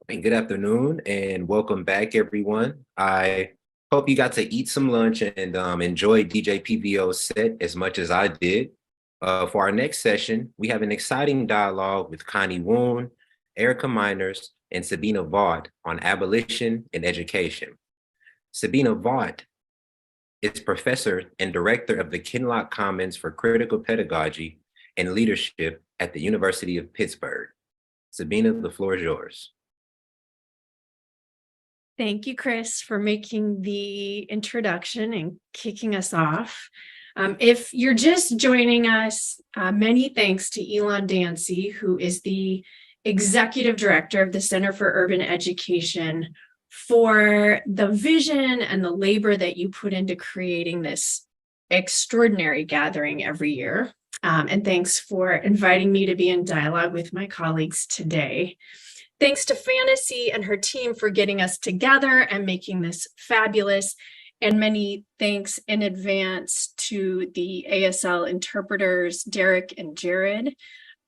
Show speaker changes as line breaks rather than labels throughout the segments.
And good afternoon and welcome back, everyone. I hope you got to eat some lunch and enjoy DJ PVO's set as much as I did. For our next session, we have an exciting dialogue with Connie Woon, Erica Miners, and Sabina Vaught on abolition and education. Sabina Vaught is professor and director of the Kinloch Commons for Critical Pedagogy and Leadership at the University of Pittsburgh. Sabina, the floor is yours.
Thank you, Chris, for making the introduction and kicking us off. If you're just joining us, many thanks to Elon Dancy, who is the Executive Director of the Center for Urban Education, for the vision and the labor that you put into creating this extraordinary gathering every year. And thanks for inviting me to be in dialogue with my colleagues today. Thanks to Fantasy and her team for getting us together and making this fabulous. And many thanks in advance to the ASL interpreters, Derek and Jared,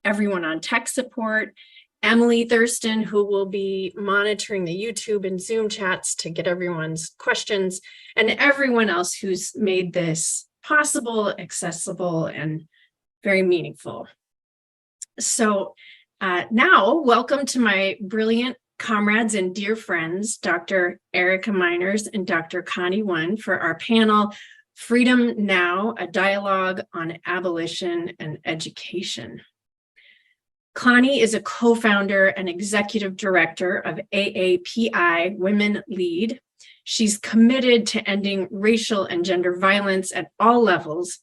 everyone on tech support, Emily Thurston, who will be monitoring the YouTube and Zoom chats to get everyone's questions, and everyone else who's made this possible, accessible, and very meaningful. So now, welcome to my brilliant comrades and dear friends, Dr. Erica Miners and Dr. Connie Woon, for our panel, Freedom Now, a dialogue on abolition and education. Connie is a co-founder and executive director of AAPI Women Lead. She's committed to ending racial and gender violence at all levels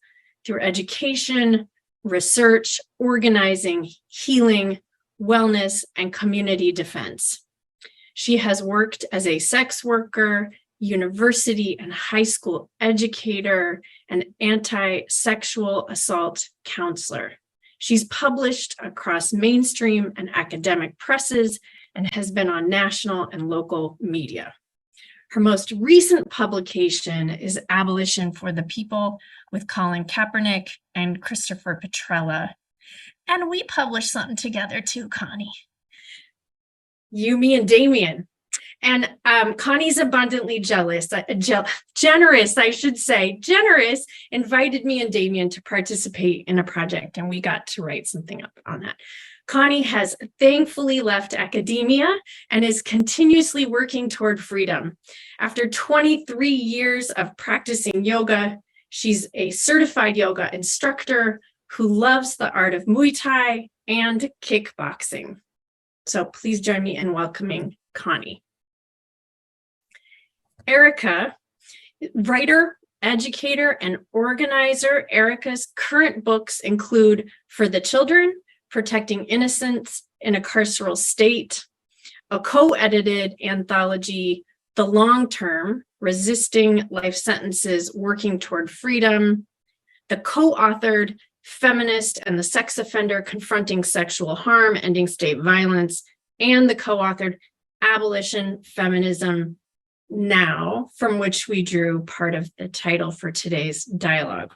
through education, research, organizing, healing, wellness, and community defense. She has worked as a sex worker, university and high school educator, and anti-sexual assault counselor. She's published across mainstream and academic presses and has been on national and local media. Her most recent publication is Abolition for the People with Colin Kaepernick and Christopher Petrella. And we published something together too, Connie. You, me, and Damien. And Connie's abundantly generous, invited me and Damien to participate in a project, and we got to write something up on that. Connie has thankfully left academia and is continuously working toward freedom. After 23 years of practicing yoga, she's a certified yoga instructor who loves the art of Muay Thai and kickboxing. So please join me in welcoming Connie. Erica, writer, educator, and organizer. Erica's current books include For the Children, Protecting Innocence in a Carceral State, a co-edited anthology, The Long Term, Resisting Life Sentences, Working Toward Freedom, the co-authored Feminist and the Sex Offender Confronting Sexual Harm, Ending State Violence, and the co-authored Abolition, Feminism Now, from which we drew part of the title for today's dialogue.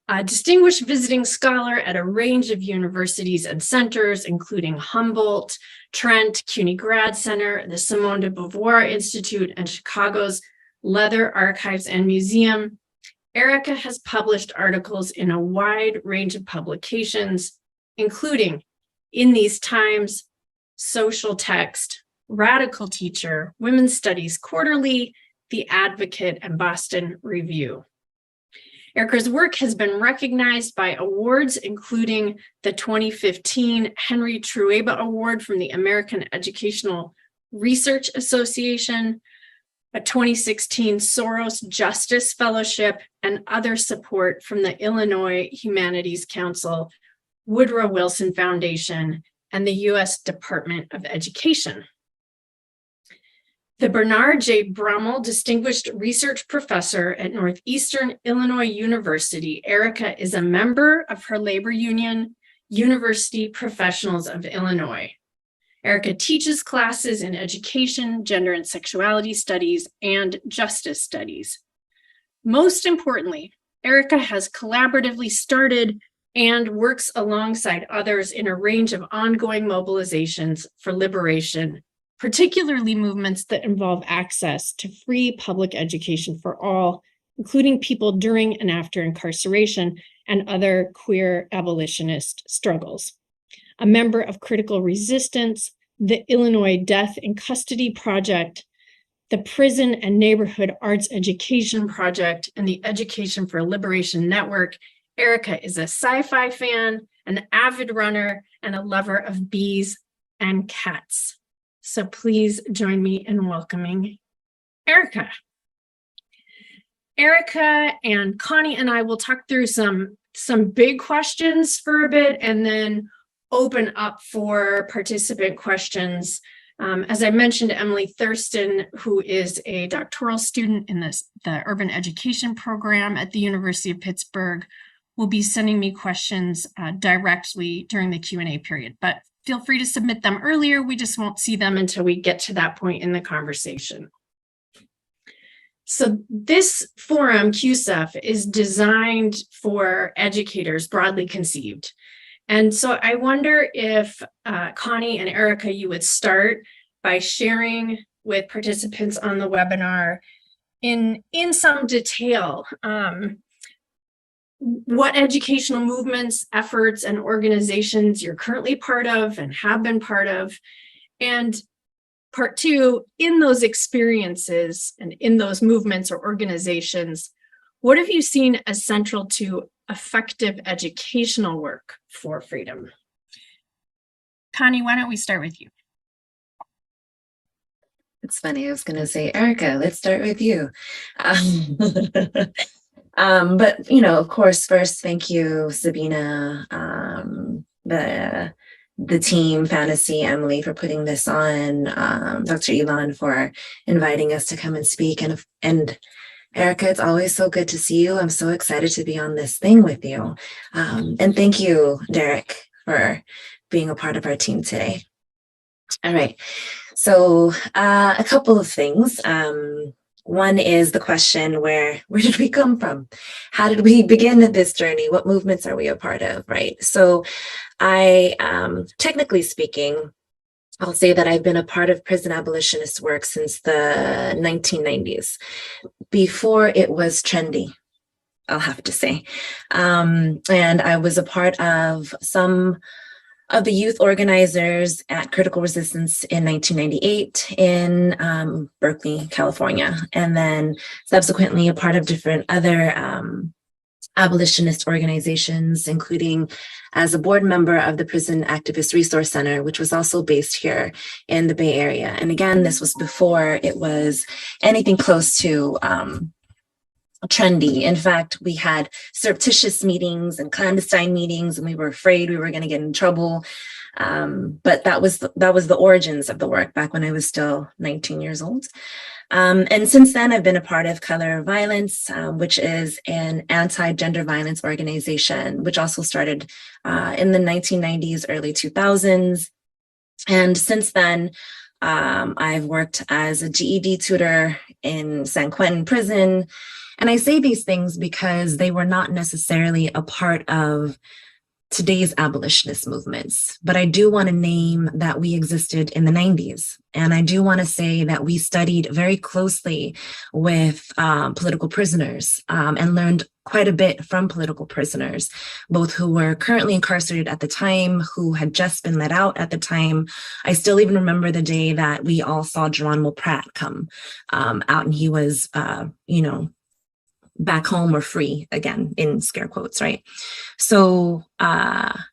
A distinguished visiting scholar at a range of universities and centers, including Humboldt, Trent, CUNY Grad Center, the Simone de Beauvoir Institute, and Chicago's Leather Archives and Museum, Erica has published articles in a wide range of publications, including In These Times, Social Text, Radical Teacher, Women's Studies Quarterly, The Advocate, and Boston Review. Erica's work has been recognized by awards, including the 2015 Henry Trueba Award from the American Educational Research Association, a 2016 Soros Justice Fellowship, and other support from the Illinois Humanities Council, Woodrow Wilson Foundation, and the U.S. Department of Education. The Bernard J. Brummel Distinguished Research Professor at Northeastern Illinois University, Erica is a member of her labor union, University Professionals of Illinois. Erica teaches classes in education, gender and sexuality studies, and justice studies. Most importantly, Erica has collaboratively started and works alongside others in a range of ongoing mobilizations for liberation, particularly movements that involve access to free public education for all, including people during and after incarceration and other queer abolitionist struggles. A member of Critical Resistance, the Illinois Death in Custody Project, the Prison and Neighborhood Arts Education Project, and the Education for Liberation Network. Erica is a sci-fi fan, an avid runner, and a lover of bees and cats. So please join me in welcoming Erica. Erica and Connie and I will talk through some big questions for a bit and then open up for participant questions. As I mentioned, Emily Thurston, who is a doctoral student in the urban education program at the University of Pittsburgh, will be sending me questions directly during the Q&A period, but feel free to submit them earlier. We just won't see them until we get to that point in the conversation. So this forum, CUESEF, is designed for educators, broadly conceived. And so I wonder if Connie and Erica, you would start by sharing with participants on the webinar in some detail what educational movements, efforts, and organizations you're currently part of and have been part of. And part two, in those experiences and in those movements or organizations, what have you seen as central to effective educational work for freedom? Connie, why don't we start with you?
It's funny, I was going to say, Erica, let's start with you. But, you know, of course, first, thank you, Sabina, the team, Fantasy, Emily, for putting this on, Dr. Elon for inviting us to come and speak. And Erica, it's always so good to see you. I'm so excited to be on this thing with you. And thank you, Derek, for being a part of our team today. All right. So a couple of things. One is the question, where did we come from? How did we begin this journey? What movements are we a part of, right? So I, technically speaking, I'll say that I've been a part of prison abolitionist work since the 1990s, before it was trendy, I'll have to say. And I was a part of some of the youth organizers at Critical Resistance in 1998 in Berkeley, California, and then subsequently a part of different other abolitionist organizations, including as a board member of the Prison Activist Resource Center, which was also based here in the Bay Area. And again, this was before it was anything close to trendy. In fact, we had surreptitious meetings and clandestine meetings, and we were afraid we were going to get in trouble. But that was the origins of the work back when I was still 19 years old. And since then, I've been a part of Color of Violence, which is an anti-gender violence organization, which also started in the 1990s, early 2000s. And since then, I've worked as a GED tutor in San Quentin prison. And I say these things because they were not necessarily a part of today's abolitionist movements, but I do want to name that we existed in the 90s. And I do want to say that we studied very closely with political prisoners and learned quite a bit from political prisoners, both who were currently incarcerated at the time, who had just been let out at the time. I still even remember the day that we all saw Geronimo Pratt come out, and he was, back home or free again, in scare quotes, right? So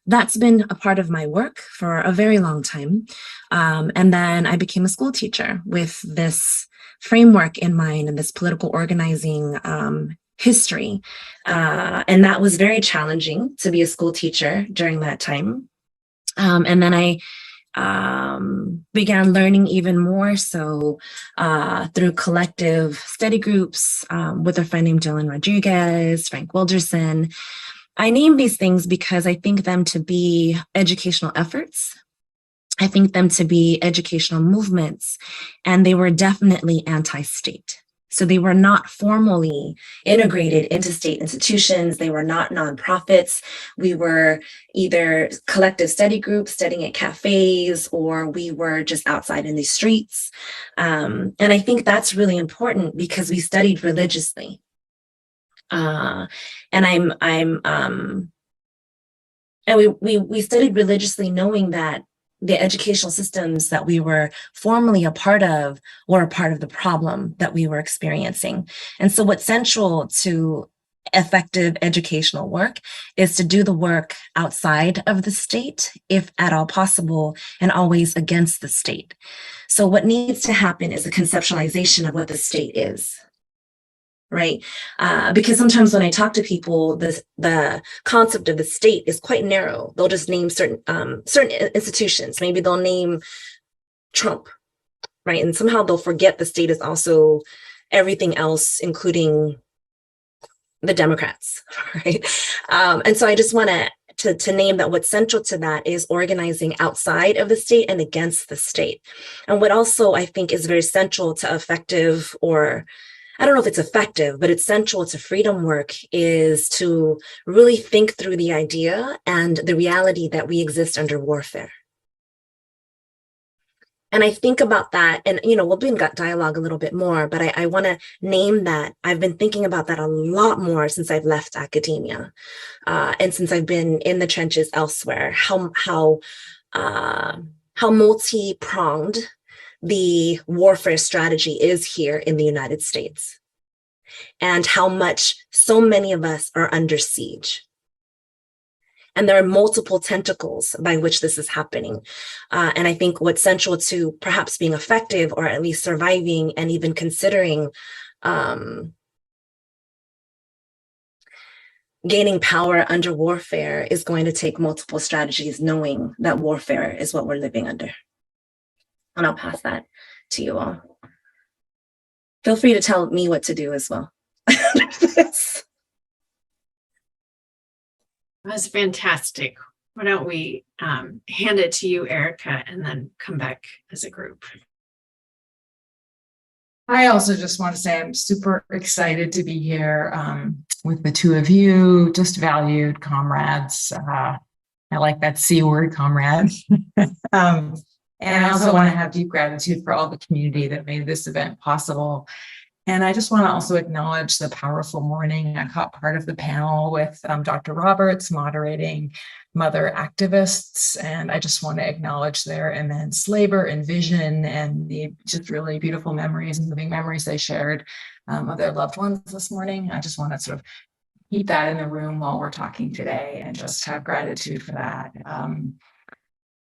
that's been a part of my work for a very long time. And then I became a school teacher with this framework in mind and this political organizing history. And that was very challenging to be a school teacher during that time. And then I began learning even more so through collective study groups with a friend named Dylan Rodriguez, Frank Wilderson. I name these things because I think them to be educational efforts. I think them to be educational movements, and they were definitely anti-state. So they were not formally integrated into state institutions. They were not nonprofits. We were either collective study groups studying at cafes, or we were just outside in the streets. And I think that's really important because we studied religiously. And we studied religiously, knowing that the educational systems that we were formerly a part of were a part of the problem that we were experiencing. And so what's central to effective educational work is to do the work outside of the state, if at all possible, and always against the state. So what needs to happen is a conceptualization of what the state is. Right? Because sometimes when I talk to people, the concept of the state is quite narrow. They'll just name certain institutions. Maybe they'll name Trump, right? And somehow they'll forget the state is also everything else, including the Democrats, right? And so I just want to name that what's central to that is organizing outside of the state and against the state. And what also I think is very central to effective, or I don't know if it's effective, but it's central to freedom work, is to really think through the idea and the reality that we exist under warfare. And I think about that, and we'll be in dialogue a little bit more, but I want to name that. I've been thinking about that a lot more since I've left academia, and since I've been in the trenches elsewhere. How multi-pronged the warfare strategy is here in the United States, and how much so many of us are under siege. And there are multiple tentacles by which this is happening. And I think what's central to perhaps being effective, or at least surviving and even considering gaining power under warfare, is going to take multiple strategies, knowing that warfare is what we're living under. And I'll pass that to you all. Feel free to tell me what to do as well.
That's fantastic. Why don't we hand it to you, Erica, and then come back as a group.
I also just want to say I'm super excited to be here with the two of you, just valued comrades. I like that C word, comrade. And I also want to have deep gratitude for all the community that made this event possible. And I just want to also acknowledge the powerful morning. I caught part of the panel with Dr. Roberts moderating mother activists. And I just want to acknowledge their immense labor and vision, and the just really beautiful memories and moving memories they shared of their loved ones this morning. I just want to sort of keep that in the room while we're talking today, and just have gratitude for that.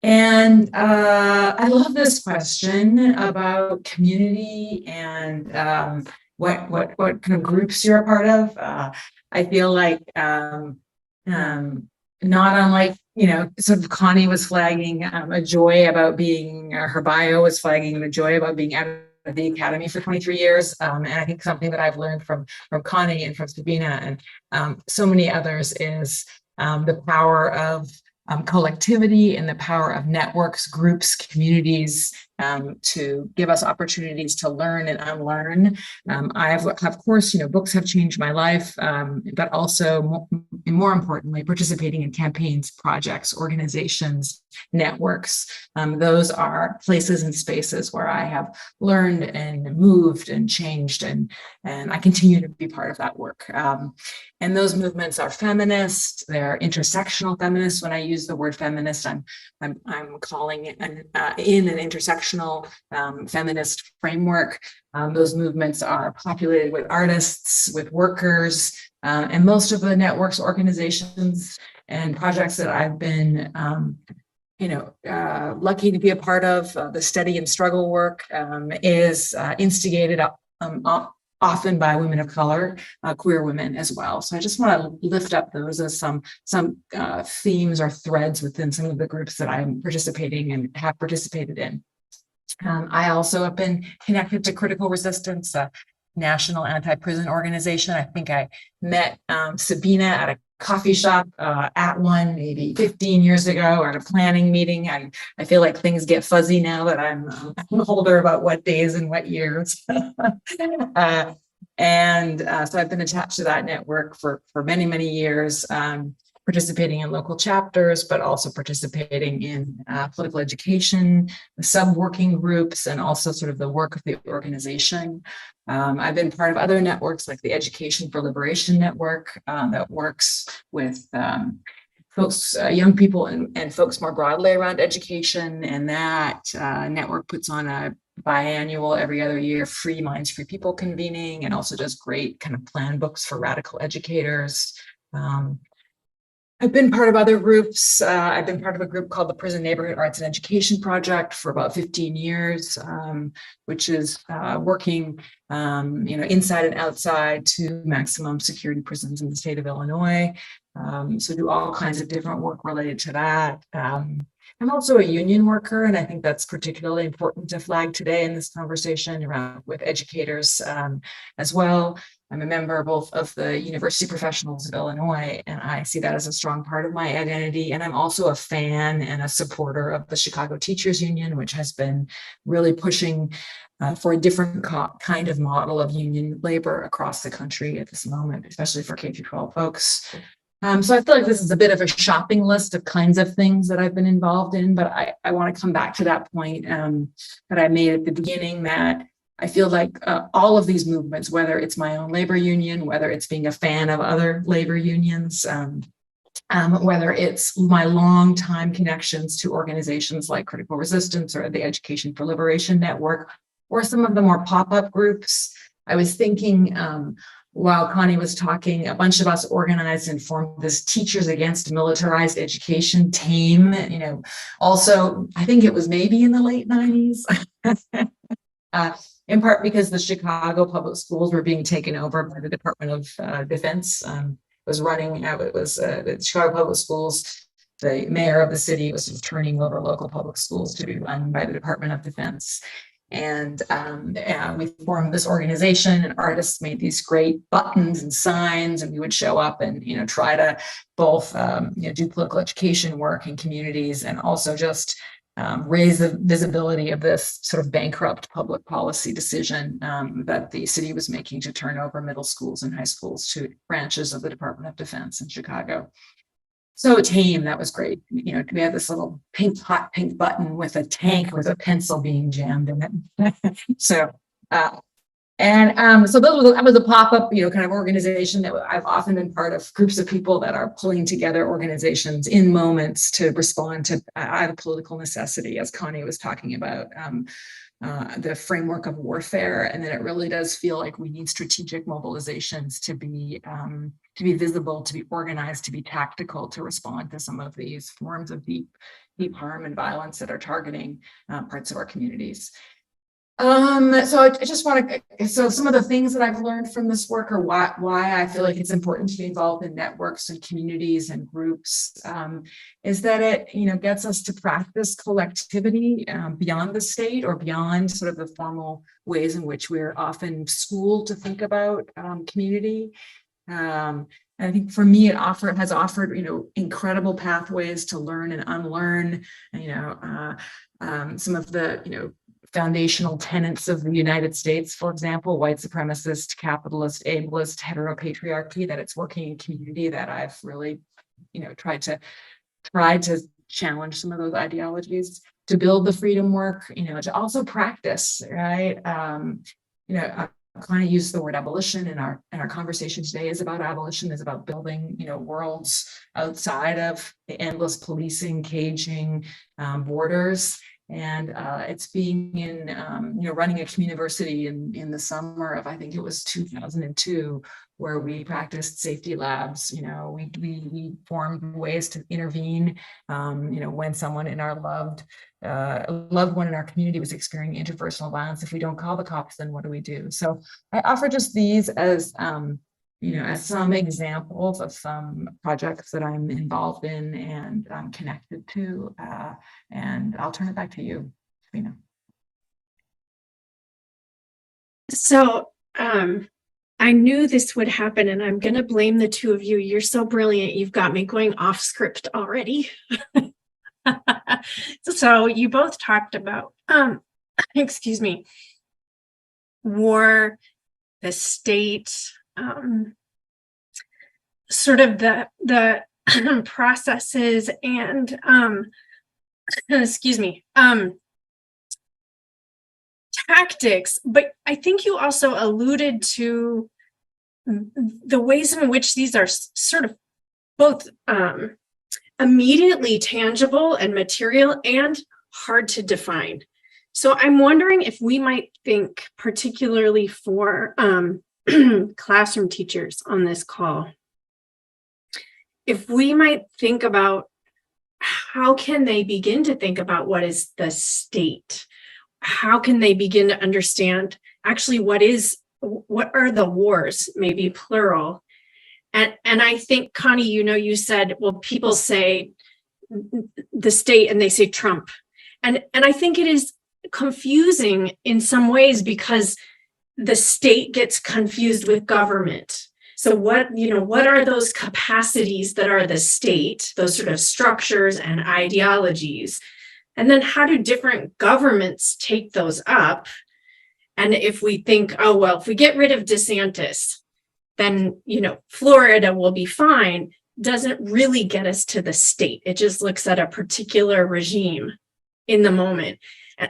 And I love this question about community and what kind of groups you're a part of. I feel like not unlike, sort of Connie was flagging a joy about being, her bio was flagging the joy about being out of the academy for 23 years. And I think something that I've learned from Connie and from Sabina and so many others is the power of collectivity and the power of networks, groups, communities to give us opportunities to learn and unlearn. I have, of course, books have changed my life, but also more importantly, participating in campaigns, projects, organizations, networks. Those are places and spaces where I have learned and moved and changed, and I continue to be part of that work. And those movements are feminist, they're intersectional feminists. When I use the word feminist, I'm calling it in an intersectional feminist framework. Those movements are populated with artists, with workers, and most of the networks, organizations, and projects that I've been lucky to be a part of, the study and struggle work is instigated often by women of color, queer women as well. So I just want to lift up those as some themes or threads within some of the groups that I'm participating and have participated in. I also have been connected to Critical Resistance, a national anti-prison organization. I think I met Sabina at a coffee shop at one maybe 15 years ago, or at a planning meeting. I feel like things get fuzzy now that I'm older about what days and what years. So I've been attached to that network for many, many years, participating in local chapters, but also participating in political education, sub-working groups, and also sort of the work of the organization. I've been part of other networks like the Education for Liberation Network that works with folks, young people and folks more broadly around education. And that network puts on a biannual, every other year, Free Minds, Free People convening, and also does great kind of plan books for radical educators. I've been part of other groups. I've been part of a group called the Prison Neighborhood Arts and Education Project for about 15 years, which is working, inside and outside to maximum security prisons in the state of Illinois. So do all kinds of different work related to that. I'm also a union worker, and I think that's particularly important to flag today in this conversation around with educators as well. I'm a member both of the University Professionals of Illinois, and I see that as a strong part of my identity. And I'm also a fan and a supporter of the Chicago Teachers Union, which has been really pushing for a different kind of model of union labor across the country at this moment, especially for K-12 folks. So I feel like this is a bit of a shopping list of kinds of things that I've been involved in, but I want to come back to that point that I made at the beginning, that I feel like all of these movements, whether it's my own labor union, whether it's being a fan of other labor unions, whether it's my long-time connections to organizations like Critical Resistance or the Education for Liberation Network, or some of the more pop-up groups. I was thinking, while Connie was talking, a bunch of us organized and formed this Teachers Against Militarized Education team. Also, I think it was maybe in the late 90s. In part because the Chicago public schools were being taken over by the Department of Defense. The Chicago public schools. The mayor of the city was turning over local public schools to be run by the Department of Defense. And we formed this organization, and artists made these great buttons and signs, and we would show up and try to both do political education work in communities, and also just raise the visibility of this sort of bankrupt public policy decision that the city was making to turn over middle schools and high schools to branches of the Department of Defense in Chicago. So team, that was great. We had this little hot pink button with a tank with a pencil being jammed in it. So that was a pop-up, kind of organization that I've often been part of, groups of people that are pulling together organizations in moments to respond to either political necessity, as Connie was talking about, the framework of warfare. And then it really does feel like we need strategic mobilizations to be visible, to be organized, to be tactical, to respond to some of these forms of deep harm and violence that are targeting parts of our communities. So I just want to, so some of the things that I've learned from this work, or why I feel like it's important to be involved in networks and communities and groups, is that it, gets us to practice collectivity beyond the state, or beyond sort of the formal ways in which we're often schooled to think about community. I think for me, it has offered, incredible pathways to learn and unlearn, some of the, foundational tenets of the United States, for example, white supremacist, capitalist, ableist, heteropatriarchy, that it's working in community, that I've really, tried to challenge some of those ideologies, to build the freedom work, to also practice, right? Kind of use the word abolition in our conversation today is about abolition, is about building, worlds outside of the endless policing, caging, borders. And it's being in, running a community in the summer of, I think it was 2002, where we practiced safety labs. We formed ways to intervene, when someone in our loved one in our community was experiencing interpersonal violence. If we don't call the cops, then what do we do? So I offer just these as, as some examples of some projects that I'm involved in and I'm connected to, and I'll turn it back to you, Sabina.
So I knew this would happen, and I'm going to blame the two of you. You're so brilliant. You've got me going off script already. So you both talked about, excuse me, war, the state, sort of the processes and, excuse me, tactics, but I think you also alluded to the ways in which these are sort of both immediately tangible and material and hard to define. So I'm wondering if we might think, particularly for classroom teachers on this call, if we might think about how can they begin to think about what is the state? How can they begin to understand actually what are the wars, maybe plural? And I think, Connie, you said, well, people say the state and they say Trump. And I think it is confusing in some ways because the state gets confused with government. So what are those capacities that are the state, those sort of structures and ideologies? And then how do different governments take those up? And if we think, oh, well, if we get rid of DeSantis, then, Florida will be fine, doesn't really get us to the state. It just looks at a particular regime in the moment.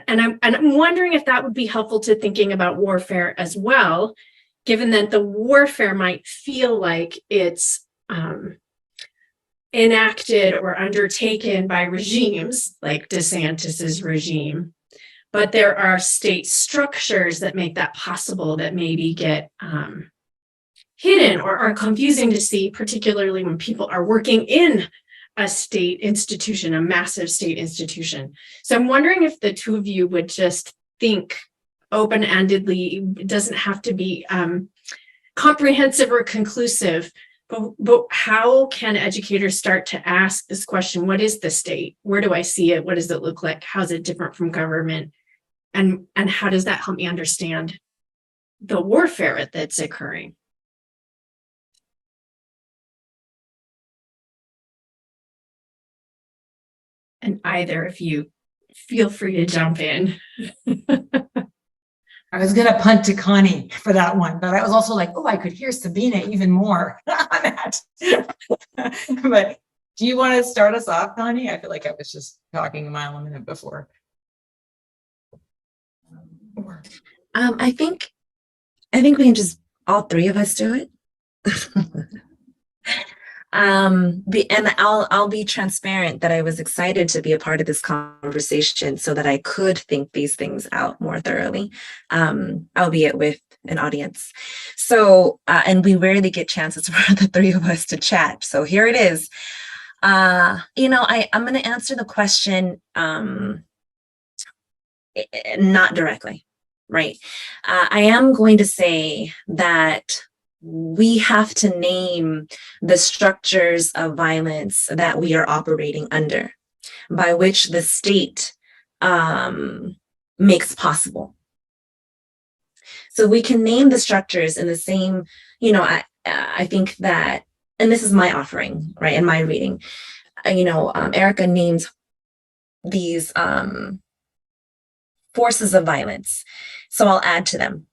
And I'm wondering if that would be helpful to thinking about warfare as well, given that the warfare might feel like it's enacted or undertaken by regimes like DeSantis's regime, but there are state structures that make that possible that maybe get hidden or are confusing to see, particularly when people are working in a state institution, a massive state institution. So I'm wondering if the two of you would just think open-endedly. It doesn't have to be comprehensive or conclusive, but how can educators start to ask this question? What is the state? Where do I see it? What does it look like? How is it different from government? And how does that help me understand the warfare that's occurring? And either of you, feel free to jump in.
I was going to punt to Connie for that one, but I was also like, oh, I could hear Sabina even more on that. But do you want to start us off, Connie? I feel like I was just talking a mile a minute before.
I think we can just, all three of us do it. And I'll be transparent that I was excited to be a part of this conversation so that I could think these things out more thoroughly, albeit with an audience. So, and we rarely get chances for the three of us to chat. So here it is. I'm going to answer the question not directly, right? I am going to say that we have to name the structures of violence that we are operating under, by which the state makes possible. So we can name the structures in the same, I think that, and this is my offering, right, in my reading, Erica names these forces of violence. So I'll add to them.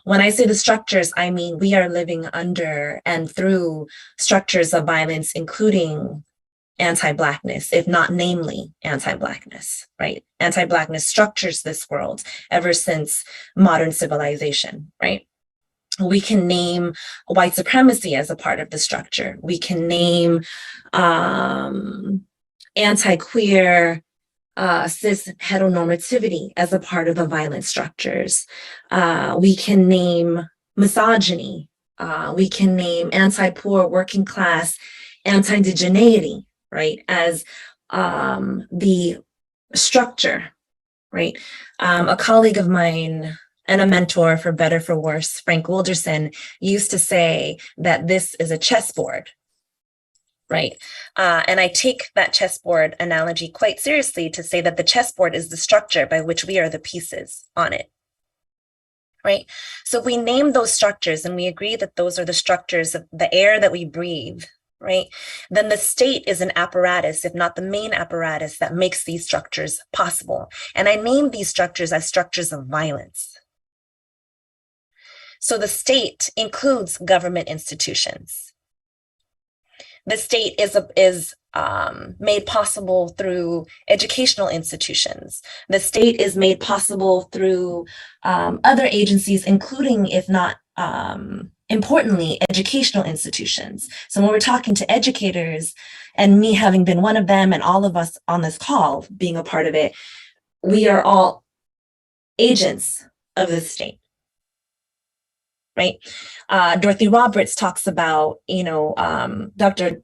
When I say the structures, I mean we are living under and through structures of violence, including anti-Blackness, if not namely anti-Blackness, right? Anti-Blackness structures this world ever since modern civilization, right? We can name white supremacy as a part of the structure. We can name anti-queer cis heteronormativity as a part of the violent structures. We can name misogyny. We can name anti-poor, working class, anti-indigeneity, right, as the structure, right? A colleague of mine and a mentor, for better for worse, Frank Wilderson, used to say that this is a chessboard, right? And I take that chessboard analogy quite seriously to say that the chessboard is the structure by which we are the pieces on it. right? So if we name those structures and we agree that those are the structures of the air that we breathe, right, then the state is an apparatus, if not the main apparatus, that makes these structures possible. And I name these structures as structures of violence. So the state includes government institutions. The state is made possible through educational institutions. The state is made possible through other agencies, including, if not importantly, educational institutions. So when we're talking to educators, and me having been one of them, and all of us on this call being a part of it, we are all agents of the state. Right. Dorothy Roberts talks about, Dorothy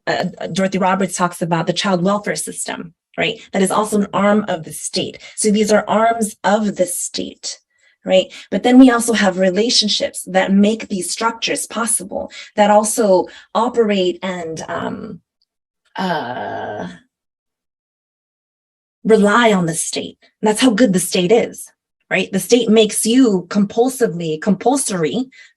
Roberts talks about the child welfare system, right? That is also an arm of the state. So these are arms of the state, right? But then we also have relationships that make these structures possible, that also operate and rely on the state. And that's how good the state is. Right? The state makes you compulsory,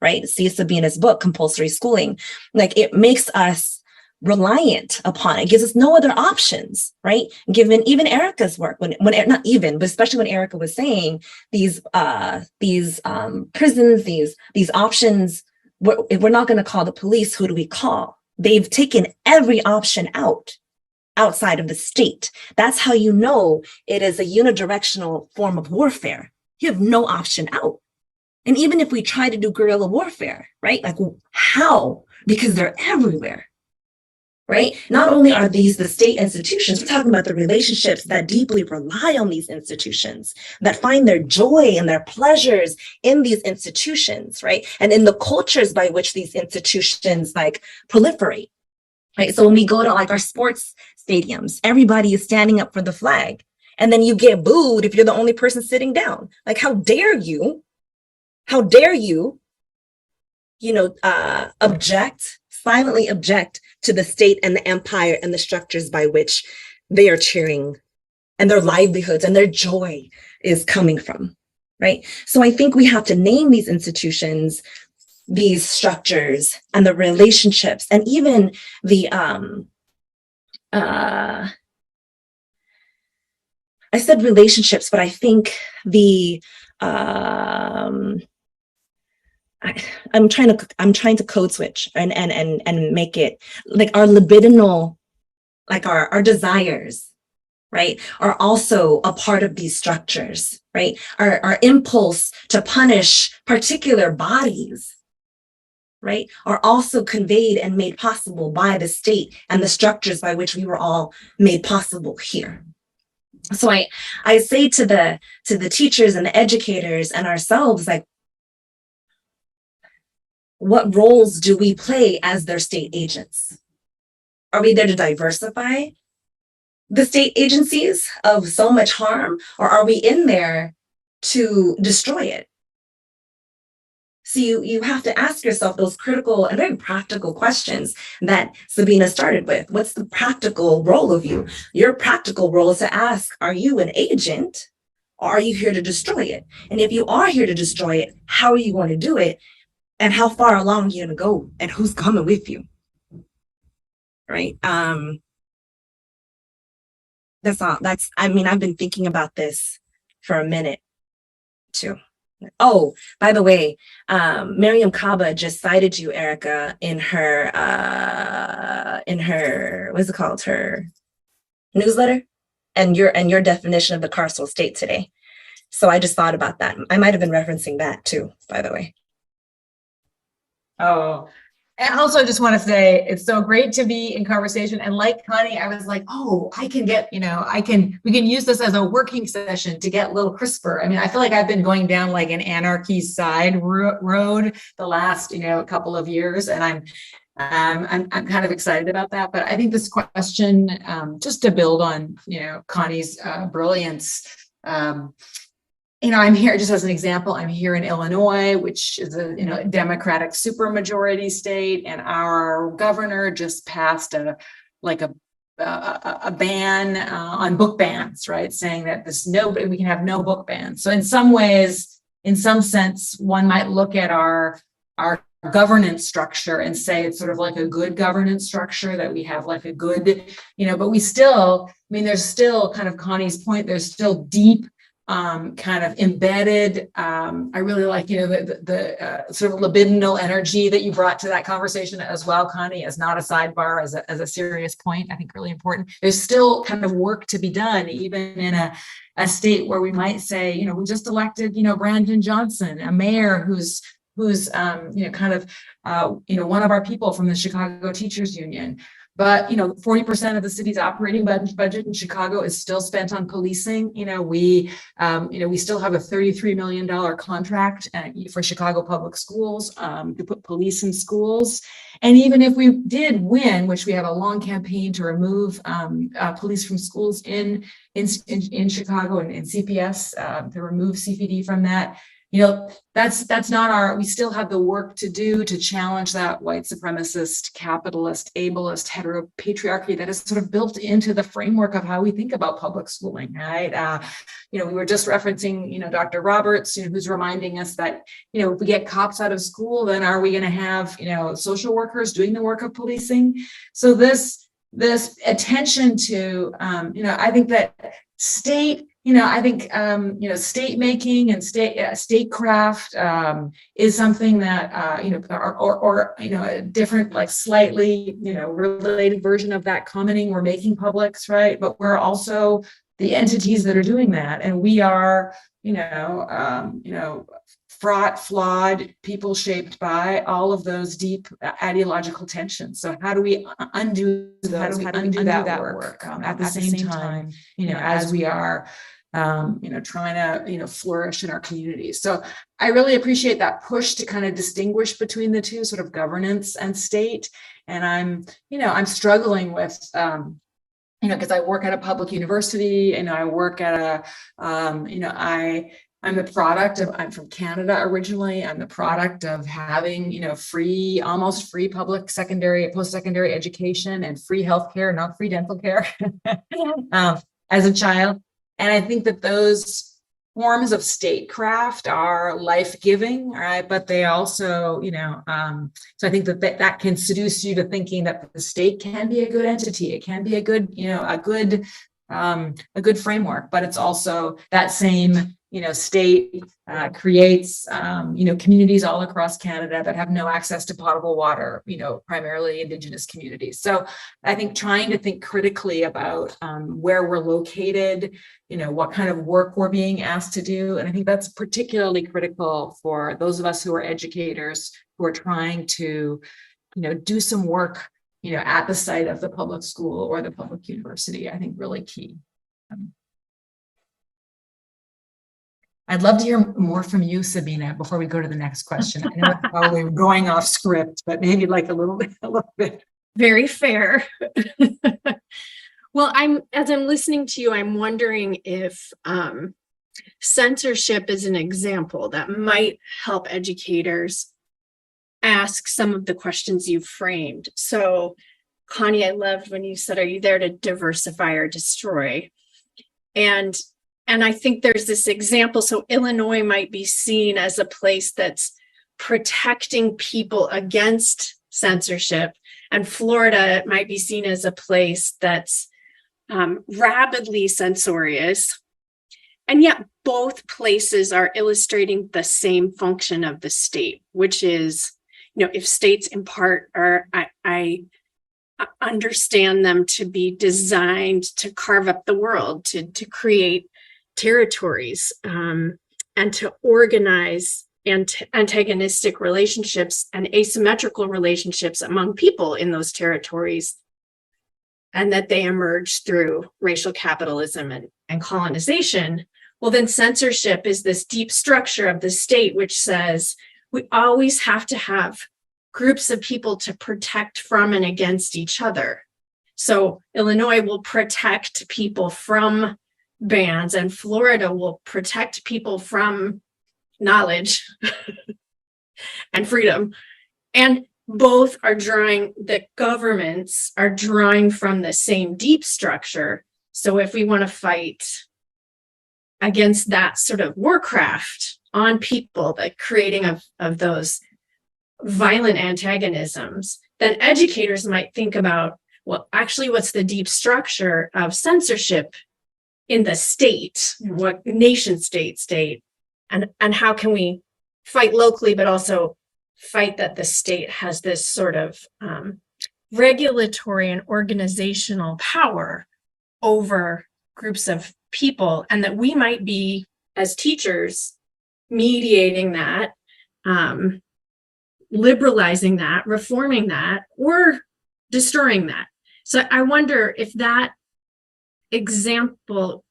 right? See Sabina's book, Compulsory Schooling. Like, it makes us reliant upon it. It gives us no other options, right? Given even Erica's work, when not even, but especially when Erica was saying these prisons, these options, if we're not going to call the police, who do we call? They've taken every option outside of the state. That's how you know it is a unidirectional form of warfare. You have no option out. And even if we try to do guerrilla warfare, right? Like, how? Because they're everywhere, right? Not only are these the state institutions, we're talking about the relationships that deeply rely on these institutions, that find their joy and their pleasures in these institutions, right? And in the cultures by which these institutions like proliferate, right? So when we go to like our sports stadiums, everybody is standing up for the flag. And then you get booed if you're the only person sitting down. Like, how dare you, silently object to the state and the empire and the structures by which they are cheering and their livelihoods and their joy is coming from, right? So I think we have to name these institutions, these structures, and the relationships, and even the I said relationships, but I think I'm trying to code switch and make it like our libidinal, like our desires, right, are also a part of these structures, right? Our impulse to punish particular bodies, right, are also conveyed and made possible by the state and the structures by which we were all made possible here. So I say to the teachers and the educators and ourselves, like, what roles do we play as their state agents? Are we there to diversify the state agencies of so much harm, or are we in there to destroy it? So you have to ask yourself those critical and very practical questions that Sabina started with. What's the practical role of you? Your practical role is to ask, are you an agent, or are you here to destroy it? And if you are here to destroy it, how are you going to do it? And how far along are you going to go? And who's coming with you? Right? That's all. I've been thinking about this for a minute too. Oh, by the way, Miriam Kaba just cited you, Erica, in her what's it called, her newsletter, and your definition of the carceral state today. So I just thought about that. I might have been referencing that too, by the way.
Oh, and also I just want to say it's so great to be in conversation. And like Connie, I was like, oh, I can get, we can use this as a working session to get a little crisper. I mean, I feel like I've been going down like an anarchy side road the last, couple of years, and I'm kind of excited about that. But I think this question, just to build on, Connie's brilliance, I'm here just as an example. I'm here in Illinois, which is a Democratic supermajority state, and our governor just passed a ban on book bans, right? Saying that we can have no book bans. So in some ways, in some sense, one might look at our governance structure and say it's sort of like a good governance structure, that we have like a good, but we still, I mean, there's still, kind of Connie's point, there's still deep kind of embedded, I really like, the sort of libidinal energy that you brought to that conversation as well, Connie, as not a sidebar, as a serious point, I think really important. There's still kind of work to be done, even in a state where we might say, we just elected, Brandon Johnson, a mayor who's kind of, one of our people from the Chicago Teachers Union. But, 40% of the city's operating budget in Chicago is still spent on policing. We still have a $33 million contract for Chicago Public Schools to put police in schools. And even if we did win, which we have a long campaign to remove police from schools in Chicago and CPS, to remove CPD from that, that's not we still have the work to do to challenge that white supremacist, capitalist, ableist, heteropatriarchy that is sort of built into the framework of how we think about public schooling, right? We were just referencing, Dr. Roberts, who's reminding us that, if we get cops out of school, then are we going to have, social workers doing the work of policing? So this attention to, I think that state, state making and statecraft is something that, or a different, like slightly, related version of that commenting. We're making publics, right? But we're also the entities that are doing that. And we are, fraught, flawed, people shaped by all of those deep ideological tensions. So how do we undo those? How do we undo that work at the same time, as we are, trying to, flourish in our communities. So I really appreciate that push to kind of distinguish between the two, sort of governance and state. And I'm struggling with, because I work at a public university, and I work at I'm the product of, I'm from Canada originally. I'm the product of having, almost free public secondary, post-secondary education and free healthcare, not free dental care, as a child. And I think that those forms of statecraft are life-giving, right? But they also, so I think that can seduce you to thinking that the state can be a good entity. It can be a good, a good framework, but it's also that same, state creates, communities all across Canada that have no access to potable water, primarily Indigenous communities. So I think trying to think critically about where we're located, what kind of work we're being asked to do. And I think that's particularly critical for those of us who are educators who are trying to, do some work, at the site of the public school or the public university. I think really key. I'd love to hear more from you, Sabina, before we go to the next question. I know it's probably going off script, but maybe like a little bit.
Very fair. Well, as I'm listening to you, I'm wondering if censorship is an example that might help educators ask some of the questions you've framed. So, Connie, I loved when you said, are you there to diversify or destroy? And I think there's this example. So Illinois might be seen as a place that's protecting people against censorship, and Florida might be seen as a place that's rabidly censorious. And yet both places are illustrating the same function of the state, which is, if states in part are, I understand them to be designed to carve up the world, to create territories, and to organize antagonistic relationships and asymmetrical relationships among people in those territories, and that they emerge through racial capitalism and colonization. Well, then censorship is this deep structure of the state which says we always have to have groups of people to protect from and against each other. So Illinois will protect people from bans, and Florida will protect people from knowledge and freedom. And both are the governments are drawing from the same deep structure. So if we want to fight against that sort of warcraft, on people, the creating of those violent antagonisms, then educators might think about, well, actually, what's the deep structure of censorship in the state, what nation state, and how can we fight locally, but also fight that the state has this sort of regulatory and organizational power over groups of people, and that we might be, as teachers, mediating that, liberalizing that, reforming that, or destroying that. So I wonder if that example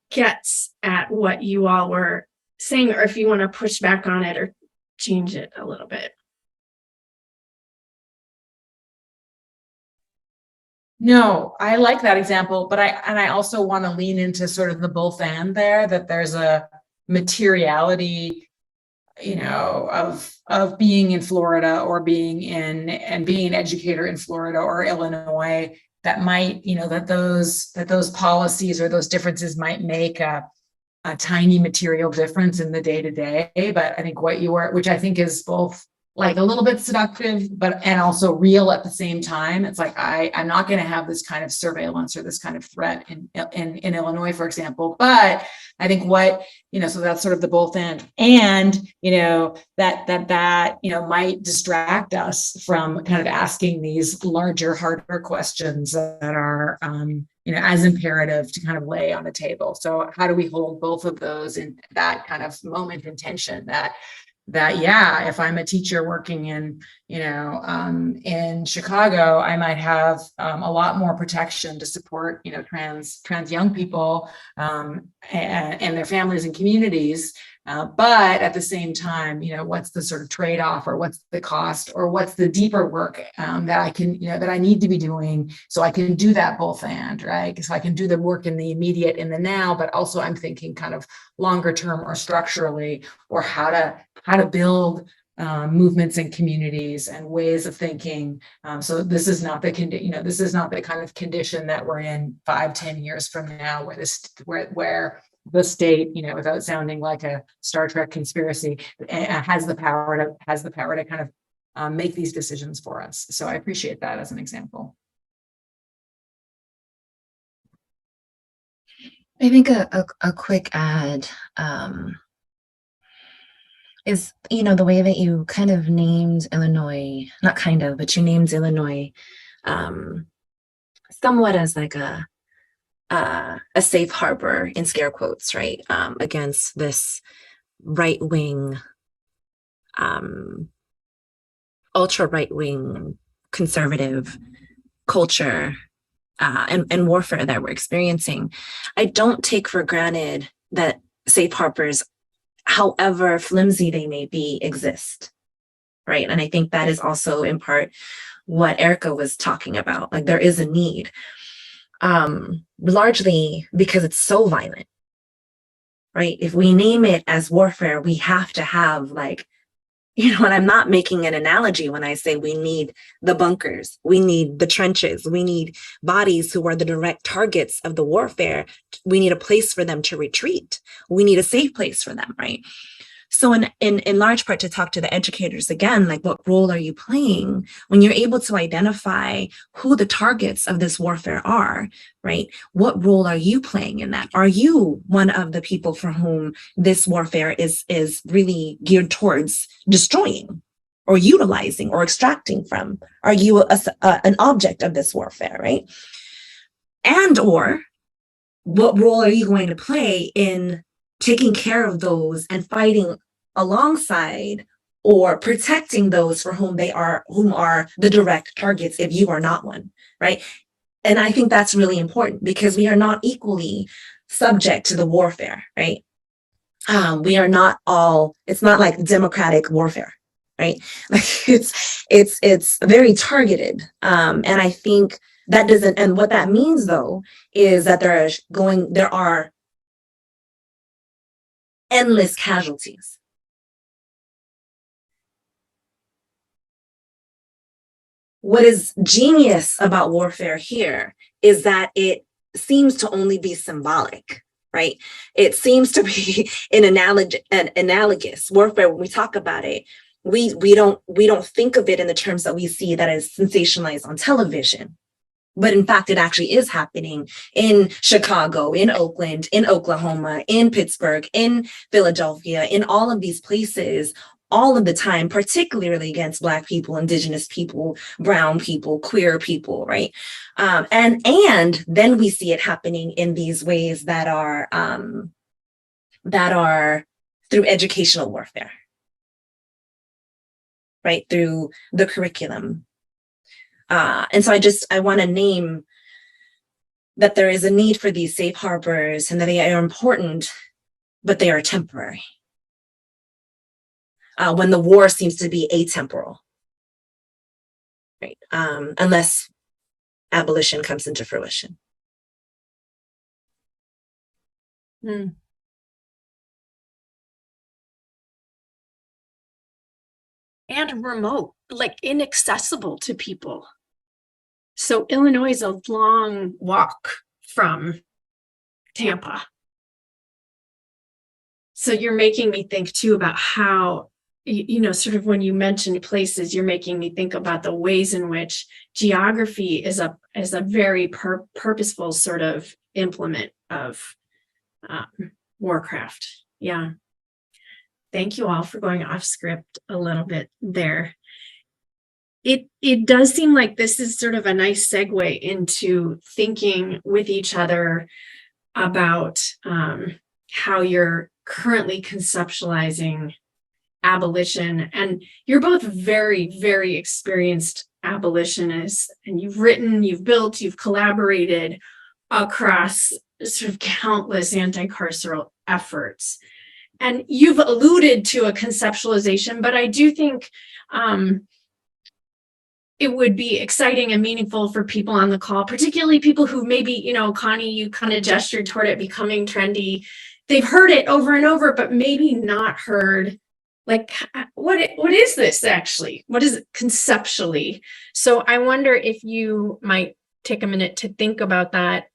gets at what you all were saying, or if you want to push back on it or change it a little bit.
No, I like that example, but I also want to lean into sort of the both and there, that there's a materiality, you know, of being in Florida or being an educator in Florida or Illinois, that might, you know, that those policies or those differences might make a tiny material difference in the day to day. But I think which I think is both like a little bit seductive, but and also real at the same time. It's like I'm not going to have this kind of surveillance or this kind of threat in Illinois, for example. But I think so that's sort of the both end, and you know that you know might distract us from kind of asking these larger, harder questions that are you know as imperative to kind of lay on the table. So how do we hold both of those in that kind of moment in tension? That yeah, if I'm a teacher working in, you know, in Chicago, I might have a lot more protection to support, you know, trans young people and their families and communities. But at the same time, you know, what's the sort of trade-off, or what's the cost, or what's the deeper work that I can, you know, that I need to be doing so I can do that both and, right? So I can do the work in the immediate, in the now, but also I'm thinking kind of longer term or structurally, or how to build movements and communities and ways of thinking. So this is not this is not the kind of condition that we're in 5-10 years from now, where the state, you know, without sounding like a Star Trek conspiracy, has the power to kind of make these decisions for us. So I appreciate that as an example.
I think a quick add is, you know, the way that you kind of named Illinois, not kind of, but you named Illinois somewhat as like a safe harbor, in scare quotes, right, against this right-wing, ultra right-wing conservative culture and warfare that we're experiencing. I don't take for granted that safe harbors, however flimsy they may be, exist, right? And I think that is also in part what Erica was talking about. Like, there is a need, largely because it's so violent, right? If we name it as warfare, we have to have, like, you know, and I'm not making an analogy when I say we need the bunkers, we need the trenches, we need bodies who are the direct targets of the warfare. We need a place for them to retreat. We need a safe place for them, right? So in large part, to talk to the educators again, like, what role are you playing when you're able to identify who the targets of this warfare are, right? What role are you playing in that? Are you one of the people for whom this warfare is really geared towards destroying or utilizing or extracting from? Are you an object of this warfare, right? And or what role are you going to play in taking care of those and fighting alongside or protecting those for whom are the direct targets if you are not one, right? And I think that's really important, because we are not equally subject to the warfare, right? We are not all, it's not like democratic warfare, right? Like, it's very targeted. And I think that doesn't, and what that means though, is that there are endless casualties. What is genius about warfare here is that it seems to only be symbolic, right? It seems to be an analogous warfare. When we talk about it, we don't think of it in the terms that we see that is sensationalized on television. But in fact, it actually is happening in Chicago, in Oakland, in Oklahoma, in Pittsburgh, in Philadelphia, in all of these places, all of the time, particularly against Black people, Indigenous people, Brown people, queer people, right? And then we see it happening in these ways that are through educational warfare, right? Through the curriculum. And so I want to name that there is a need for these safe harbors and that they are important, but they are temporary. When the war seems to be atemporal, right? Unless abolition comes into fruition.
Hmm. And remote, like inaccessible to people. So Illinois is a long walk from Tampa. So you're making me think too about how, sort of when you mentioned places, you're making me think about the ways in which geography is a very purposeful sort of implement of warcraft. Yeah. Thank you all for going off script a little bit there. It does seem like this is sort of a nice segue into thinking with each other about how you're currently conceptualizing abolition. And you're both very, very experienced abolitionists, and you've written, you've built, you've collaborated across sort of countless anti-carceral efforts. And you've alluded to a conceptualization, but I do think it would be exciting and meaningful for people on the call, particularly people who maybe, Connie, you kind of gestured toward it becoming trendy. They've heard it over and over, but maybe not heard, like, what is this actually? What is it conceptually? So I wonder if you might take a minute to think about that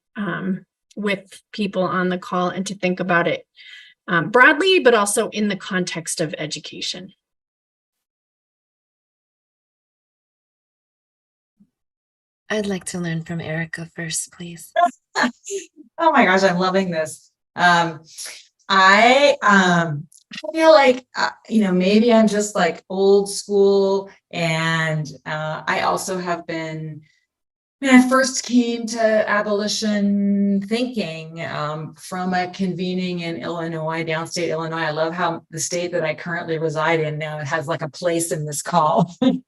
with people on the call, and to think about it broadly, but also in the context of education.
I'd like to learn from Erica first, please.
Oh my gosh, I'm loving this. I feel like, maybe I'm just like old school, and I also have been, when I first came to abolition thinking from a convening in Illinois, downstate Illinois. I love how the state that I currently reside in now, it has like a place in this call, in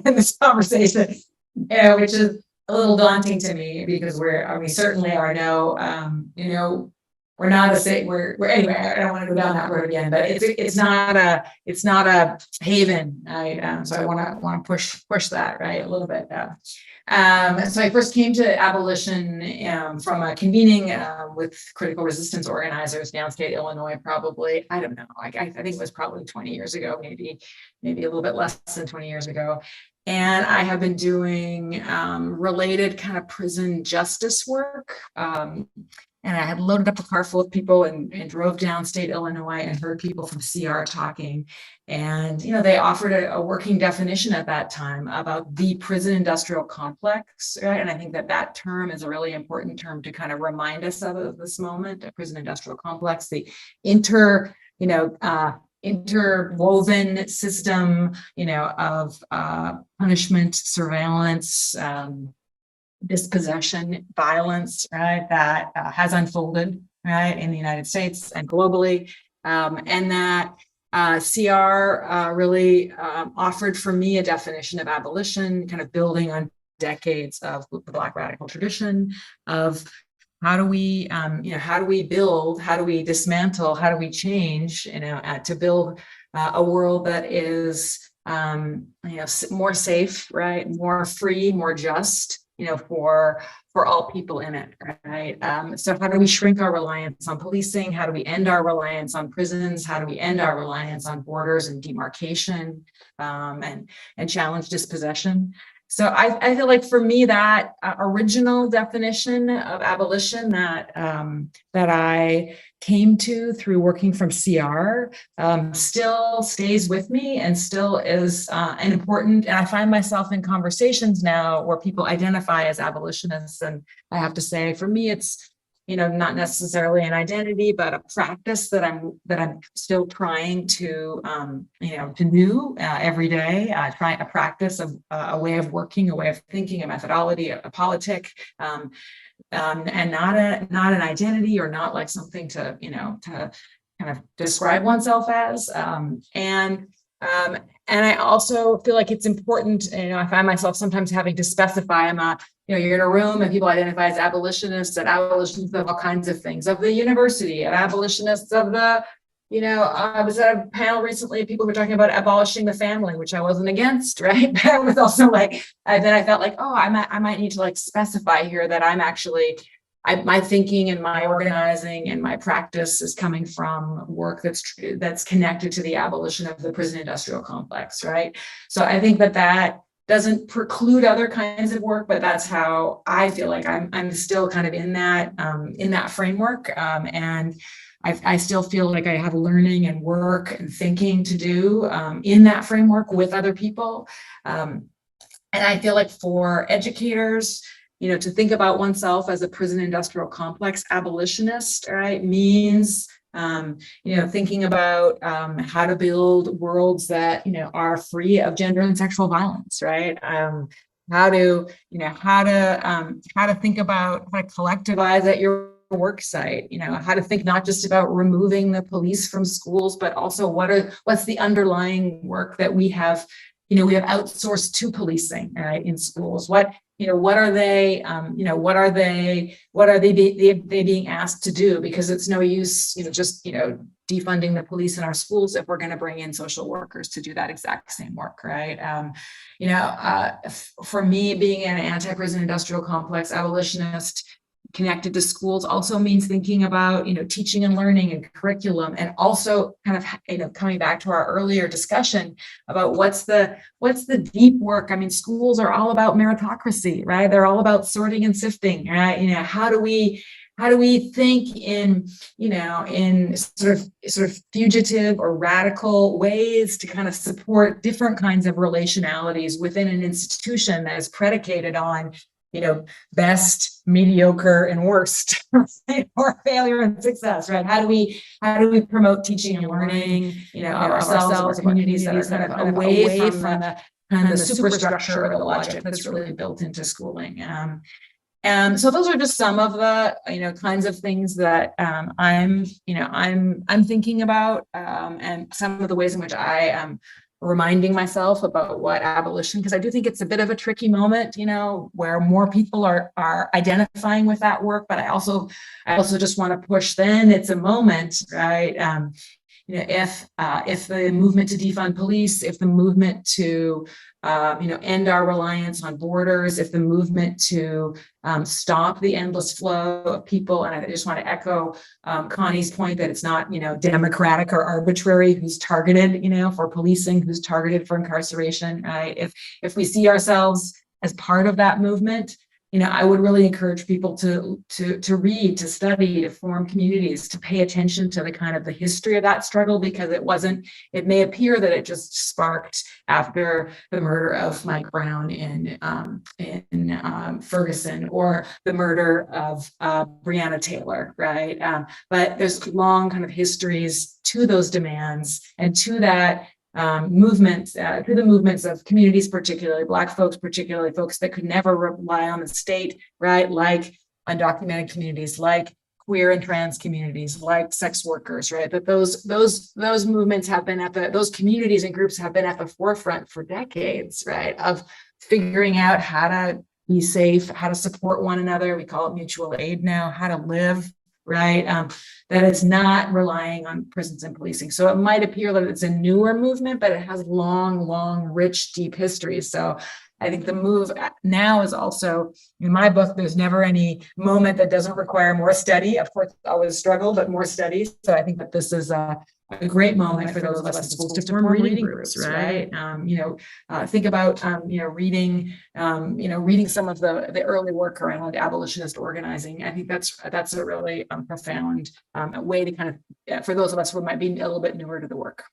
this conversation, which is a little daunting to me, because we certainly are we're not a state, we're anyway, I don't want to go down that road again, but it's not a haven, right? So I want to push that, right, a little bit. So I first came to abolition from a convening with critical resistance organizers, downstate Illinois, probably, I don't know, I think it was probably 20 years ago, maybe a little bit less than 20 years ago. And I have been doing related kind of prison justice work. And I had loaded up a car full of people and drove downstate Illinois and heard people from CR talking. And, they offered a working definition at that time about the prison industrial complex, right? And I think that term is a really important term to kind of remind us of this moment, a prison industrial complex, the interwoven system, of punishment, surveillance, dispossession, violence, right, that has unfolded, right, in the United States and globally, and that CR really offered for me a definition of abolition, kind of building on decades of the Black radical tradition of how do we build, how do we dismantle, how do we change, to build a world that is, more safe, right, more free, more just, for all people in it, right? So how do we shrink our reliance on policing? How do we end our reliance on prisons? How do we end our reliance on borders and demarcation, and challenge dispossession? So I feel like for me that original definition of abolition that I came to through working from CR still stays with me and still is an important. And I find myself in conversations now where people identify as abolitionists, and I have to say, for me, it's not necessarily an identity, but a practice that I'm still trying to to do every day. Trying a practice of a way of working, a way of thinking, a methodology, a politic, and not an identity, or not like something to to kind of describe oneself as. And I also feel like it's important, I find myself sometimes having to specify, I'm not, you're in a room and people identify as abolitionists, and abolitionists of all kinds of things, of the university, and abolitionists of the, I was at a panel recently, people were talking about abolishing the family, which I wasn't against, right? But I was also like, then I felt like, oh, I might need to like specify here that I'm actually, my thinking and my organizing and my practice is coming from work that's connected to the abolition of the prison industrial complex, right? So I think that doesn't preclude other kinds of work, but that's how I feel like I'm still kind of in that framework, and I still feel like I have learning and work and thinking to do in that framework with other people, and I feel like for educators, to think about oneself as a prison industrial complex abolitionist, right, means, thinking about how to build worlds that, are free of gender and sexual violence, right? How to think about how to collectivize at your work site, how to think not just about removing the police from schools, but also what's the underlying work that we have outsourced to policing, right, in schools. What are they being asked to do? Because it's no use, just, defunding the police in our schools if we're going to bring in social workers to do that exact same work, right? For me, being an anti-prison industrial complex abolitionist connected to schools also means thinking about, teaching and learning and curriculum, and also kind of, coming back to our earlier discussion about what's the deep work. I mean, schools are all about meritocracy, right? They're all about sorting and sifting, right? How do we think in sort of fugitive or radical ways to kind of support different kinds of relationalities within an institution that is predicated on best, mediocre, and worst, or failure and success, right? How do we promote teaching and learning, of ourselves, communities that are kind of away from the kind of the superstructure or the logic that's really built into schooling. So those are just some of the kinds of things that I'm thinking about, and some of the ways in which I am reminding myself about what abolition, because I do think it's a bit of a tricky moment, where more people are identifying with that work. But I also just want to push, then it's a moment, right? If the movement to defund police, if the movement to end our reliance on borders, if the movement to stop the endless flow of people, and I just want to echo Connie's point that it's not democratic or arbitrary who's targeted for policing, who's targeted for incarceration, right? If we see ourselves as part of that movement, I would really encourage people to read, to study, to form communities, to pay attention to the kind of the history of that struggle, because it may appear that it just sparked after the murder of Mike Brown in Ferguson, or the murder of Breonna Taylor, right? But there's long kind of histories to those demands and to that movements, to the movements of communities, particularly Black folks, particularly folks that could never rely on the state, right? Like undocumented communities, like queer and trans communities, like sex workers, right? That those movements have been those communities and groups have been at the forefront for decades, right? Of figuring out how to be safe, how to support one another. We call it mutual aid now, how to live, right? That it's not relying on prisons and policing. So it might appear that it's a newer movement, but it has long, rich, deep history. So I think the move now is also, in my book, there's never any moment that doesn't require more study. Of course, always struggle, but more study. So I think that this is a a great moment for those of us in schools to form reading groups, right? Think about, reading some of the early work around abolitionist organizing. I think that's a really profound way to kind of, for those of us who might be a little bit newer to the work.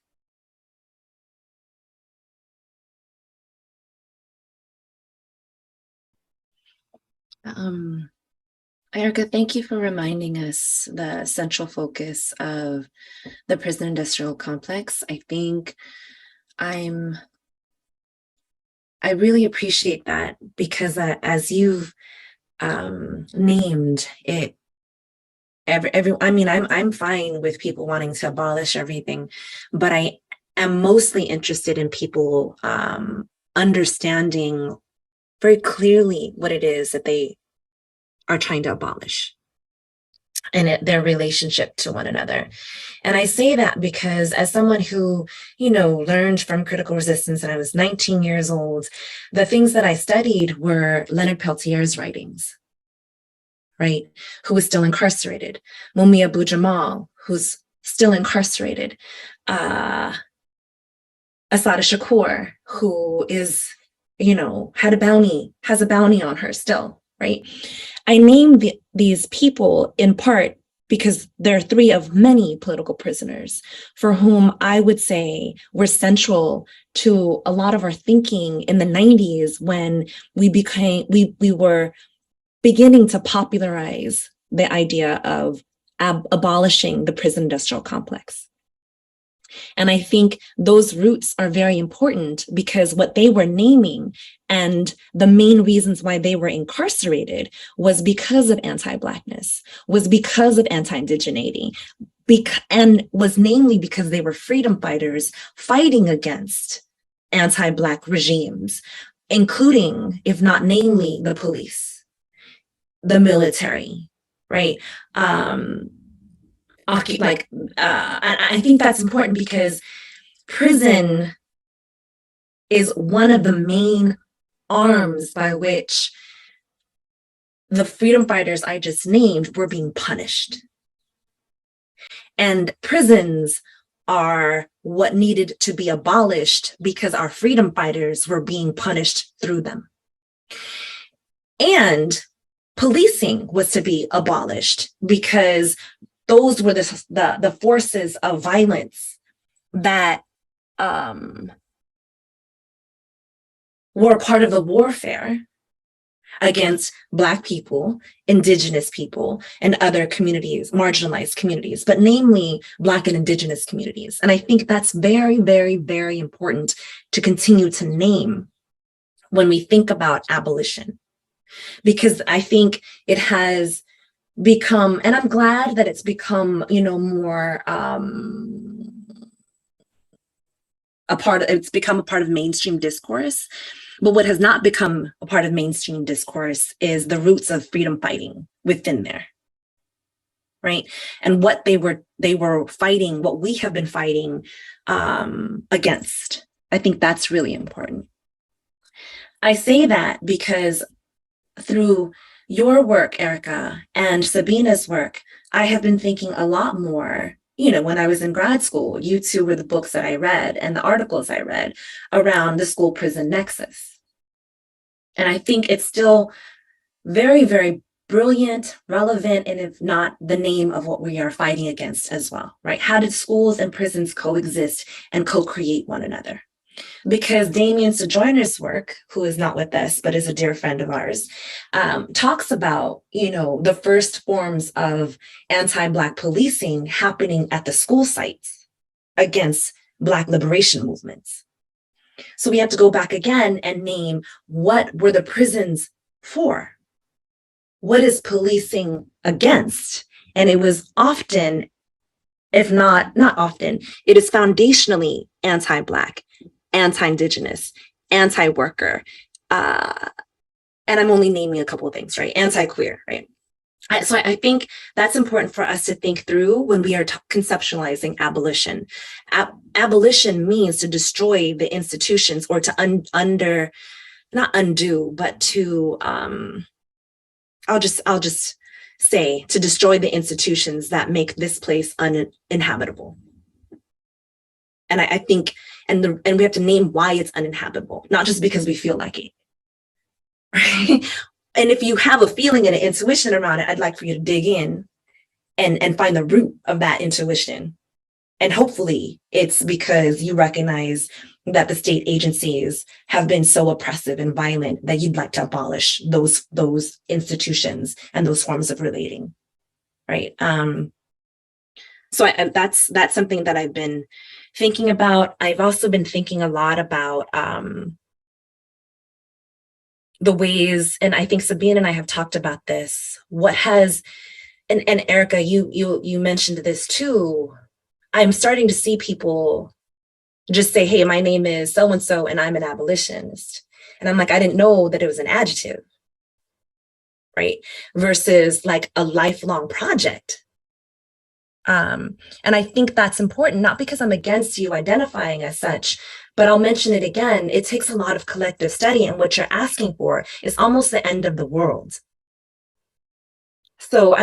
Erica, thank you for reminding us the central focus of the prison industrial complex. I think I really appreciate that, because as you've named it, I'm fine with people wanting to abolish everything, but I am mostly interested in people understanding very clearly what it is that they are trying to abolish and their relationship to one another. And I say that because as someone who, learned from critical resistance when I was 19 years old, the things that I studied were Leonard Peltier's writings, right? Who was still incarcerated. Mumia Abu-Jamal, who's still incarcerated. Assata Shakur, who is, has a bounty on her still, right? I named these people in part because they're three of many political prisoners for whom I would say were central to a lot of our thinking in the 90s when we were beginning to popularize the idea of abolishing the prison industrial complex. And I think those roots are very important because what they were naming and the main reasons why they were incarcerated was because of anti-Blackness, was because of anti-indigeneity, and was namely because they were freedom fighters fighting against anti-Black regimes, including, if not namely, the police, the military, right? I think that's important because prison is one of the main arms by which the freedom fighters I just named were being punished. And prisons are what needed to be abolished because our freedom fighters were being punished through them. And policing was to be abolished because those were the forces of violence that were part of the warfare against Black people, Indigenous people, and other communities, marginalized communities, but namely Black and Indigenous communities. And I think that's very, very, very important to continue to name when we think about abolition, because I think it has become, and I'm glad that it's become, more it's become a part of mainstream discourse. But what has not become a part of mainstream discourse is the roots of freedom fighting within there, right? And what they were fighting, what we have been fighting against. I think that's really important. I say that because through your work, Erica, and Sabina's work, I have been thinking a lot more, when I was in grad school, you two were the books that I read and the articles I read around the school prison nexus. And I think it's still very, very brilliant, relevant, and if not the name of what we are fighting against as well, right? How did schools and prisons coexist and co-create one another? Because Damien Sojourner's work, who is not with us, but is a dear friend of ours, talks about, the first forms of anti-Black policing happening at the school sites against Black liberation movements. So we have to go back again and name what were the prisons for? What is policing against? And it was often, if not often, it is foundationally anti-Black, anti-Indigenous, anti-worker, and I'm only naming a couple of things, right? Anti-queer, right? So I think that's important for us to think through when we are conceptualizing abolition. Abolition means to destroy the institutions or to not undo, but to, I'll just say to destroy the institutions that make this place uninhabitable. And I think, and we have to name why it's uninhabitable, not just because we feel like it. Right? And if you have a feeling and an intuition around it, I'd like for you to dig in and find the root of that intuition. And hopefully it's because you recognize that the state agencies have been so oppressive and violent that you'd like to abolish those institutions and those forms of relating, right? So that's something that I've been thinking about. I've also been thinking a lot about the ways, and I think Sabine and I have talked about this, what has, and Erica, you mentioned this too. I'm starting to see people just say, hey, my name is so-and-so and I'm an abolitionist. And I'm like, I didn't know that it was an adjective, right? Versus like a lifelong project. And I think that's important, not because I'm against you identifying as such, but I'll mention it again. It takes a lot of collective study, and what you're asking for is almost the end of the world. So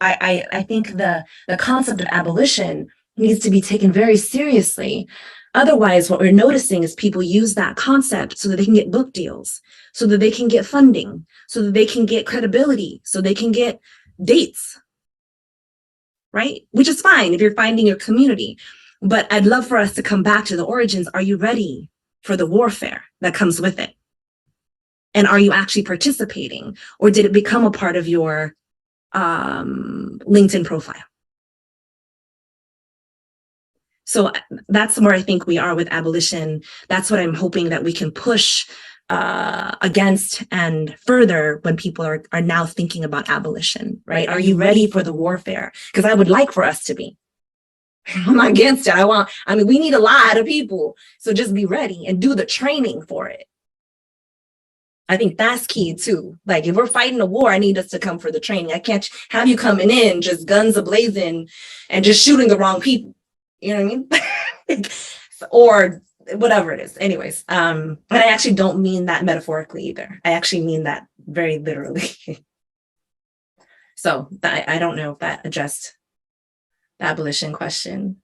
I think the concept of abolition needs to be taken very seriously. Otherwise, what we're noticing is people use that concept so that they can get book deals, so that they can get funding, so that they can get credibility, so they can get dates, right? Which is fine if you're finding your community. But I'd love for us to come back to the origins. Are you ready for the warfare that comes with it? And are you actually participating? Or did it become a part of your LinkedIn profile? So that's where I think we are with abolition. That's what I'm hoping that we can push against and further when people are now thinking about abolition, right? Are you ready for the warfare? Because I would like for us to be. I'm not against it. I mean, we need a lot of people. So just be ready and do the training for it. I think that's key too. Like if we're fighting a war, I need us to come for the training. I can't have you coming in just guns a-blazing and just shooting the wrong people. You know what I mean? Or whatever it is. Anyways, but I actually don't mean that metaphorically either. I actually mean that very literally. So I don't know if that addressed the abolition question.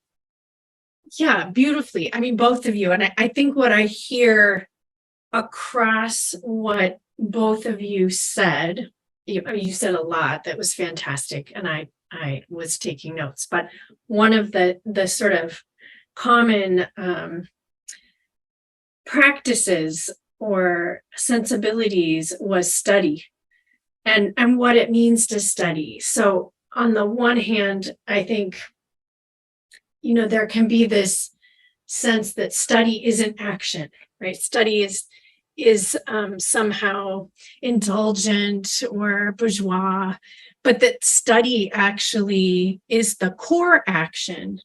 Yeah, beautifully. I mean, both of you. And I think what I hear across what both of you said, you said a lot that was fantastic. And I was taking notes, but one of the sort of common practices or sensibilities was study and what it means to study. So on the one hand, I think, there can be this sense that study isn't action, right? Study is somehow indulgent or bourgeois, but that study actually is the core action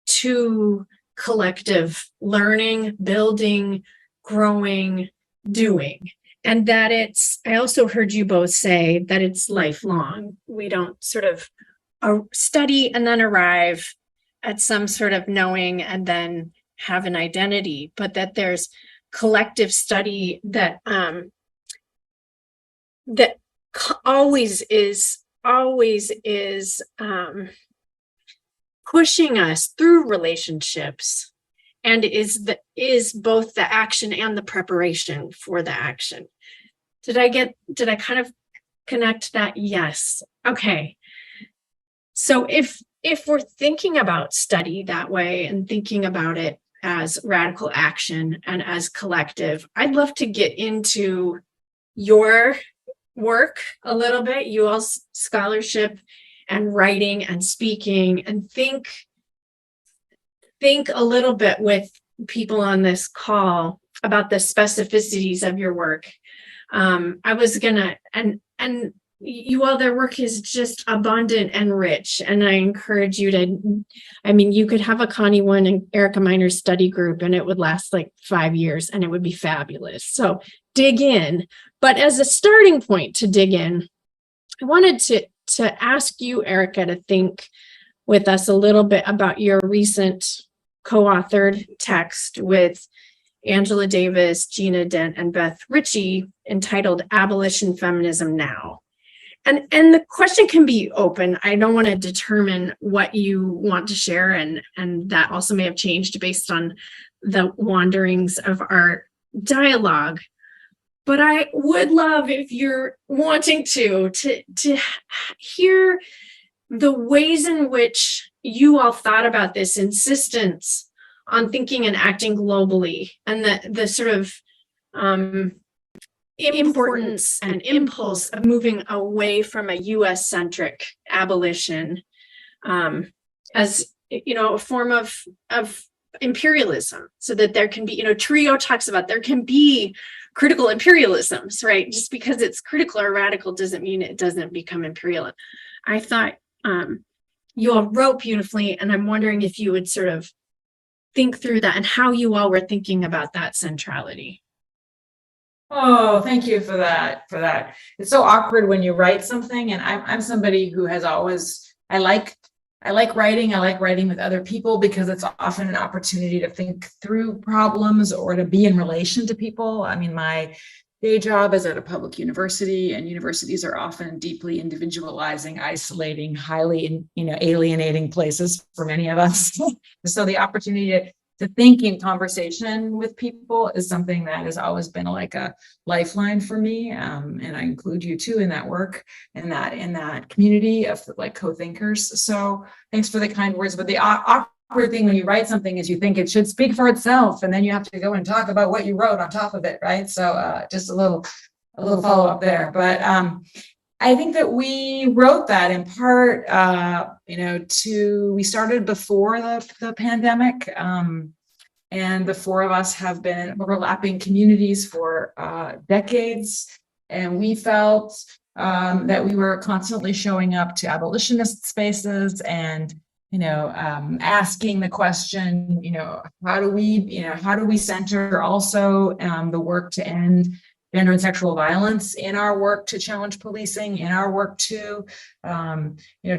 to collective learning, building, growing, doing. And that I also heard you both say that it's lifelong. We don't sort of study and then arrive at some sort of knowing and then have an identity, but that there's collective study that always is pushing us through relationships and is both the action and the preparation for the action. Did I kind of connect that? Yes. Okay. So if we're thinking about study that way and thinking about it as radical action and as collective, I'd love to get into your work a little bit, you all's scholarship and writing and speaking, and think a little bit with people on this call about the specificities of your work. I was gonna, and you all, their work is just abundant and rich. And I encourage you to, you could have a Connie One and Erica Miner study group and it would last like 5 years and it would be fabulous. So dig in. But as a starting point to dig in, I wanted to ask you, Erica, to think with us a little bit about your recent co-authored text with Angela Davis, Gina Dent, and Beth Ritchie entitled Abolition Feminism Now. and the question can be open. I don't want to determine what you want to share, and that also may have changed based on the wanderings of our dialogue. But I would love, if you're wanting to hear the ways in which you all thought about this insistence on thinking and acting globally, and the sort of importance and impulse of moving away from a US centric abolition as, you know, a form of imperialism, so that there can be, you know, Trio talks about there can be critical imperialisms, right? Just because it's critical or radical doesn't mean it doesn't become imperial. I thought you all wrote beautifully, and I'm wondering if you would sort of think through that and how you all were thinking about that centrality.
Oh, thank you for that. It's so awkward when you write something, and I'm somebody who has always, I like writing. I like writing with other people because it's often an opportunity to think through problems or to be in relation to people. I mean, my day job is at a public university, and universities are often deeply individualizing, isolating, highly, alienating places for many of us. So the opportunity to think in conversation with people is something that has always been like a lifeline for me. And I include you too in that work, in that community of like co-thinkers. So thanks for the kind words. But the awkward thing when you write something is you think it should speak for itself, and then you have to go and talk about what you wrote on top of it, right? So just a little follow-up there. But I think that we wrote that in part, we started before the pandemic, and the four of us have been in overlapping communities for decades, and we felt that we were constantly showing up to abolitionist spaces and asking the question, how do we center also the work to end gender and sexual violence in our work to challenge policing, in our work to,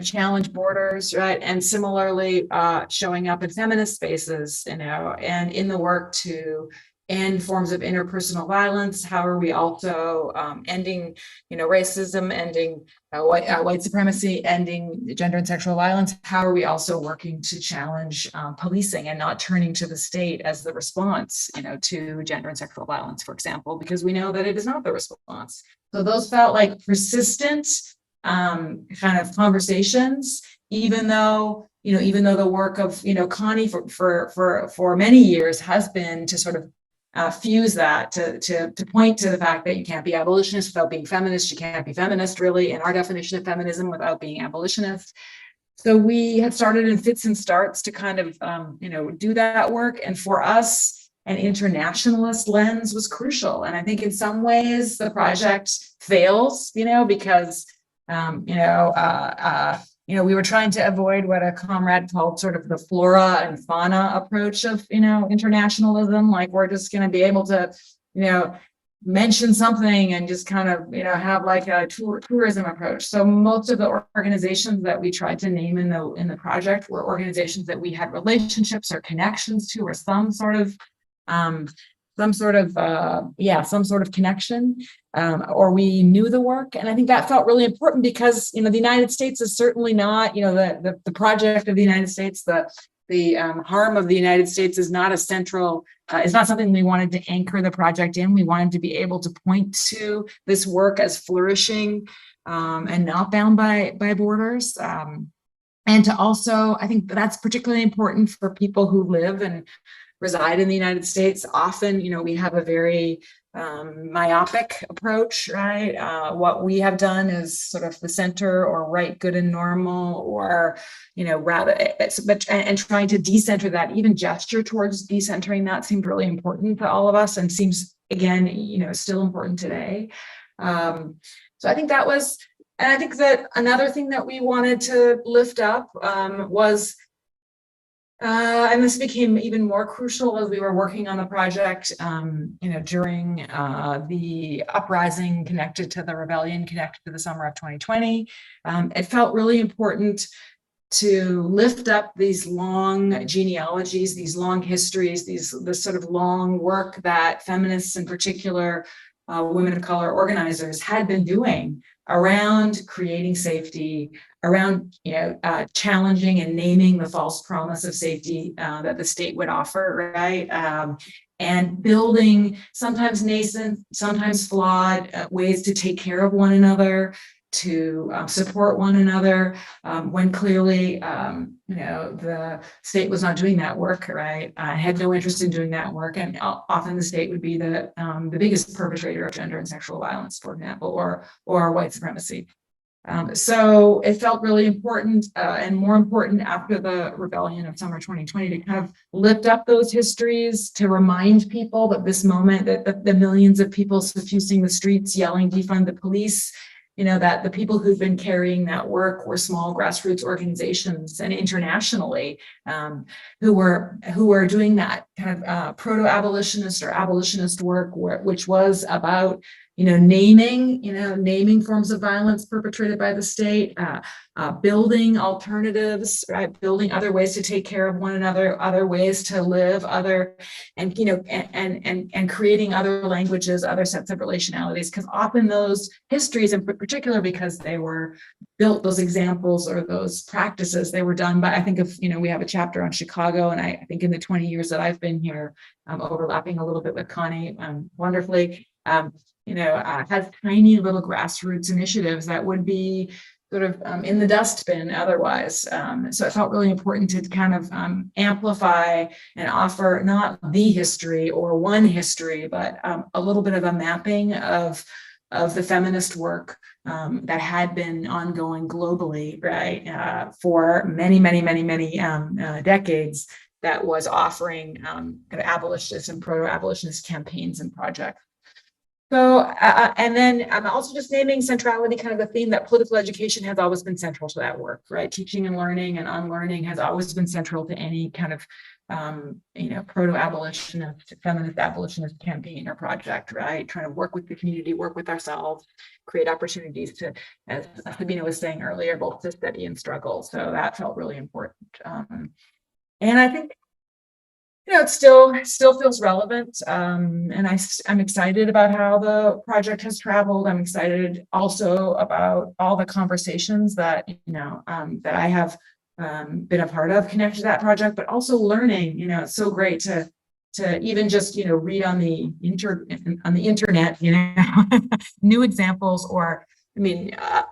challenge borders, right? And similarly, showing up in feminist spaces, and in the work to end forms of interpersonal violence. How are we also ending, racism, ending white supremacy, ending gender and sexual violence? How are we also working to challenge policing and not turning to the state as the response, to gender and sexual violence, for example, because we know that it is not the response. So those felt like persistent kind of conversations, even though the work of Connie for many years has been to sort of fuse that to point to the fact that you can't be abolitionist without being feminist. You can't be feminist really in our definition of feminism without being abolitionist. So we had started in fits and starts to kind of do that work. And for us, an internationalist lens was crucial. And I think in some ways the project fails, because we were trying to avoid what a comrade called sort of the flora and fauna approach of, internationalism. Like we're just going to be able to, mention something and just kind of, have like a tourism approach. So most of the organizations that we tried to name in the project were organizations that we had relationships or connections to, or some sort of connection, or we knew the work. And I think that felt really important because, the United States is certainly not, the project of the United States, the harm of the United States is not a central, it's not something we wanted to anchor the project in. We wanted to be able to point to this work as flourishing and not bound by borders. And to also, I think that's particularly important for people who live and reside in the United States. Often, we have a very myopic approach, right? What we have done is sort of the center or right, good and normal, or, and trying to decenter that, even gesture towards decentering that seemed really important to all of us and seems, again, still important today. So I think that was, and I think that another thing that we wanted to lift up was, and this became even more crucial as we were working on the project, during the uprising connected to the rebellion, connected to the summer of 2020. It felt really important to lift up these long genealogies, these long histories, this sort of long work that feminists, in particular, women of color organizers, had been doing around creating safety, around challenging and naming the false promise of safety that the state would offer, right? And building sometimes nascent, sometimes flawed ways to take care of one another, to support one another, when clearly the state was not doing that work, right? Had no interest in doing that work, and often the state would be the biggest perpetrator of gender and sexual violence, for example, or white supremacy. So it felt really important, and more important after the rebellion of summer 2020, to kind of lift up those histories, to remind people that this moment, that the millions of people suffusing the streets, yelling, defund the police, that the people who've been carrying that work were small grassroots organizations, and internationally, who were doing that kind of proto-abolitionist or abolitionist work, which was about naming forms of violence perpetrated by the state, building alternatives, right? Building other ways to take care of one another, other ways to live, and creating other languages, other sets of relationalities. Because often those histories, in particular, because they were built, those examples or those practices, they were done by, I think of, we have a chapter on Chicago, and I think in the 20 years that I've been here, overlapping a little bit with Connie, wonderfully, has tiny little grassroots initiatives that would be sort of in the dustbin otherwise. So it felt really important to kind of amplify and offer not the history or one history, but a little bit of a mapping of the feminist work that had been ongoing globally, right, for many decades, that was offering kind of abolitionist and proto-abolitionist campaigns and projects. So, and then I'm also just naming centrality, kind of a theme that political education has always been central to that work, right? Teaching and learning and unlearning has always been central to any kind of, proto-abolitionist, feminist abolitionist campaign or project, right? Trying to work with the community, work with ourselves, create opportunities to, as Sabina was saying earlier, both to study and struggle. So that felt really important. And I think, it still feels relevant, and I'm excited about how the project has traveled. I'm excited also about all the conversations that that I have been a part of connected to that project, but also learning. It's so great to even just read on the internet, new examples, or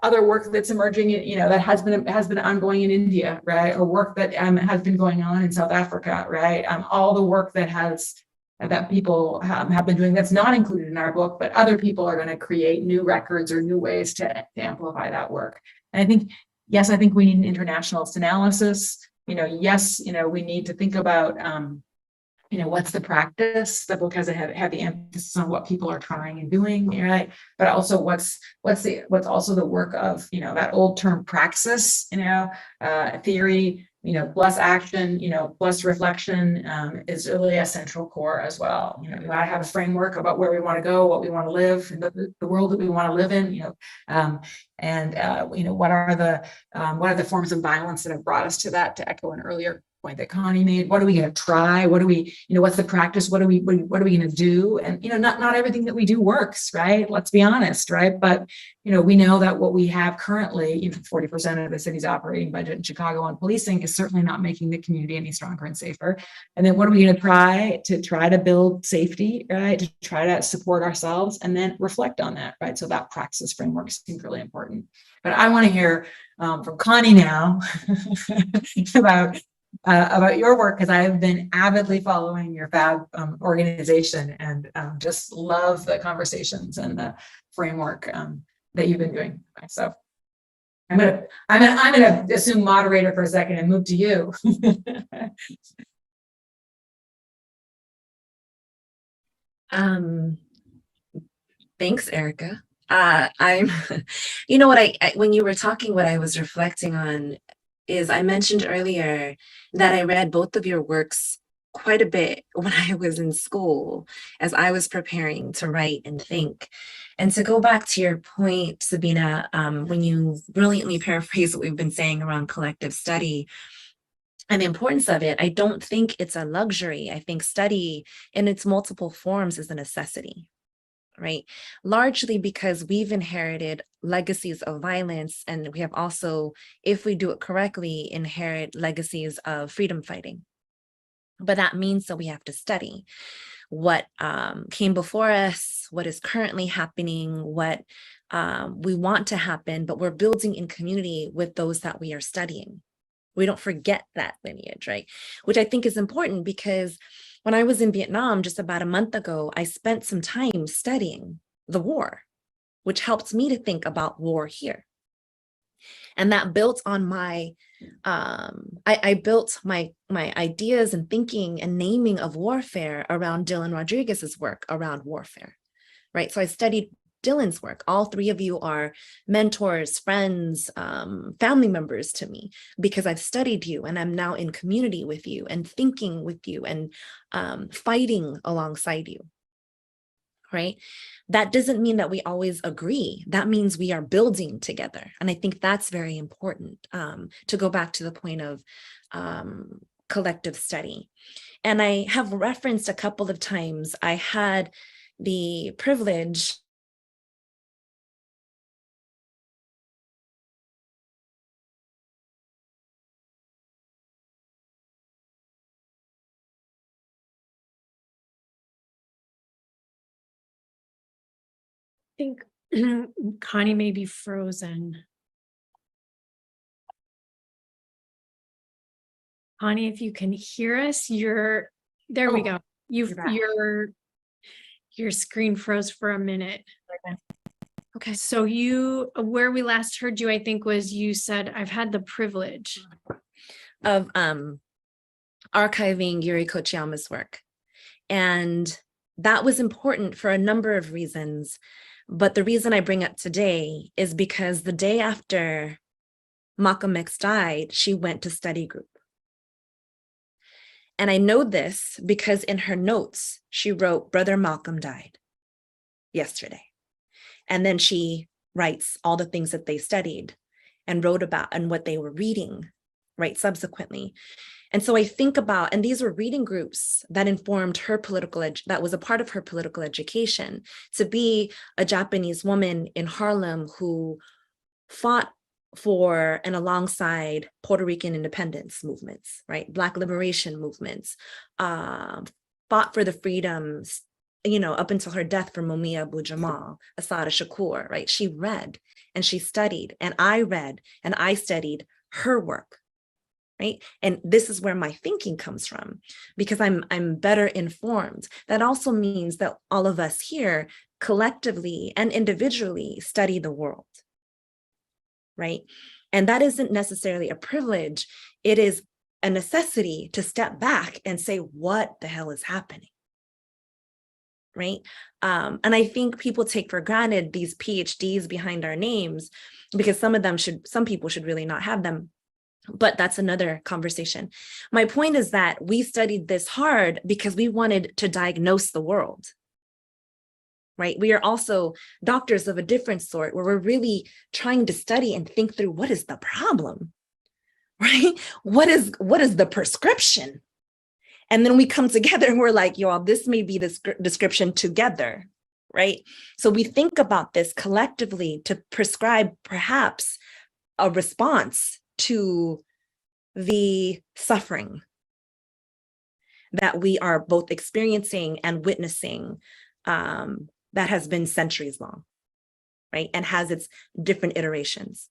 other work that's emerging, that has been ongoing in India, right? Or work that has been going on in South Africa, right? All the work that people have been doing that's not included in our book, but other people are going to create new records or new ways to amplify that work. And I think, yes, I think we need an internationalist analysis. Yes, we need to think about what's the practice. The book has a heavy emphasis on what people are trying and doing, right? But also what's also the work of that old term praxis, theory, plus action, plus reflection, is really a central core as well. We want to have a framework about where we want to go, what we want to live, and the world that we want to live in. What are the forms of violence that have brought us to that? To echo an earlier point that Connie made, what are we going to try? What's the practice? What are we going to do? And not everything that we do works, right? Let's be honest, right? But we know that what we have currently, 40% of the city's operating budget in Chicago on policing is certainly not making the community any stronger and safer. And then what are we going to try to build safety, right? To try to support ourselves and then reflect on that, right? So that praxis framework seems really important. But I want to hear from Connie now about your work, because I have been avidly following your FAB organization, and just love the conversations and the framework that you've been doing. So I'm gonna assume moderator for a second and move to you.
Thanks, Erica. I'm, when you were talking, what I was reflecting on is I mentioned earlier that I read both of your works quite a bit when I was in school, as I was preparing to write and think. And to go back to your point, Sabina, when you brilliantly paraphrase what we've been saying around collective study and the importance of it, I don't think it's a luxury. I think study in its multiple forms is a necessity. right? Largely because we've inherited legacies of violence, and we have also, if we do it correctly, inherit legacies of freedom fighting. But that means that we have to study what came before us, what is currently happening, what we want to happen, but we're building in community with those that we are studying. We don't forget that lineage, right? Which I think is important, because when I was in Vietnam just about a month ago, I spent some time studying the war, which helped me to think about war here. And that built on my, I built my ideas and thinking and naming of warfare around Dylan Rodriguez's work around warfare, right? So I studied Dylan's work. All three of you are mentors, friends, family members to me, because I've studied you and I'm now in community with you and thinking with you and fighting alongside you, right? That doesn't mean that we always agree. That means we are building together. And I think that's very important, to go back to the point of collective study. And I have referenced a couple of times, I had the privilege
think Connie may be frozen. Connie, if you can hear us, there we go.
you're back.
Your screen froze for a minute.
Okay.
So where we last heard you, I think, was you said, I've had the privilege
of archiving Yuri Kochiyama's work. And that was important for a number of reasons. But the reason I bring up today is because the day after Malcolm X died, she went to study group. And I know this because in her notes, she wrote, Brother Malcolm died yesterday. And then she writes all the things that they studied and wrote about and what they were reading, right, subsequently. And so I think about, and these were reading groups that informed her that was a part of her political education, to be a Japanese woman in Harlem who fought for and alongside Puerto Rican independence movements, right? Black liberation movements, fought for the freedoms, up until her death for Mumia Abu-Jamal, Assata Shakur, right? She read and she studied, and I read and I studied her work, right? And this is where my thinking comes from, because I'm better informed. That also means that all of us here collectively and individually study the world, right? And that isn't necessarily a privilege. It is a necessity to step back and say, what the hell is happening? Right? And I think people take for granted these PhDs behind our names, because some people should really not have them. But that's another conversation. My point is that we studied this hard because we wanted to diagnose the world, right? We are also doctors of a different sort, where we're really trying to study and think through, what is the problem, right? What is the prescription? And then we come together and we're like, y'all, this may be the description together, right? So we think about this collectively to prescribe perhaps a response to the suffering that we are both experiencing and witnessing, that has been centuries long, right? And has its different iterations.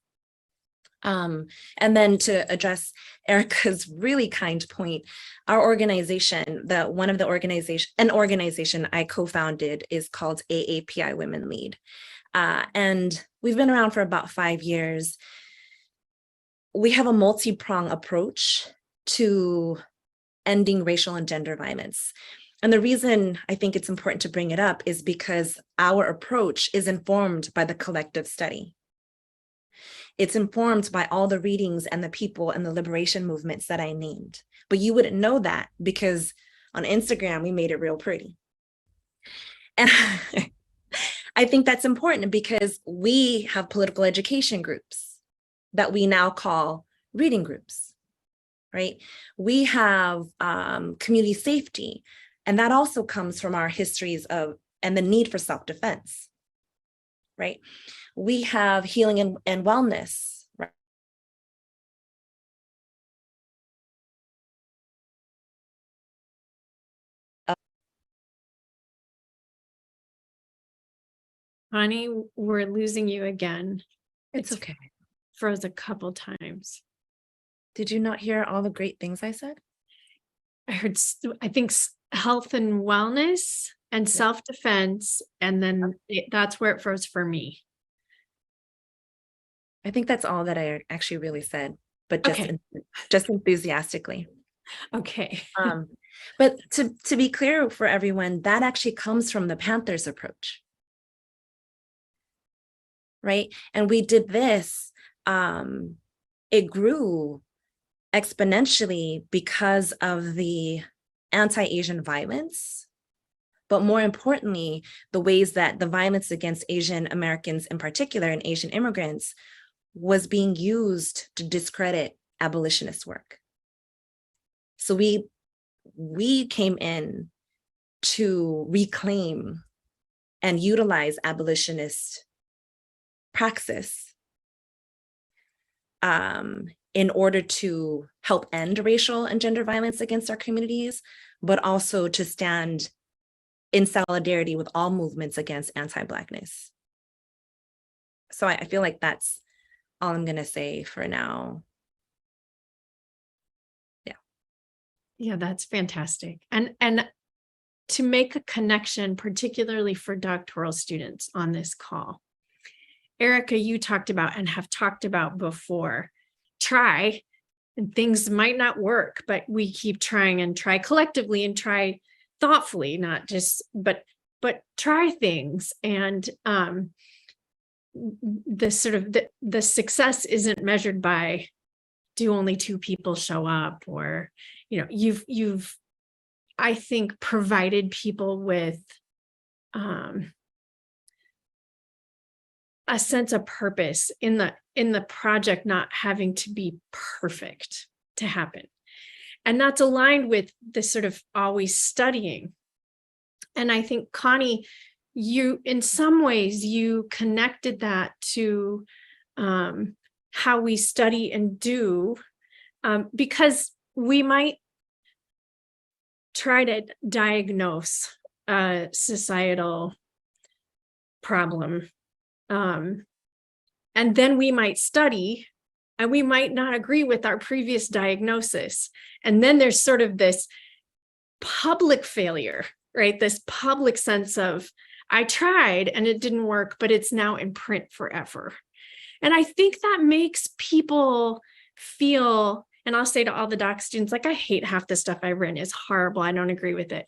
And then to address Erica's really kind point, our organization, an organization I co-founded is called AAPI Women Lead. And we've been around for about 5 years. We have a multi-pronged approach to ending racial and gender violence. And the reason I think it's important to bring it up is because our approach is informed by the collective study. It's informed by all the readings and the people and the liberation movements that I named. But you wouldn't know that because on Instagram, we made it real pretty. And I think that's important because we have political education groups that we now call reading groups, right? We have community safety, and that also comes from our histories of and the need for self-defense, right? We have healing and wellness, right?
Connie, we're losing you again.
It's okay.
Froze a couple times.
Did you not hear all the great things I said?
I heard, I think health and wellness and self-defense, and then that's where it froze for me.
I think that's all that I actually really said, but
Okay.
just enthusiastically.
Okay.
But to be clear for everyone, that actually comes from the Panthers approach, right? And we did this, it grew exponentially because of the anti-Asian violence, but more importantly, the ways that the violence against Asian Americans in particular and Asian immigrants was being used to discredit abolitionist work. So we came in to reclaim and utilize abolitionist praxis in order to help end racial and gender violence against our communities, but also to stand in solidarity with all movements against anti-Blackness. So I feel like that's all I'm going to say for now.
Yeah, that's fantastic. And to make a connection, particularly for doctoral students on this call, Erica, you talked about and have talked about before, try, and things might not work, but we keep trying and try collectively and try thoughtfully, not just, but try things. And the sort of the success isn't measured by, do only 2 people show up, or, you know, you've I think provided people with a sense of purpose in the project not having to be perfect to happen. And that's aligned with the sort of always studying. And I think, Connie, you, in some ways, you connected that to how we study and do, because we might try to diagnose a societal problem, and then we might study and we might not agree with our previous diagnosis. And then there's sort of this public failure, right? This public sense of, I tried and it didn't work, but it's now in print forever. And I think that makes people feel, and I'll say to all the doc students, like, I hate half the stuff I've written, it's horrible, I don't agree with it.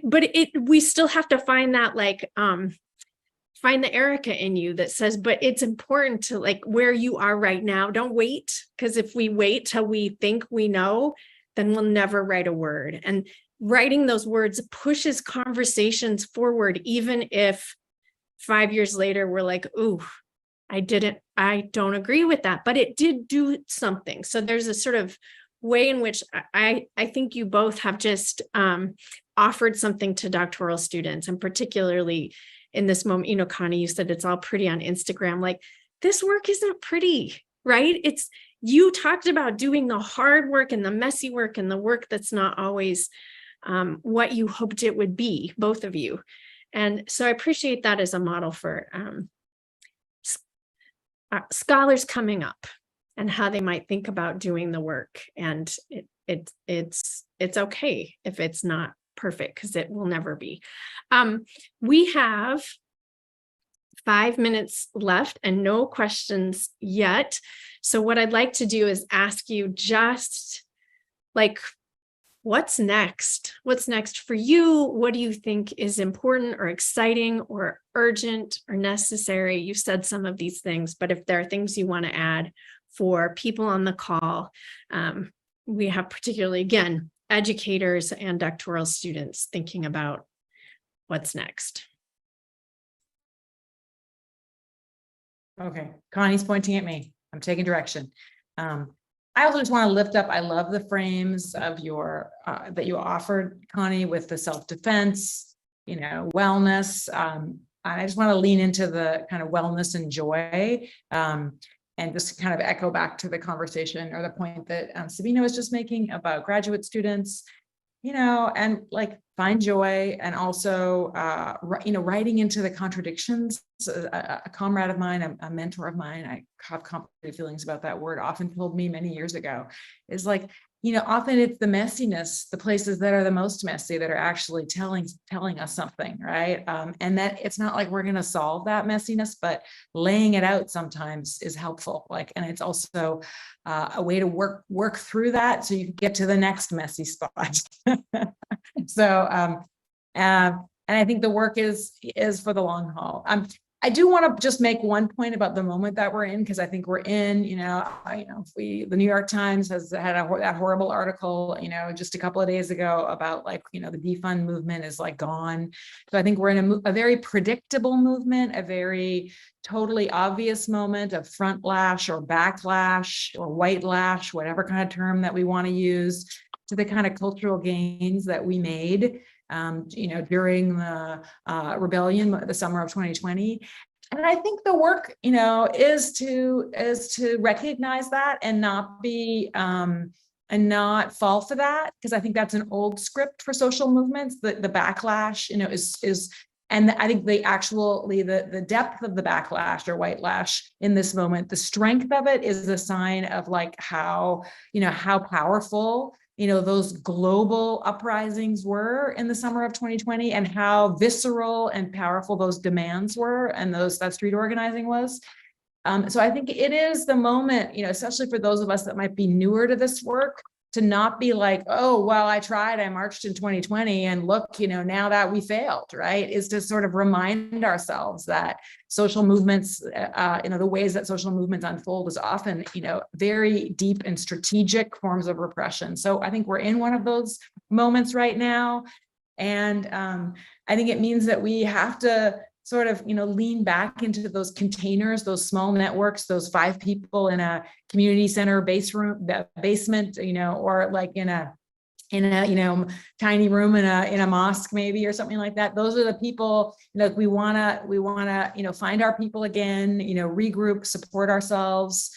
But we still have to find that, like, find the Erica in you that says, but it's important to, like, where you are right now, don't wait, because if we wait till we think we know, then we'll never write a word. And writing those words pushes conversations forward, even if 5 years later we're like, ooh, I don't agree with that, but it did do something. So there's a sort of way in which I think you both have just offered something to doctoral students, and particularly in this moment, you know, Connie, you said it's all pretty on Instagram. Like, this work isn't pretty, right? You talked about doing the hard work and the messy work and the work that's not always what you hoped it would be, both of you. And so I appreciate that as a model for scholars coming up and how they might think about doing the work. And it's okay if it's not perfect, because it will never be. We have 5 minutes left and no questions yet. So what I'd like to do is ask you just, like, what's next? What's next for you? What do you think is important or exciting or urgent or necessary? You said some of these things, but if there are things you want to add for people on the call, we have particularly, again, educators and doctoral students thinking about what's next.
Okay, Connie's pointing at me. I'm taking direction. I also just want to lift up, I love the frames of your, that you offered, Connie, with the self-defense, wellness. I just want to lean into the kind of wellness and joy, and just kind of echo back to the conversation or the point that Sabina was just making about graduate students, and like find joy, and also, writing into the contradictions. A comrade of mine, a mentor of mine, I have complicated feelings about that word, often told me many years ago, is like, often it's the messiness, the places that are the most messy that are actually telling us something, right? And that it's not like we're going to solve that messiness, but laying it out sometimes is helpful. Like, and it's also a way to work through that so you can get to the next messy spot. So, and I think the work is for the long haul. I do want to just make one point about the moment that we're in, because I think we're in, the New York Times has had that horrible article, just a couple of days ago about like, the defund movement is like gone. So I think we're in a very predictable movement, a very totally obvious moment of front lash or backlash or white lash, whatever kind of term that we want to use, to the kind of cultural gains that we made during the rebellion, the summer of 2020. And I think the work, is to recognize that and not be and not fall for that, because I think that's an old script for social movements. The backlash, is, and I think the depth of the backlash or white lash in this moment, the strength of it is a sign of like how powerful those global uprisings were in the summer of 2020, and how visceral and powerful those demands were, and that street organizing was. So I think it is the moment, especially for those of us that might be newer to this work, to not be like, oh, well, I tried, I marched in 2020 and look, now that we failed, right? Is to sort of remind ourselves that social movements, the ways that social movements unfold is often, very deep and strategic forms of repression. So I think we're in one of those moments right now. And I think it means that we have to sort of, lean back into those containers, those small networks, those 5 people in a community center basement, or like in a tiny room in a mosque maybe, or something like that. Those are the people that we want to, find our people again, regroup, support ourselves,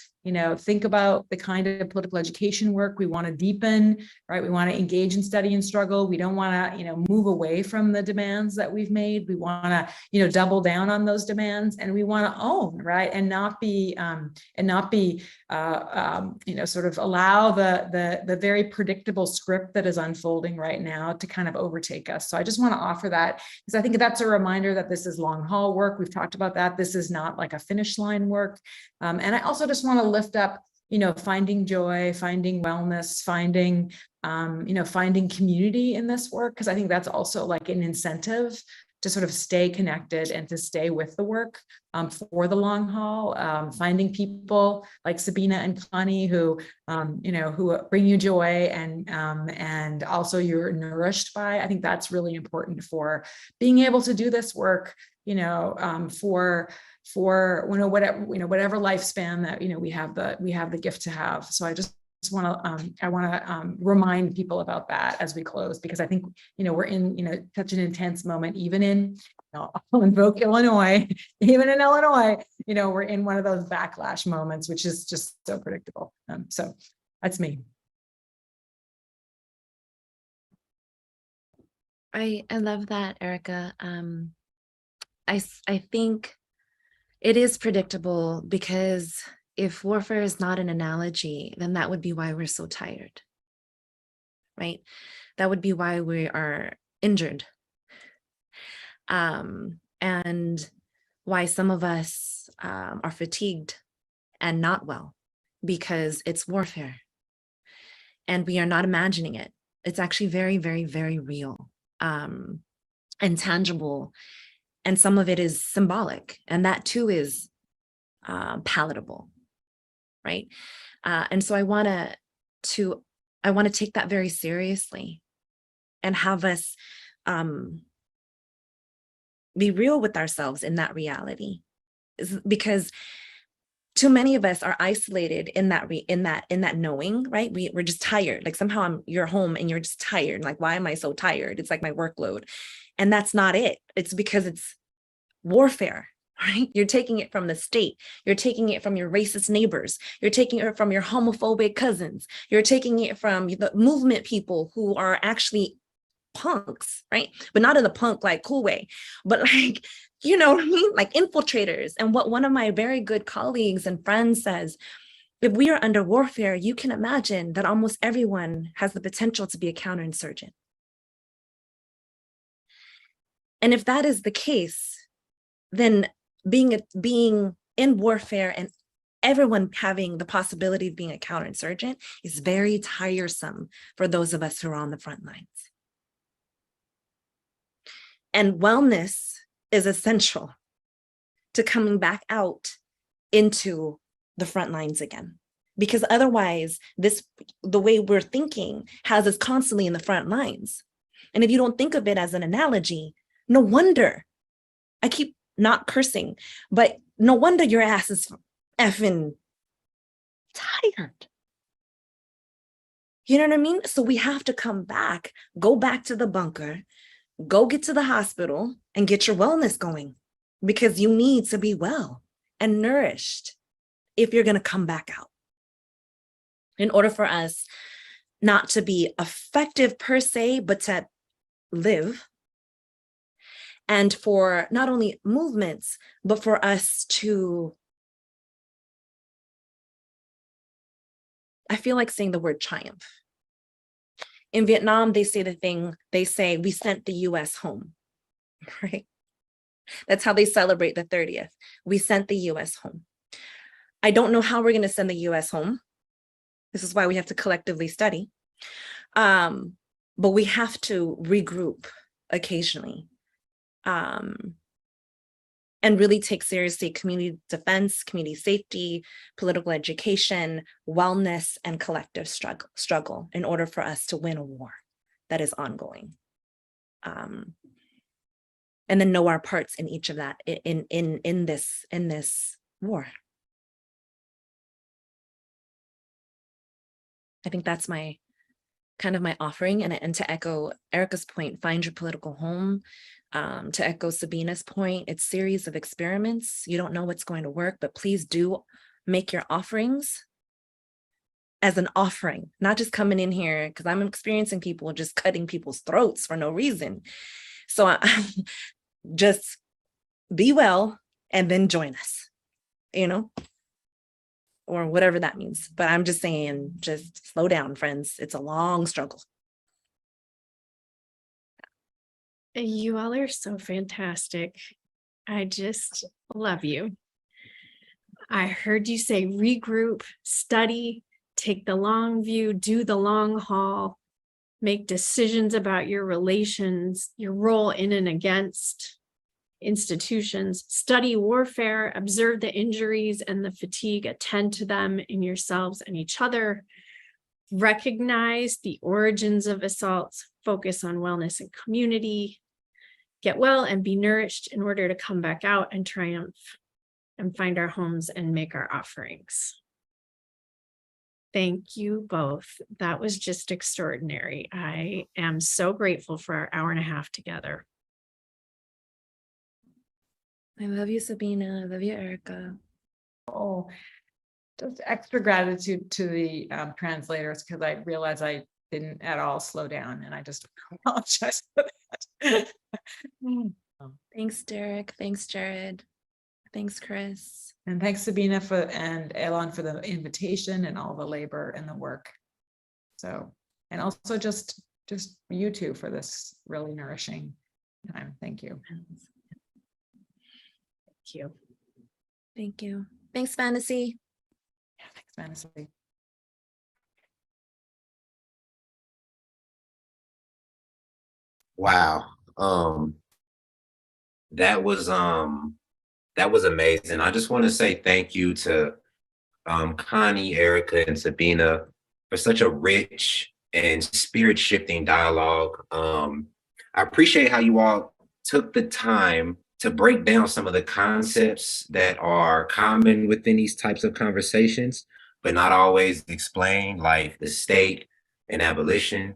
think about the kind of political education work we want to deepen, right? We want to engage in study and struggle. We don't want to, move away from the demands that we've made. We want to, double down on those demands, and we want to own, right? And not be, sort of allow the very predictable script that is unfolding right now to kind of overtake us. So I just want to offer that, because I think that's a reminder that this is long haul work. We've talked about that. This is not like a finish line work. And I also just want to lift up, finding joy, finding wellness, finding community in this work, because I think that's also like an incentive to sort of stay connected and to stay with the work for the long haul. Finding people like Sabina and Connie who bring you joy and also you're nourished by. I think that's really important for being able to do this work, for whatever lifespan that we have the gift to have. So I just want to remind people about that as we close, because I think we're in such an intense moment, even in I'll invoke Illinois, even in Illinois, we're in one of those backlash moments, which is just so predictable. So that's me.
I love that, Erica. I think it is predictable, because if warfare is not an analogy, then that would be why we're so tired, right? That would be why we are injured. And why some of us are fatigued and not well, because it's warfare. And we are not imagining it. It's actually very, very, very real and tangible. And some of it is symbolic. And that too is palatable. Right. And so I want to take that very seriously and have us be real with ourselves in that reality, because too many of us are isolated in that knowing, right? We're just tired. Like somehow you're home and you're just tired. Like, why am I so tired? It's like my workload. And that's not it. It's because it's warfare, right? You're taking it from the state. You're taking it from your racist neighbors. You're taking it from your homophobic cousins. You're taking it from the movement people who are actually punks, right? But not in the punk like cool way, but like, you know what I mean? Like infiltrators. And what one of my very good colleagues and friends says, if we are under warfare, you can imagine that almost everyone has the potential to be a counterinsurgent. And if that is the case, then being in warfare and everyone having the possibility of being a counterinsurgent is very tiresome for those of us who are on the front lines. And wellness is essential to coming back out into the front lines again. Because otherwise, the way we're thinking has us constantly in the front lines. And if you don't think of it as an analogy, no wonder, I keep not cursing, but no wonder your ass is effing tired. You know what I mean? So we have to come back, go back to the bunker, go get to the hospital and get your wellness going, because you need to be well and nourished if you're going to come back out. In order for us not to be effective per se, but to live. And for not only movements, but for us to, I feel like saying the word triumph. In Vietnam, they say we sent the US home, right? That's how they celebrate the 30th. We sent the US home. I don't know how we're going to send the US home. This is why we have to collectively study. But we have to regroup occasionally. And really take seriously community defense, community safety, political education, wellness, and collective struggle in order for us to win a war that is ongoing. And then know our parts in each of that in this war. I think that's my kind of my offering, and to echo Erica's point, find your political home. To echo Sabina's point, it's a series of experiments. You don't know what's going to work, but please do make your offerings as an offering, not just coming in here, because I'm experiencing people just cutting people's throats for no reason. So just be well and then join us, you know, or whatever that means. But I'm just saying, just slow down, friends. It's a long struggle.
You all are so fantastic. I just love you. I heard you say regroup, study, take the long view, do the long haul, make decisions about your relations, your role in and against institutions, study warfare, observe the injuries and the fatigue, attend to them in yourselves and each other, recognize the origins of assaults, focus on wellness and community, get well and be nourished in order to come back out and triumph and find our homes and make our offerings. Thank you both. That was just extraordinary. I am so grateful for our hour and a half together.
I love you, Sabina. I love you, Erica.
Oh, just extra gratitude to the translators, because I realized I didn't at all slow down, and I just apologize for that.
Thanks, Derek. Thanks, Jared. Thanks, Chris.
And thanks, Sabina, and Elon for the invitation and all the labor and the work. So, and also just you two for this really nourishing time. Thank you.
Thank you.
Thank you. Thanks, Fantasy.
Yeah, thanks, Fantasy.
Wow. That was amazing. I just want to say thank you to Connie, Erica, and Sabina for such a rich and spirit-shifting dialogue. I appreciate how you all took the time to break down some of the concepts that are common within these types of conversations, but not always explained, like the state and abolition.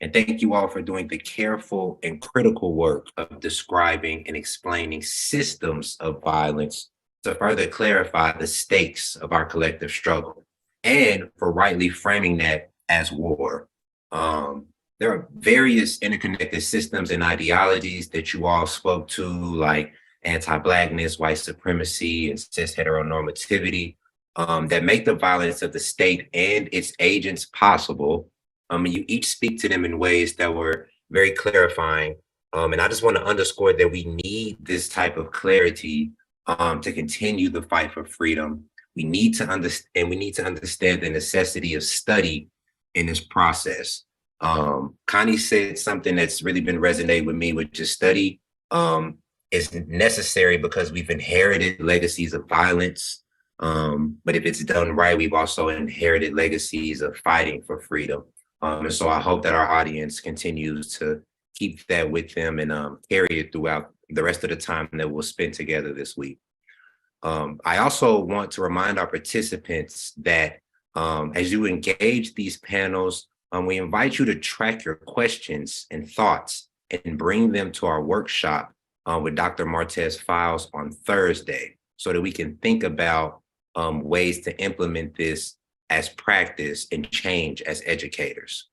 And thank you all for doing the careful and critical work of describing and explaining systems of violence to further clarify the stakes of our collective struggle and for rightly framing that as war. Um, there are various interconnected systems and ideologies that you all spoke to, like anti-Blackness, white supremacy, and cis heteronormativity, that make the violence of the state and its agents possible. And you each speak to them in ways that were very clarifying. And I just want to underscore that we need this type of clarity to continue the fight for freedom. We need to understand, we need to understand the necessity of study in this process. Connie said something that's really been resonating with me, which is study is necessary because we've inherited legacies of violence. But if it's done right, we've also inherited legacies of fighting for freedom. And so I hope that our audience continues to keep that with them and carry it throughout the rest of the time that we'll spend together this week. I also want to remind our participants that as you engage these panels, we invite you to track your questions and thoughts and bring them to our workshop with Dr. Martez Files on Thursday so that we can think about ways to implement this as practice and change as educators.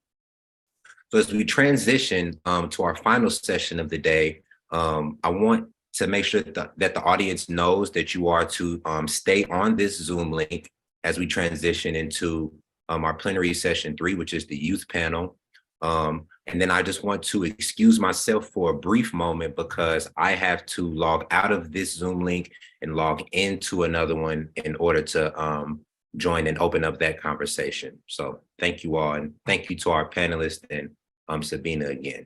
So as we transition to our final session of the day, I want to make sure that the audience knows that you are to stay on this Zoom link as we transition into our plenary session 3, which is the youth panel. And then I just want to excuse myself for a brief moment because I have to log out of this Zoom link and log into another one in order to join and open up that conversation. So thank you all, and thank you to our panelists and Sabina again.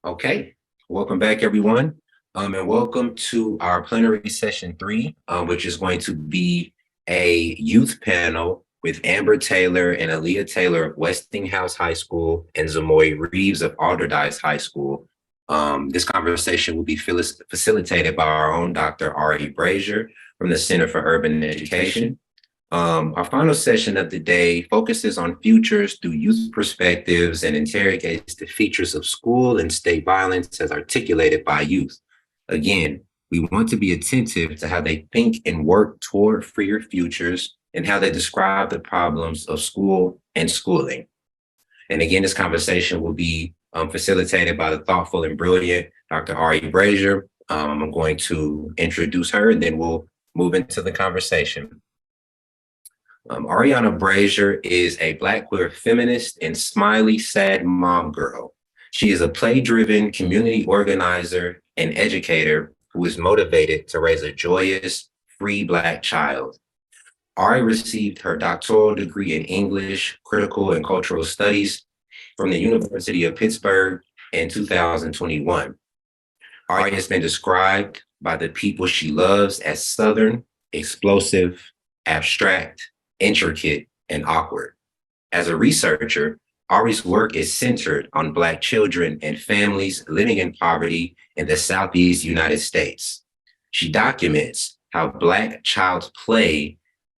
Okay, welcome back, everyone. And welcome to our plenary session 3, which is going to be a youth panel with Amber Taylor and Aaliyah Taylor of Westinghouse High School and Zamoy Reeves of Alderdice High School. This conversation will be facilitated by our own Dr. Ari Brazier from the Center for Urban Education. Our final session of the day focuses on futures through youth perspectives and interrogates the features of school and state violence as articulated by youth. Again, we want to be attentive to how they think and work toward freer futures and how they describe the problems of school and schooling. And again, this conversation will be facilitated by the thoughtful and brilliant Dr. Ari Brazier. I'm going to introduce her and then we'll move into the conversation. Ariana Brazier is a Black queer feminist and smiley, sad mom girl. She is a play-driven community organizer and educator who is motivated to raise a joyous, free Black child. Ari received her doctoral degree in English, Critical and Cultural Studies from the University of Pittsburgh in 2021. Ari has been described by the people she loves as Southern, explosive, abstract, intricate, and awkward. As a researcher, Ari's work is centered on Black children and families living in poverty in the Southeast United States. She documents how Black child play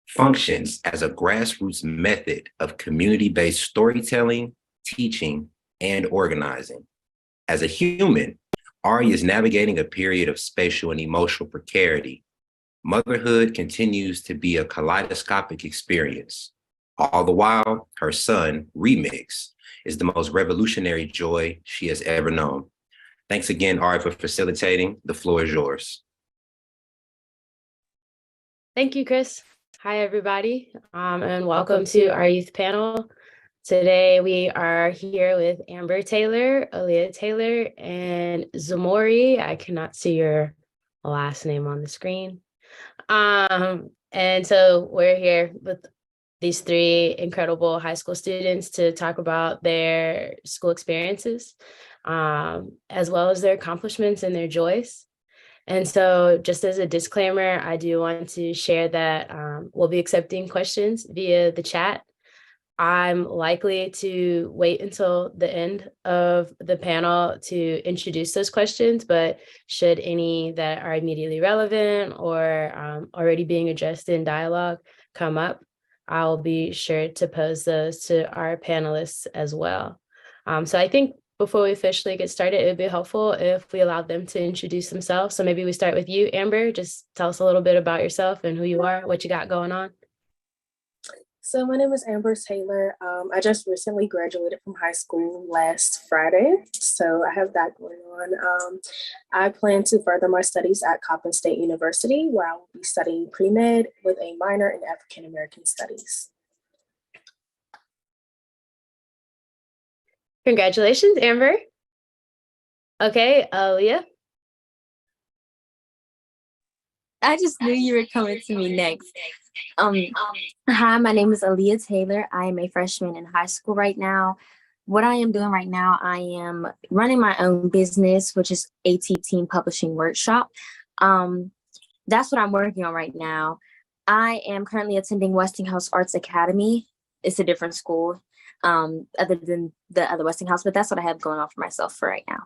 functions as a grassroots method of community-based storytelling, teaching, and organizing. As a human, Ari is navigating a period of spatial and emotional precarity. Motherhood continues to be a kaleidoscopic experience. All the while, her son, Remix, is the most revolutionary joy she has ever known. Thanks again, Ari, for facilitating. The floor is yours.
Thank you, Chris. Hi, everybody, and welcome to our youth panel. Today, we are here with Amber Taylor, Aaliyah Taylor, and Zamori. I cannot see your last name on the screen. And so we're here with these 3 incredible high school students to talk about their school experiences, as well as their accomplishments and their joys. And so just as a disclaimer, I do want to share that we'll be accepting questions via the chat. I'm likely to wait until the end of the panel to introduce those questions, but should any that are immediately relevant or already being addressed in dialogue come up, I'll be sure to pose those to our panelists as well. So I think before we officially get started, it would be helpful if we allowed them to introduce themselves. So maybe we start with you, Amber. Just tell us a little bit about yourself and who you are, what you got going on.
So my name is Amber Taylor. I just recently graduated from high school last Friday, so I have that going on. I plan to further my studies at Coppin State University, where I will be studying pre-med with a minor in African American Studies.
Congratulations, Amber. Okay, Aaliyah.
I just knew you were coming to me next. Hi, my name is Aaliyah Taylor. I am a freshman in high school right now. What I am doing right now, I am running my own business, which is AT Team Publishing Workshop. That's what I'm working on right now. I am currently attending Westinghouse Arts Academy. It's a different school other than the other Westinghouse, but that's what I have going on for myself for right now.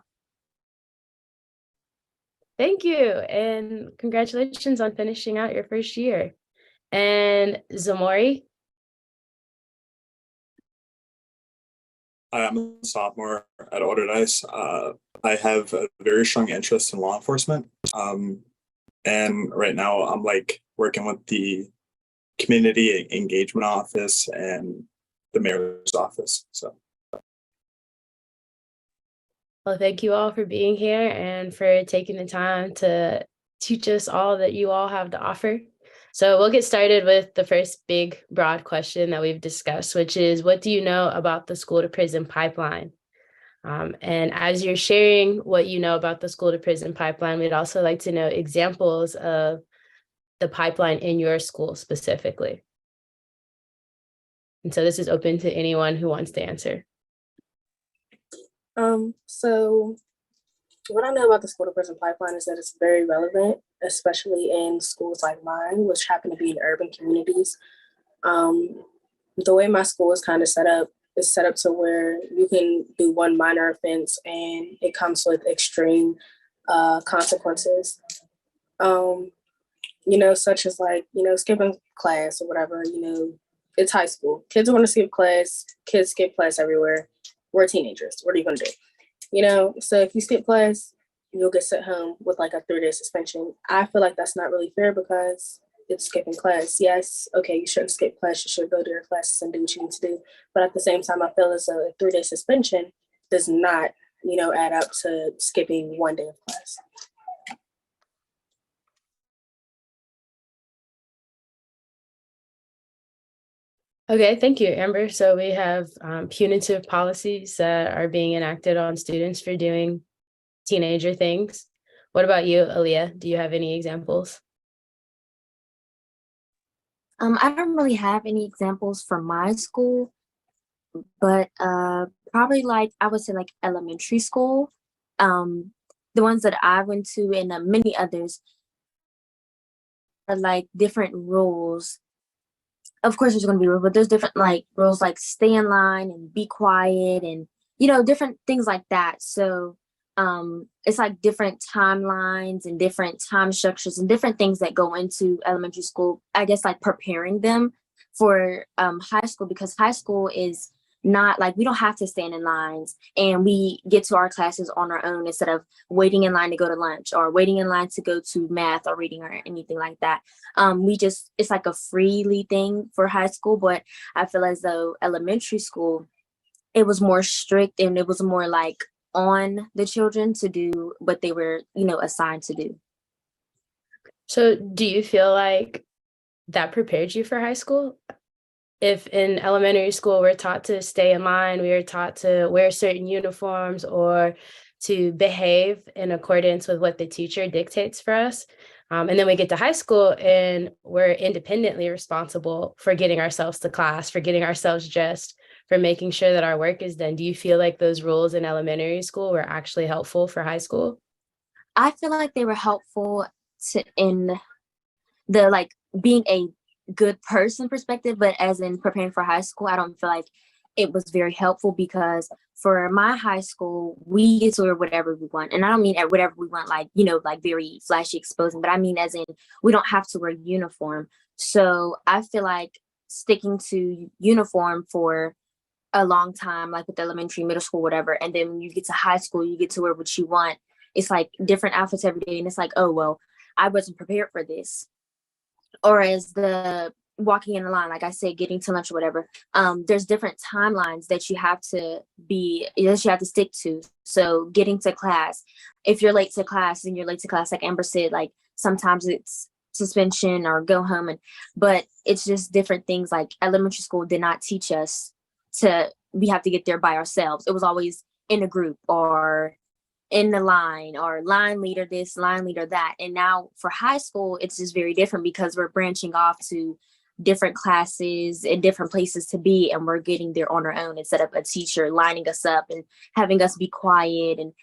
Thank you, and congratulations on finishing out your first year. And Zamori?
I'm a sophomore at Alderdice. I have a very strong interest in law enforcement. And right now I'm like working with the community engagement office and the mayor's office. So.
Well, thank you all for being here and for taking the time to teach us all that you all have to offer. So we'll get started with the first big, broad question that we've discussed, which is, what do you know about the school to prison pipeline? And as you're sharing what you know about the school to prison pipeline, we'd also like to know examples of the pipeline in your school specifically. And so this is open to anyone who wants to answer.
So What I know about the school to prison pipeline is that it's very relevant, especially in schools like mine, which happen to be in urban communities. Um, the way my school is kind of set up is set up to where you can do one minor offense and it comes with extreme consequences. Um, such as like, skipping class or whatever, it's high school. Kids want to skip class, kids skip class everywhere. We're teenagers. What are you going to do? So if you skip class, you'll get sent home with like a 3-day suspension. I feel like that's not really fair because it's skipping class. Yes, okay, you shouldn't skip class. You should go to your classes and do what you need to do. But at the same time, I feel as though a 3-day suspension does not, add up to skipping 1 day of class.
Okay, thank you, Amber. So we have punitive policies that are being enacted on students for doing teenager things. What about you, Aaliyah? Do you have any examples?
I don't really have any examples from my school, but probably like I would say like elementary school. The ones that I went to and many others are like different rules. Of course, there's going to be rules, but there's different like rules like stay in line and be quiet and different things like that. So it's like different timelines and different time structures and different things that go into elementary school, I guess, like preparing them for high school, because high school is not like we don't have to stand in lines and we get to our classes on our own instead of waiting in line to go to lunch or waiting in line to go to math or reading or anything like that. It's like a freely thing for high school, but I feel as though elementary school, it was more strict and it was more like on the children to do what they were, assigned to do.
So do you feel like that prepared you for high school? If in elementary school we're taught to stay in line, we are taught to wear certain uniforms or to behave in accordance with what the teacher dictates for us. And then we get to high school and we're independently responsible for getting ourselves to class, for getting ourselves dressed, for making sure that our work is done. Do you feel like those rules in elementary school were actually helpful for high school?
I feel like they were helpful in the like being a good person perspective, but as in preparing for high school, I don't feel like it was very helpful because for my high school, we get to wear whatever we want. And I don't mean at whatever we want, like, like very flashy exposing, but I mean as in we don't have to wear uniform. So I feel like sticking to uniform for a long time, like with elementary, middle school, whatever. And then when you get to high school, you get to wear what you want. It's like different outfits every day. And it's like, oh, well, I wasn't prepared for this. Or as the walking in the line, like I said, getting to lunch or whatever, there's different timelines that you have to stick to. So getting to class, if you're late to class and you're late to class, like Amber said, like sometimes it's suspension or go home. But it's just different things. Like elementary school did not teach us we have to get there by ourselves. It was always in a group or in the line or line leader this, line leader that. And now for high school, it's just very different because we're branching off to different classes and different places to be, and we're getting there on our own instead of a teacher lining us up and having us be quiet and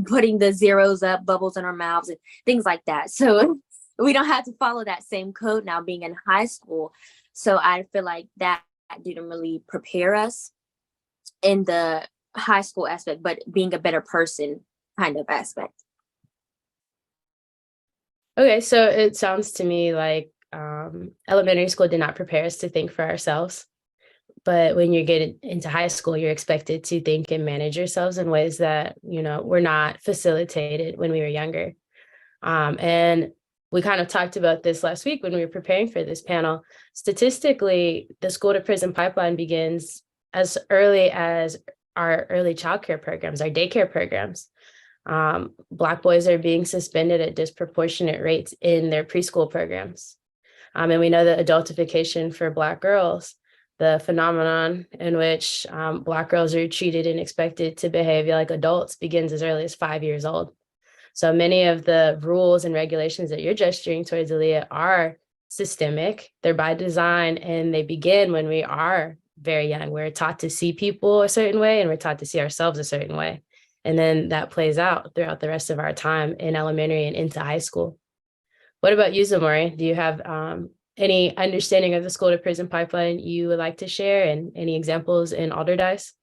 putting the zeros up, bubbles in our mouths and things like that. So we don't have to follow that same code now being in high school. So I feel like that didn't really prepare us in the high school aspect, but being a better person kind of aspect.
Okay, so it sounds to me like elementary school did not prepare us to think for ourselves. But when you get into high school, you're expected to think and manage yourselves in ways that, were not facilitated when we were younger. And we kind of talked about this last week when we were preparing for this panel. Statistically, the school to prison pipeline begins as early as our early childcare programs, our daycare programs. Black boys are being suspended at disproportionate rates in their preschool programs. And we know that adultification for Black girls, the phenomenon in which Black girls are treated and expected to behave like adults, begins as early as 5 years old. So many of the rules and regulations that you're gesturing towards, Aaliyah, are systemic. They're by design, and they begin when we are very young. We're taught to see people a certain way, and we're taught to see ourselves a certain way. And then that plays out throughout the rest of our time in elementary and into high school. What about you, Zamori? Do you have any understanding of the school to prison pipeline you would like to share, and any examples in Alderdice?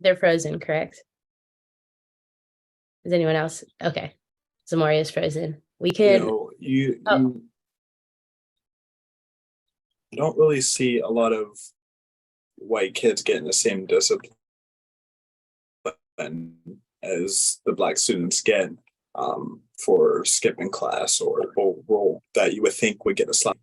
They're frozen, correct? Is anyone else? Okay. Zamori is frozen. We
You
can.
know, you
Oh.
you don't really see a lot of white kids getting the same discipline as the Black students get for skipping class or role that you would think would get a slap.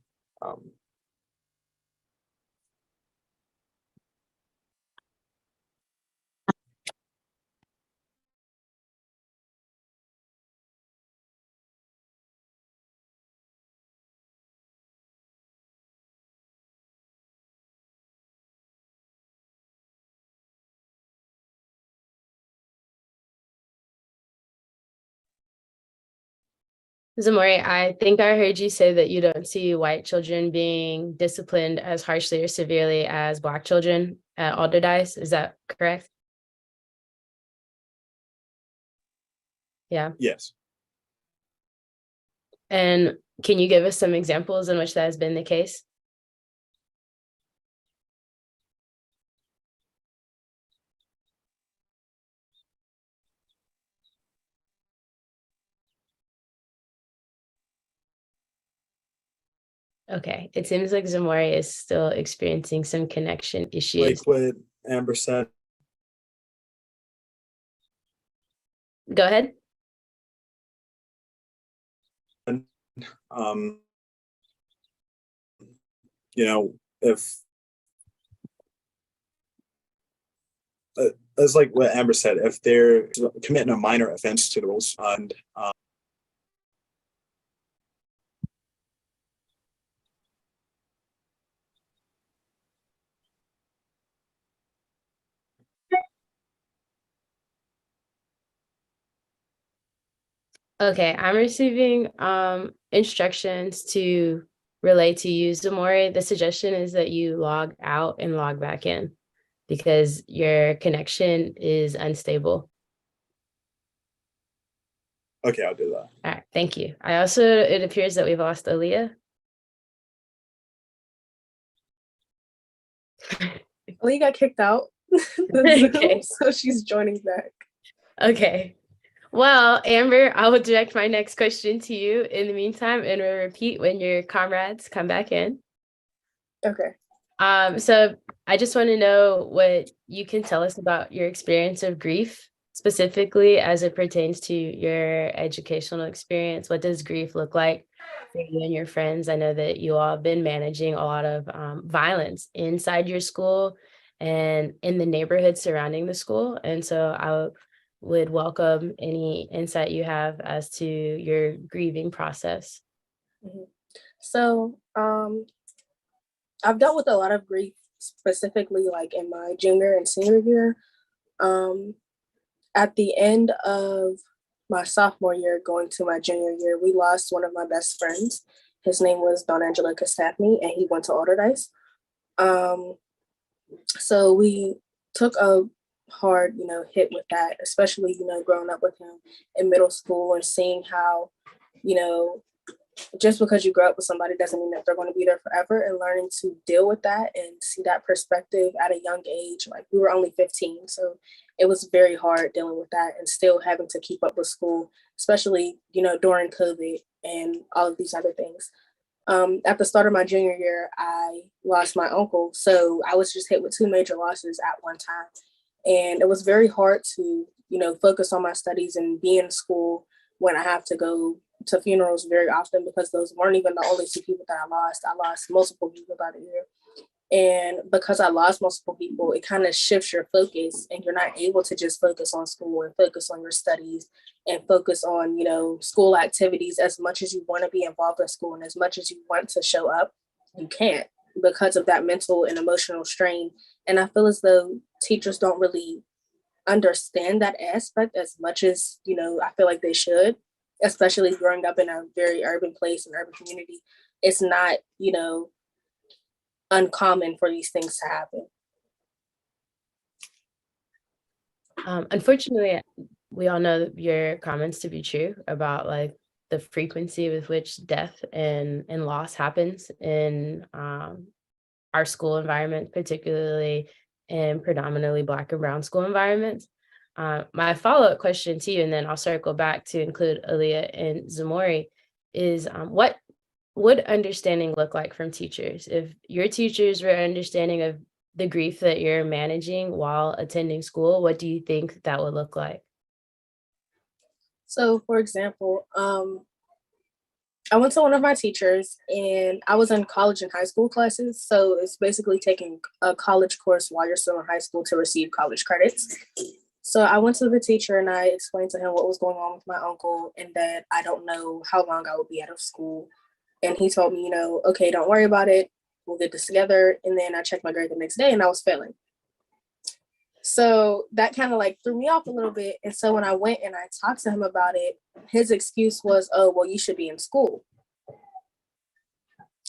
Zamori, I think I heard you say that you don't see white children being disciplined as harshly or severely as Black children at Alderdice. Is that correct? Yeah.
Yes.
And can you give us some examples in which that has been the case? Okay, it seems like Zamori is still experiencing some connection issues.
Like what Amber said.
Go ahead.
You know, if as like what Amber said, if they're committing a minor offense to the rules and
Okay, I'm receiving instructions to relay to you, Zamori. The suggestion is that you log out and log back in because your connection is unstable.
okay, I'll do that.
All right, thank you. It appears that we've lost Aaliyah.
Lee got kicked out the Zoom,
Okay.
so she's joining back.
Okay. Well, Amber, I will direct my next question to you in the meantime, and we'll repeat when your comrades come back in.
Okay.
So I just want to know what you can tell us about your experience of grief, specifically as it pertains to your educational experience. What does grief look like for you and your friends? I know that you all have been managing a lot of violence inside your school and in the neighborhood surrounding the school. And so I would welcome any insight you have as to your grieving process.
Mm-hmm. So I've dealt with a lot of grief, specifically like in my junior and senior year. At the end of my sophomore year, going to my junior year, we lost one of my best friends. His name was Don Angelo Castafney, and he went to Alderdice. So we took a hard, hit with that, especially, growing up with him in middle school and seeing how, just because you grow up with somebody doesn't mean that they're going to be there forever, and learning to deal with that and see that perspective at a young age. Like, we were only 15, so it was very hard dealing with that and still having to keep up with school, especially, during COVID and all of these other things. At the start of my junior year, I lost my uncle. So I was just hit with two major losses at one time. And it was very hard to, focus on my studies and be in school when I have to go to funerals very often, because those weren't even the only two people that I lost. I lost multiple people by the year. And because I lost multiple people, it kind of shifts your focus, and you're not able to just focus on school and focus on your studies and focus on, school activities as much as you want to be involved in school and as much as you want to show up you can't because of that mental and emotional strain. And I feel as though teachers don't really understand that aspect as much as, I feel like they should, especially growing up in a very urban place and urban community. It's not, uncommon for these things to happen.
Unfortunately, we all know your comments to be true about like the frequency with which death and loss happens in our school environment, particularly in predominantly Black and Brown school environments. My follow-up question to you, and then I'll circle back to include Aaliyah and Zamori, is what would understanding look like from teachers? If your teachers were understanding of the grief that you're managing while attending school, what do you think that would look like?
So, for example, I went to one of my teachers and I was in college and high school classes. So it's basically taking a college course while you're still in high school to receive college credits. So I went to the teacher and I explained to him what was going on with my uncle and that I don't know how long I would be out of school. And he told me, okay, don't worry about it. We'll get this together. And then I checked my grade the next day and I was failing. So that kind of like threw me off a little bit. And so when I went and I talked to him about it, his excuse was, oh, well, you should be in school.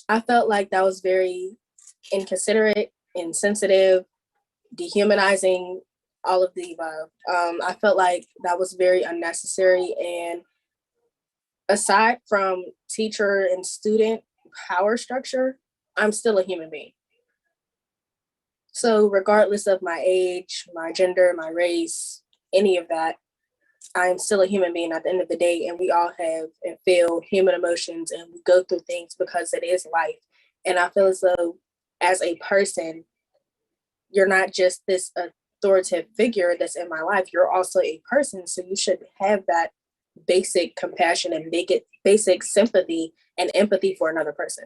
I felt like that was very inconsiderate, insensitive, dehumanizing, all of the above. I felt like that was very unnecessary. And aside from teacher and student power structure, I'm still a human being. So regardless of my age, my gender, my race, any of that, I'm still a human being at the end of the day, and we all have and feel human emotions and we go through things because it is life. And I feel as though as a person, you're not just this authoritative figure that's in my life, you're also a person. So you should have that basic compassion and basic sympathy and empathy for another person.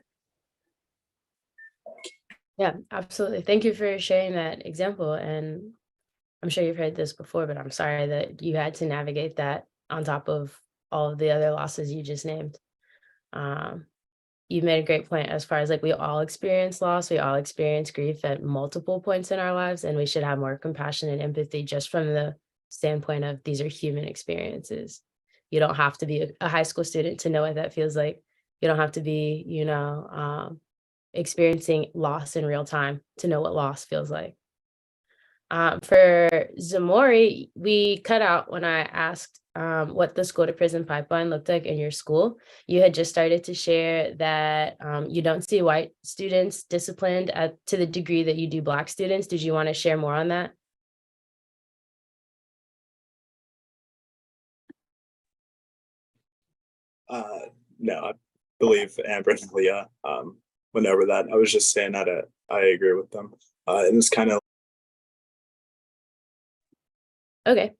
Yeah, absolutely. Thank you for sharing that example. And I'm sure you've heard this before, but I'm sorry that you had to navigate that on top of all of the other losses you just named. You made a great point as far as like we all experience loss, we all experience grief at multiple points in our lives, and we should have more compassion and empathy just from the standpoint of these are human experiences. You don't have to be a high school student to know what that feels like. You don't have to be, experiencing loss in real time to know what loss feels like. For Zamori, we cut out when I asked what the school to prison pipeline looked like in your school. You had just started to share that you don't see white students disciplined to the degree that you do Black students. Did you want to share more on that?
No, I believe Amber and Leah went over that. I was just saying that I agree with them. And it's kind of
Okay.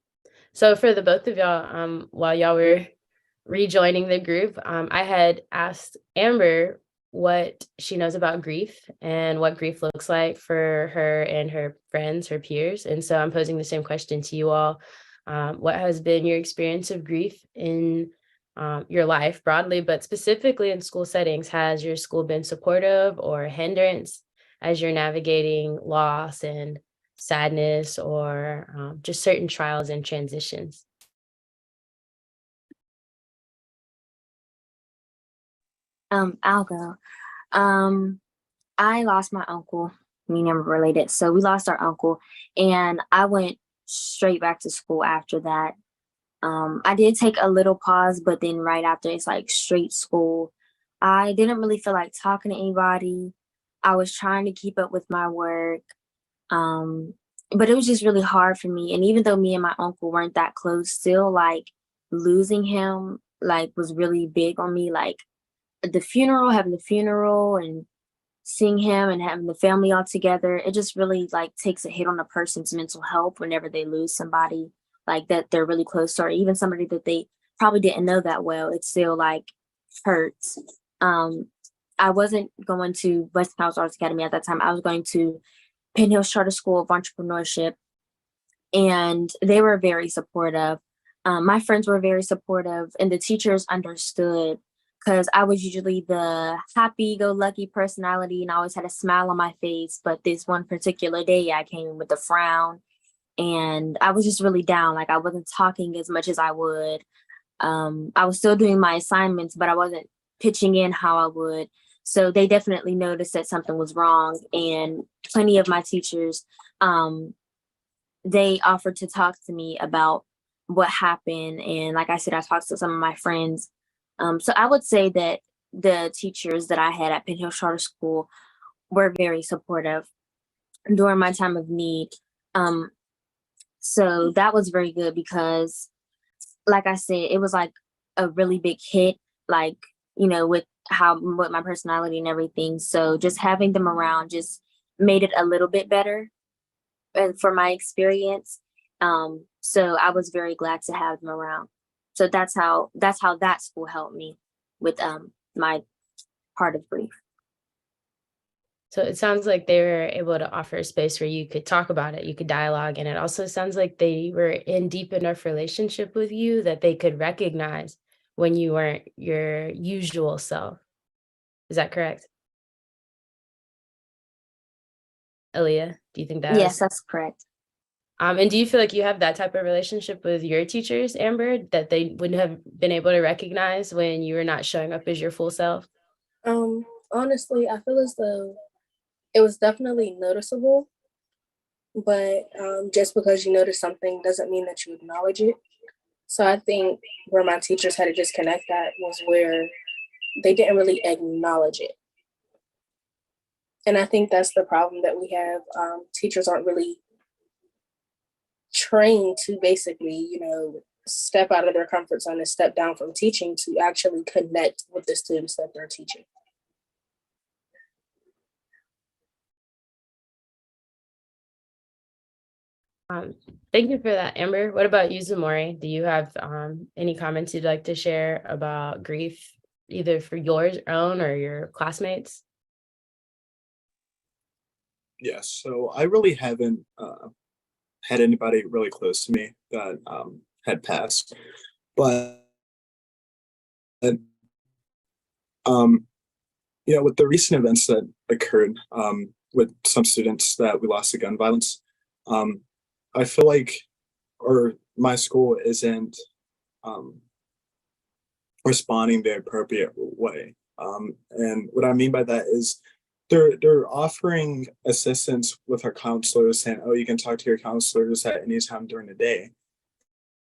So for the both of y'all, while y'all were rejoining the group, I had asked Amber what she knows about grief and what grief looks like for her and her friends, her peers. And so I'm posing the same question to you all. What has been your experience of grief in your life broadly, but specifically in school settings? Has your school been supportive or a hindrance as you're navigating loss and sadness or just certain trials and transitions?
I'll go. I lost my uncle, me and him were related. So we lost our uncle and I went straight back to school after that. I did take a little pause, but then right after it's like straight school. I didn't really feel like talking to anybody. I was trying to keep up with my work. But it was just really hard for me. And even though me and my uncle weren't that close, still like losing him like was really big on me. Like having the funeral and seeing him and having the family all together, it just really like takes a hit on a person's mental health whenever they lose somebody like that they're really close to, or even somebody that they probably didn't know that well. It still like hurts. I wasn't going to West House Arts Academy at that time. I was going to Penn Hills Charter School of Entrepreneurship, and they were very supportive. My friends were very supportive, and the teachers understood because I was usually the happy-go-lucky personality and I always had a smile on my face. But this one particular day, I came in with a frown and I was just really down. Like I wasn't talking as much as I would. I was still doing my assignments, but I wasn't pitching in how I would. So they definitely noticed that something was wrong. And plenty of my teachers, they offered to talk to me about what happened. And like I said, I talked to some of my friends. So I would say that the teachers that I had at Penn Hill Charter School were very supportive during my time of need. So that was very good because, like I said, it was like a really big hit, like, with my personality and everything. So just having them around just made it a little bit better and for my experience. So I was very glad to have them around. So that's how that school helped me with my part of grief.
So it sounds like they were able to offer a space where you could talk about it, you could dialogue, and it also sounds like they were in deep enough relationship with you that they could recognize when you weren't your usual self. Is that correct? Aaliyah, do you think that
Yes,
was?
that's correct.
And do you feel like you have that type of relationship with your teachers, Amber, that they wouldn't have been able to recognize when you were not showing up as your full self?
Honestly, I feel as though it was definitely noticeable, but just because you notice something doesn't mean that you acknowledge it. So I think where my teachers had to disconnect that was where they didn't really acknowledge it. And I think that's the problem that we have. Teachers aren't really trained to basically, step out of their comfort zone and step down from teaching to actually connect with the students that they're teaching.
Thank you for that, Amber. What about you, Zamori? Do you have any comments you'd like to share about grief, either for yours own or your classmates?
Yes, so I really haven't had anybody really close to me that had passed, but um, with the recent events that occurred with some students that we lost to gun violence, I feel like, or my school isn't responding the appropriate way. And what I mean by that is they're offering assistance with our counselors, saying, "Oh, you can talk to your counselors at any time during the day."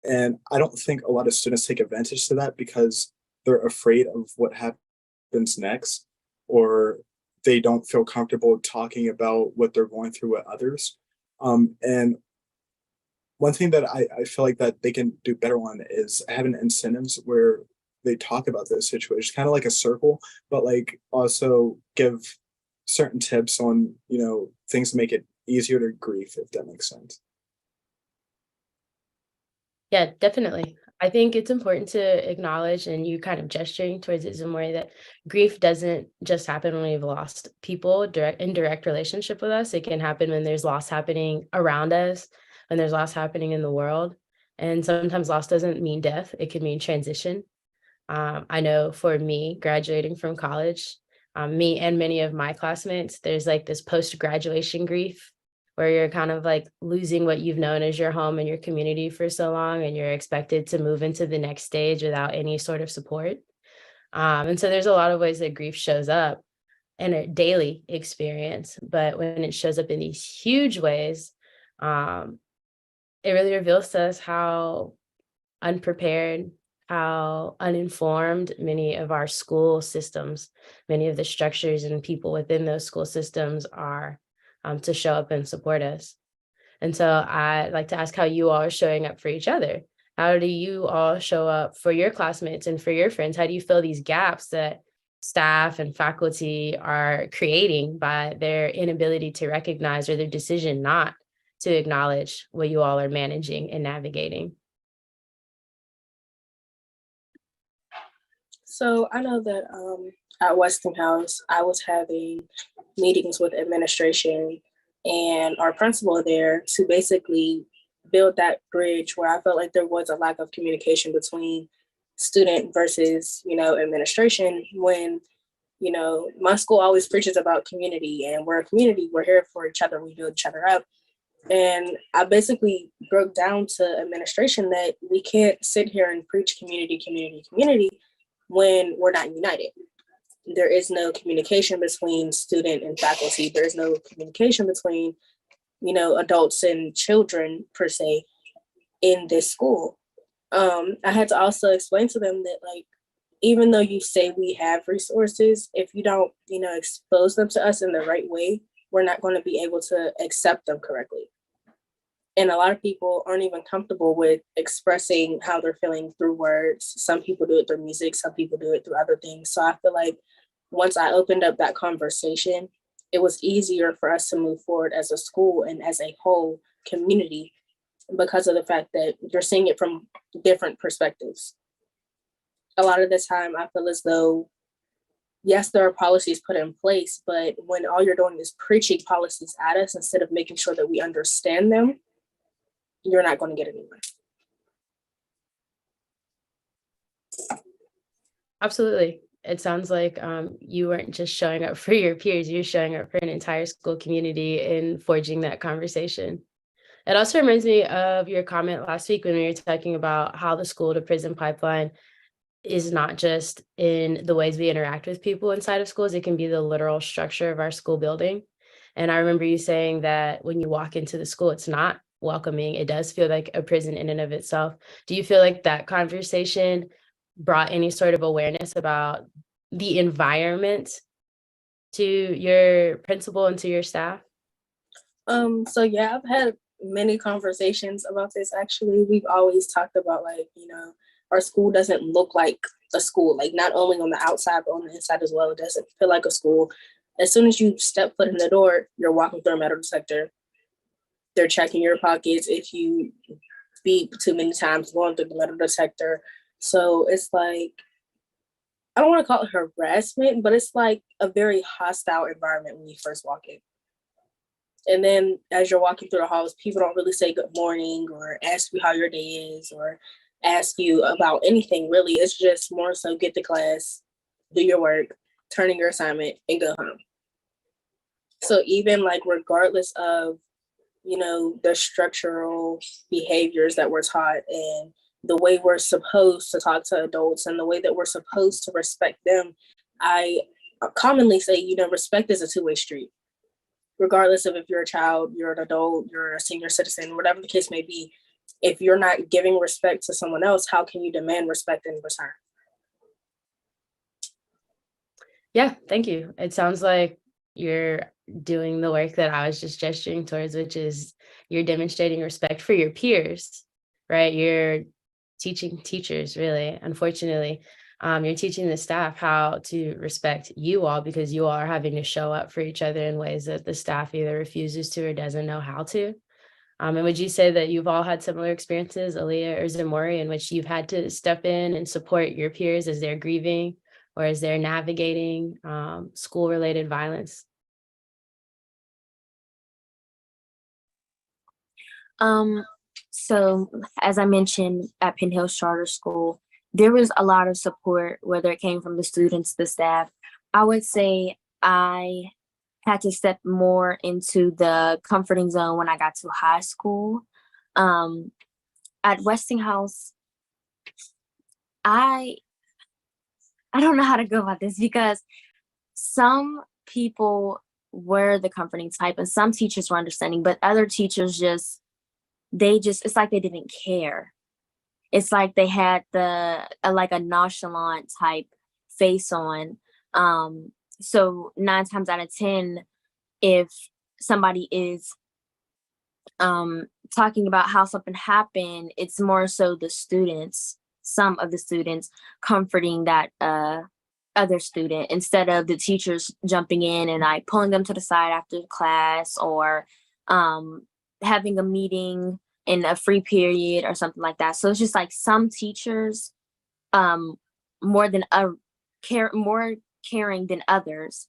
And I don't think a lot of students take advantage to that because they're afraid of what happens next, or they don't feel comfortable talking about what they're going through with others. And one thing that I feel like that they can do better on is having incentives where they talk about those situations, kind of like a circle, but like also give certain tips on, things to make it easier to grieve, if that makes sense.
Yeah, definitely. I think it's important to acknowledge, and you kind of gesturing towards it, Zamori, that grief doesn't just happen when we've lost people in direct relationship with us. It can happen when there's loss happening around us, when there's loss happening in the world. And sometimes loss doesn't mean death. It can mean transition. I know for me, graduating from college, me and many of my classmates, there's like this post-graduation grief where you're kind of like losing what you've known as your home and your community for so long, and you're expected to move into the next stage without any sort of support. And so there's a lot of ways that grief shows up in a daily experience, but when it shows up in these huge ways, um, it really reveals to us how unprepared, how uninformed many of our school systems, many of the structures and people within those school systems are, to show up and support us. And so I'd like to ask how you all are showing up for each other. How do you all show up for your classmates and for your friends? How do you fill these gaps that staff and faculty are creating by their inability to recognize or their decision not to acknowledge what you all are managing and navigating?
So I know that at Westinghouse, I was having meetings with administration and our principal there to basically build that bridge where I felt like there was a lack of communication between student versus, administration, when, my school always preaches about community, and we're a community, we're here for each other, we build each other up. And I basically broke down to administration that we can't sit here and preach community, community, community when we're not united. There is no communication between student and faculty. There's no communication between, adults and children per se in this school. I had to also explain to them that, like, even though you say we have resources, if you don't, expose them to us in the right way, we're not going to be able to accept them correctly. And a lot of people aren't even comfortable with expressing how they're feeling through words. Some people do it through music, some people do it through other things. So I feel like once I opened up that conversation, it was easier for us to move forward as a school and as a whole community, because of the fact that you're seeing it from different perspectives. A lot of the time, I feel as though, yes, there are policies put in place, but when all you're doing is preaching policies at us instead of making sure that we understand them, you're not going to get anywhere.
Absolutely. It sounds like you weren't just showing up for your peers, you're showing up for an entire school community and forging that conversation. It also reminds me of your comment last week when we were talking about how the school to prison pipeline is not just in the ways we interact with people inside of schools, it can be the literal structure of our school building. And I remember you saying that when you walk into the school, it's not welcoming. It does feel like a prison in and of itself. Do you feel like that conversation brought any sort of awareness about the environment to your principal and to your staff?
So yeah, I've had many conversations about this. Actually, we've always talked about, like, our school doesn't look like a school, like not only on the outside, but on the inside as well. It doesn't feel like a school. As soon as you step foot in the door, you're walking through a metal detector. They're checking your pockets if you beep too many times, going through the metal detector. So it's like, I don't want to call it harassment, but it's like a very hostile environment when you first walk in. And then as you're walking through the halls, people don't really say good morning or ask you how your day is or ask you about anything, really. It's just more so get to class, do your work, turn in your assignment, and go home. So even, like, regardless of, the structural behaviors that we're taught and the way we're supposed to talk to adults and the way that we're supposed to respect them, I commonly say, respect is a two-way street. Regardless of if you're a child, you're an adult, you're a senior citizen, whatever the case may be, if you're not giving respect to someone else, how can you demand respect in return?
Yeah, thank you. It sounds like you're doing the work that I was just gesturing towards, which is you're demonstrating respect for your peers, right? You're teaching teachers, really, unfortunately. You're teaching the staff how to respect you all because you all are having to show up for each other in ways that the staff either refuses to or doesn't know how to. And would you say that you've all had similar experiences, Aaliyah or Zamori, in which you've had to step in and support your peers as they're grieving or as they're navigating school-related violence?
So as I mentioned, at Penn Hills Charter School, there was a lot of support, whether it came from the students, the staff. I would say I had to step more into the comforting zone when I got to high school. At Westinghouse, I don't know how to go about this because some people were the comforting type and some teachers were understanding, but other teachers it's like they didn't care. It's like they had like a nonchalant type face on. So 9 times out of 10, if somebody is talking about how something happened, it's more so some of the students comforting that other student instead of the teachers jumping in and like pulling them to the side after class or having a meeting in a free period or something like that. So it's just like some teachers more caring than others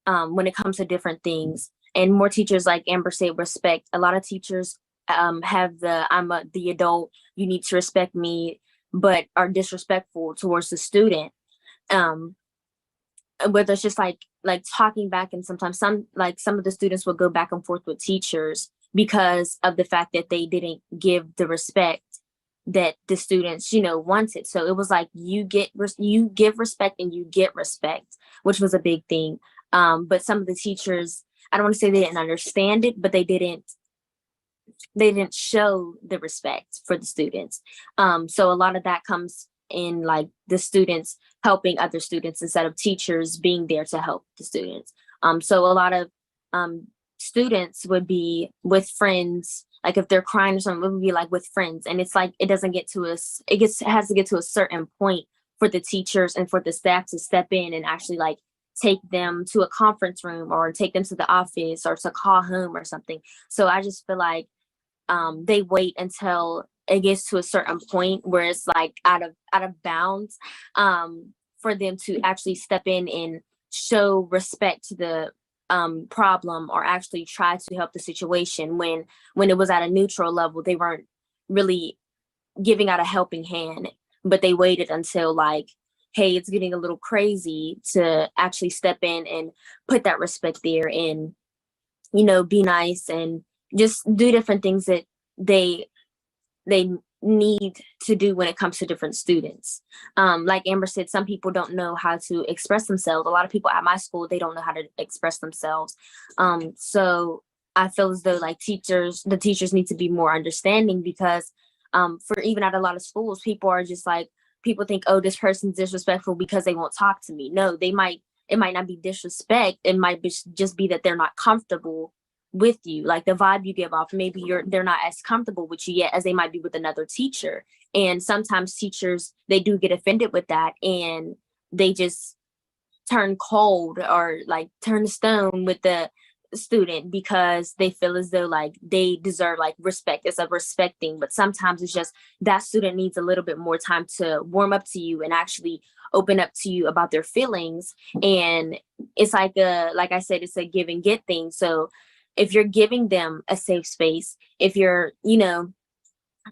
when it comes to different things. And more teachers, like Amber said, respect. A lot of teachers have I'm the adult, you need to respect me but are disrespectful towards the student. Whether it's just like talking back, and sometimes some of the students will go back and forth with teachers because of the fact that they didn't give the respect that the students, wanted. So it was like you give respect and you get respect, which was a big thing. But some of the teachers, I don't want to say they didn't understand it, but they didn't show the respect for the students. So a lot of that comes in like the students helping other students instead of teachers being there to help the students. So a lot of students would be with friends, like if they're crying or something, it would be like with friends. And it's like it has to get to a certain point for the teachers and for the staff to step in and actually like take them to a conference room or take them to the office or to call home or something. So I just feel like they wait until it gets to a certain point where it's like out of bounds for them to actually step in and show respect to the problem or actually try to help the situation. When it was at a neutral level, they weren't really giving out a helping hand, but they waited until like, hey, it's getting a little crazy to actually step in and put that respect there and, be nice and just do different things that they need to do when it comes to different students. Like Amber said, some people don't know how to express themselves. A lot of people at my school, they don't know how to express themselves. So I feel as though like the teachers need to be more understanding because for even at a lot of schools, people think, oh, this person's disrespectful because they won't talk to me. No, it might not be disrespect. It might just be that they're not comfortable with you, like the vibe you give off. Maybe they're not as comfortable with you yet as they might be with another teacher. And sometimes teachers, they do get offended with that and they just turn cold or like turn stone with the student because they feel as though like they deserve like respect. It's a respect thing, but sometimes it's just that student needs a little bit more time to warm up to you and actually open up to you about their feelings. And it's like I said, it's a give and get thing. So if you're giving them a safe space, if you're,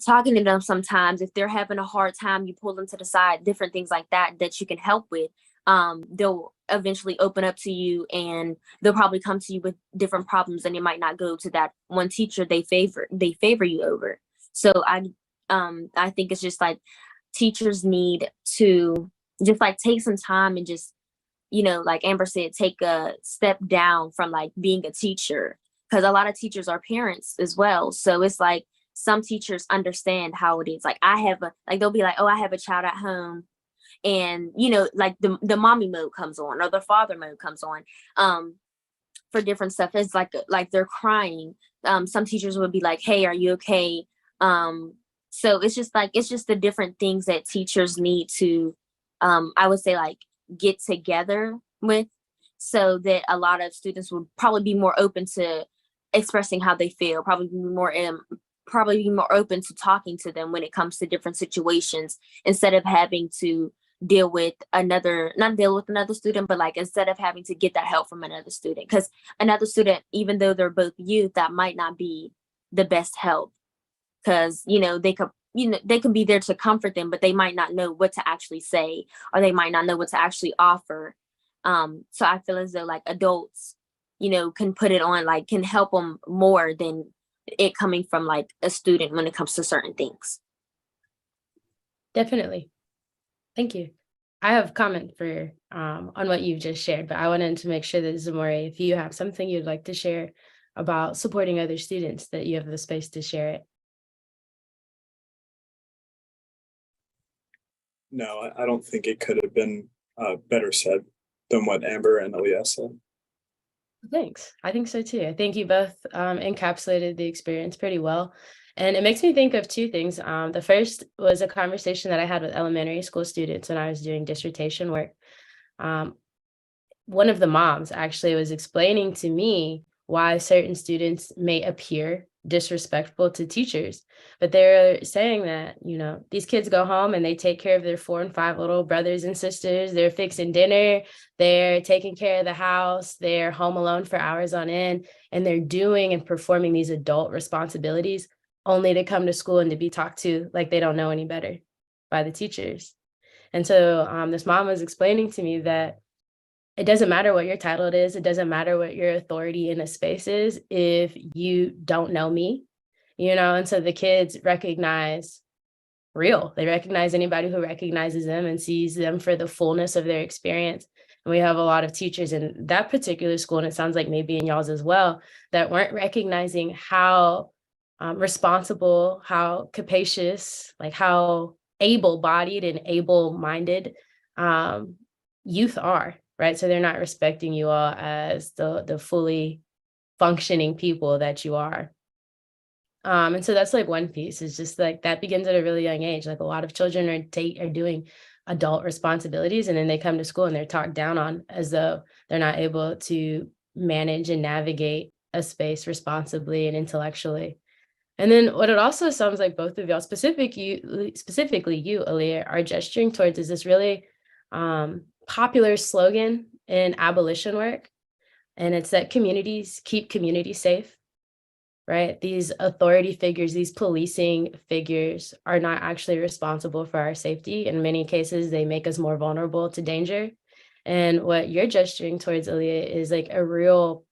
talking to them sometimes, if they're having a hard time, you pull them to the side, different things like that you can help with. They'll eventually open up to you and they'll probably come to you with different problems and it might not go to that one teacher they favor you over. So I think it's just like teachers need to just like take some time and just, like Amber said, take a step down from like being a teacher. Because a lot of teachers are parents as well. So it's like some teachers understand how it is. Like they'll be like, oh, I have a child at home. And, like the mommy mode comes on or the father mode comes on for different stuff. It's like they're crying. Some teachers would be like, hey, are you okay? So it's just the different things that teachers need to, I would say, like get together with, so that a lot of students would probably be more open to expressing how they feel, probably be more open to talking to them when it comes to different situations, instead of having to not deal with another student, but like instead of having to get that help from another student, because another student, even though they're both youth, that might not be the best help, because they could be there to comfort them, but they might not know what to actually say, or they might not know what to actually offer. So I feel as though like adults, can put it on, like can help them more than it coming from like a student when it comes to certain things.
Definitely. Thank you. I have a comment for on what you've just shared, but I wanted to make sure that Zamore, if you have something you'd like to share about supporting other students, that you have the space to share it.
No, I don't think it could have been better said than what Amber and Aaliyah said.
Thanks. I think so too. I think you both encapsulated the experience pretty well. And it makes me think of two things. The first was a conversation that I had with elementary school students when I was doing dissertation work. One of the moms actually was explaining to me why certain students may appear disrespectful to teachers, but they're saying that, these kids go home and they take care of their 4 and 5 little brothers and sisters. They're fixing dinner, they're taking care of the house, they're home alone for hours on end, and they're doing and performing these adult responsibilities only to come to school and to be talked to like they don't know any better. by the teachers. And so this mom was explaining to me that it doesn't matter what your title is. It doesn't matter what your authority in a space is if you don't know me, and so the kids recognize real. They recognize anybody who recognizes them and sees them for the fullness of their experience. And we have a lot of teachers in that particular school, and it sounds like maybe in y'all's as well, that weren't recognizing how responsible, how capacious, like how able-bodied and able-minded youth are, right? So they're not respecting you all as the fully functioning people that you are. And so that's like one piece, is just like that begins at a really young age. Like a lot of children are doing adult responsibilities, and then they come to school and they're talked down on as though they're not able to manage and navigate a space responsibly and intellectually. And then what it also sounds like both of y'all, specifically you, Aaliyah, are gesturing towards is this really popular slogan in abolition work. And it's that communities keep communities safe, right? These authority figures, these policing figures are not actually responsible for our safety. In many cases, they make us more vulnerable to danger. And what you're gesturing towards, Aaliyah, is like a real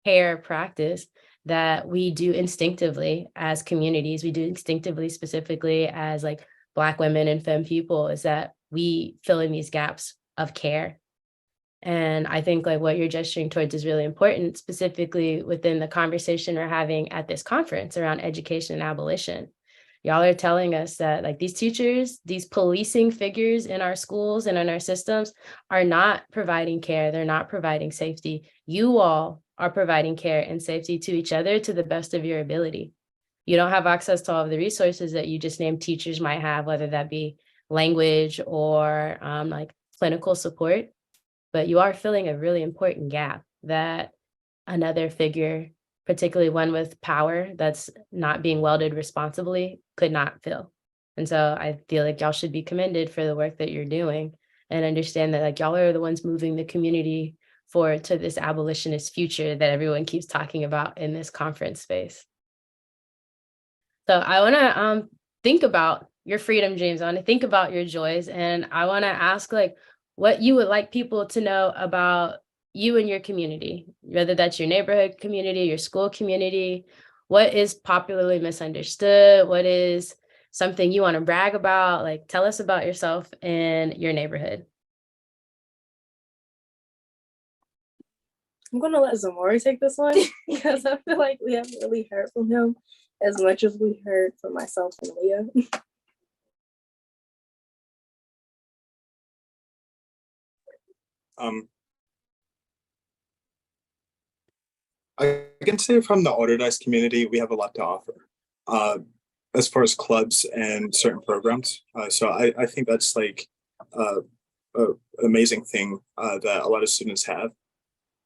care practice that we do instinctively as communities. We do instinctively, specifically as like Black women and femme people, is that we fill in these gaps of care. And I think like what you're gesturing towards is really important, specifically within the conversation we're having at this conference around education and abolition. Y'all are telling us that like these teachers, these policing figures in our schools and in our systems are not providing care. They're not providing safety. You all are providing care and safety to each other to the best of your ability. You don't have access to all of the resources that you just named teachers might have, whether that be language or like clinical support, but you are filling a really important gap that another figure, particularly one with power that's not being wielded responsibly, could not fill. And so I feel like y'all should be commended for the work that you're doing, and understand that like y'all are the ones moving the community forward to this abolitionist future that everyone keeps talking about in this conference space. So I want to think about your freedom dreams. I want to think about your joys, and I want to ask like what you would like people to know about you and your community, whether that's your neighborhood community, your school community. What is popularly misunderstood? What is something you want to brag about? Like, tell us about yourself and your neighborhood.
I'm gonna let Zamori take this one because I feel like we haven't really heard from him as much as we heard from myself and Leah.
I can say from the Autodice community, we have a lot to offer as far as clubs and certain programs. So I think that's like an amazing thing that a lot of students have.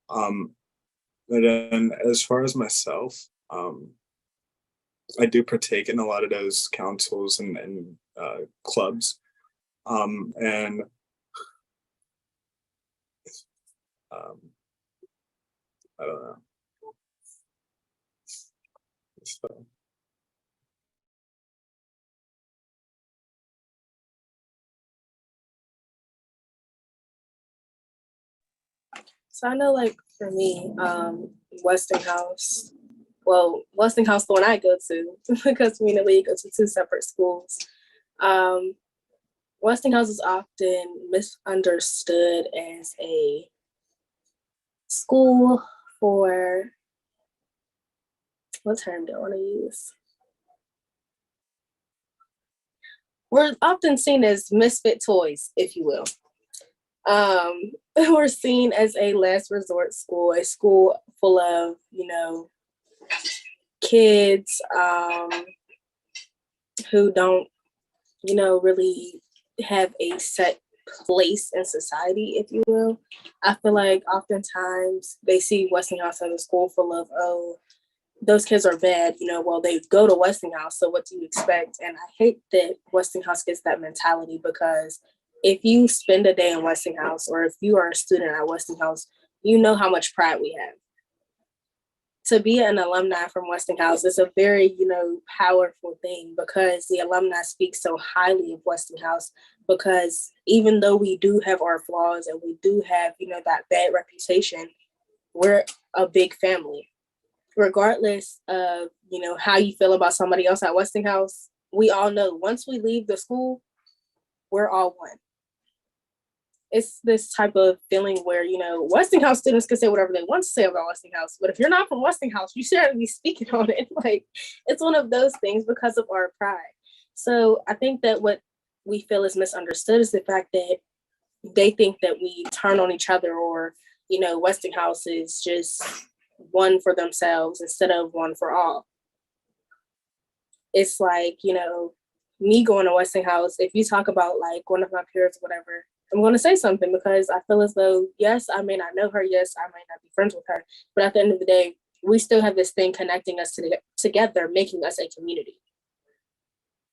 But then as far as myself, I do partake in a lot of those councils and clubs. And I don't know.
So I know, like for me, Westinghouse, the one I go to, because me and Leah go to two separate schools. Westinghouse is often misunderstood as a school for, what term do I want to use? We're often seen as misfit toys, if you will. We're seen as a last resort school, a school full of, kids who don't, really have a set place in society, if you will. I feel like oftentimes they see Westinghouse as a school full of, oh, those kids are bad, well, they go to Westinghouse, so what do you expect? And I hate that Westinghouse gets that mentality, because if you spend a day in Westinghouse, or if you are a student at Westinghouse, you know how much pride we have. to be an alumni from Westinghouse is a very, powerful thing, because the alumni speak so highly of Westinghouse, because even though we do have our flaws and we do have, that bad reputation, we're a big family. Regardless of, how you feel about somebody else at Westinghouse, we all know once we leave the school, we're all one. It's this type of feeling where, Westinghouse students can say whatever they want to say about Westinghouse, but if you're not from Westinghouse, you shouldn't be speaking on it. Like, it's one of those things because of our pride. So I think that what we feel is misunderstood is the fact that they think that we turn on each other, or, Westinghouse is just one for themselves instead of one for all. It's like, me going to Westinghouse, if you talk about like one of my peers or whatever, I'm going to say something, because I feel as though, yes, I may not know her. Yes, I might not be friends with her. But at the end of the day, we still have this thing connecting us together, making us a community.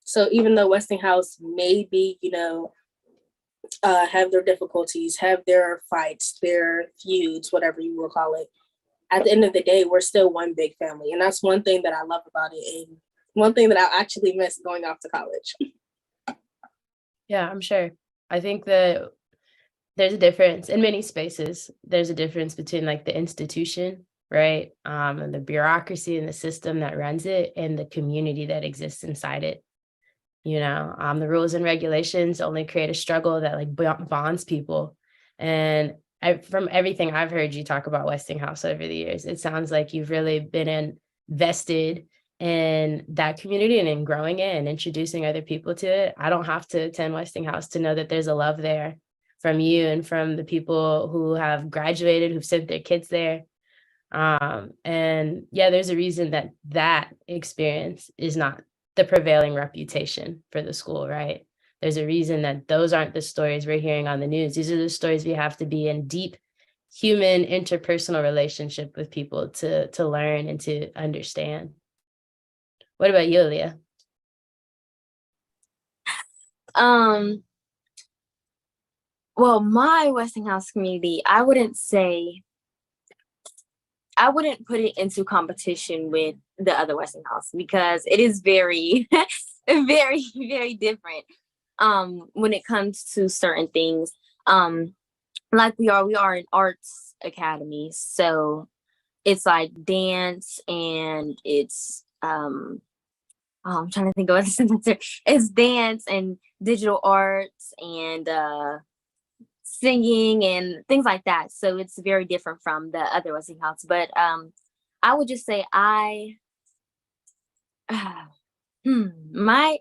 So even though Westinghouse may be, have their difficulties, have their fights, their feuds, whatever you will call it, at the end of the day, we're still one big family. And that's one thing that I love about it. And one thing that I actually miss going off to college.
Yeah, I'm sure. I think that there's a difference in many spaces. There's a difference between like the institution, right? And the bureaucracy and the system that runs it, and the community that exists inside it. The rules and regulations only create a struggle that like bonds people. And from everything I've heard you talk about Westinghouse over the years, it sounds like you've really been invested in that community and in growing it and introducing other people to it. I don't have to attend Westinghouse to know that there's a love there from you and from the people who have graduated, who've sent their kids there. And yeah, there's a reason that experience is not the prevailing reputation for the school, right? There's a reason that those aren't the stories we're hearing on the news. These are the stories we have to be in deep human interpersonal relationship with people to learn and to understand. What about you, Aaliyah?
Well, my Westinghouse community, I wouldn't put it into competition with the other Westinghouse, because it is very, very, very different when it comes to certain things. Like we are an arts academy, so it's like dance, and it's I'm trying to think of what it's dance and digital arts and singing and things like that. So it's very different from the other Westinghouse. But I would just say my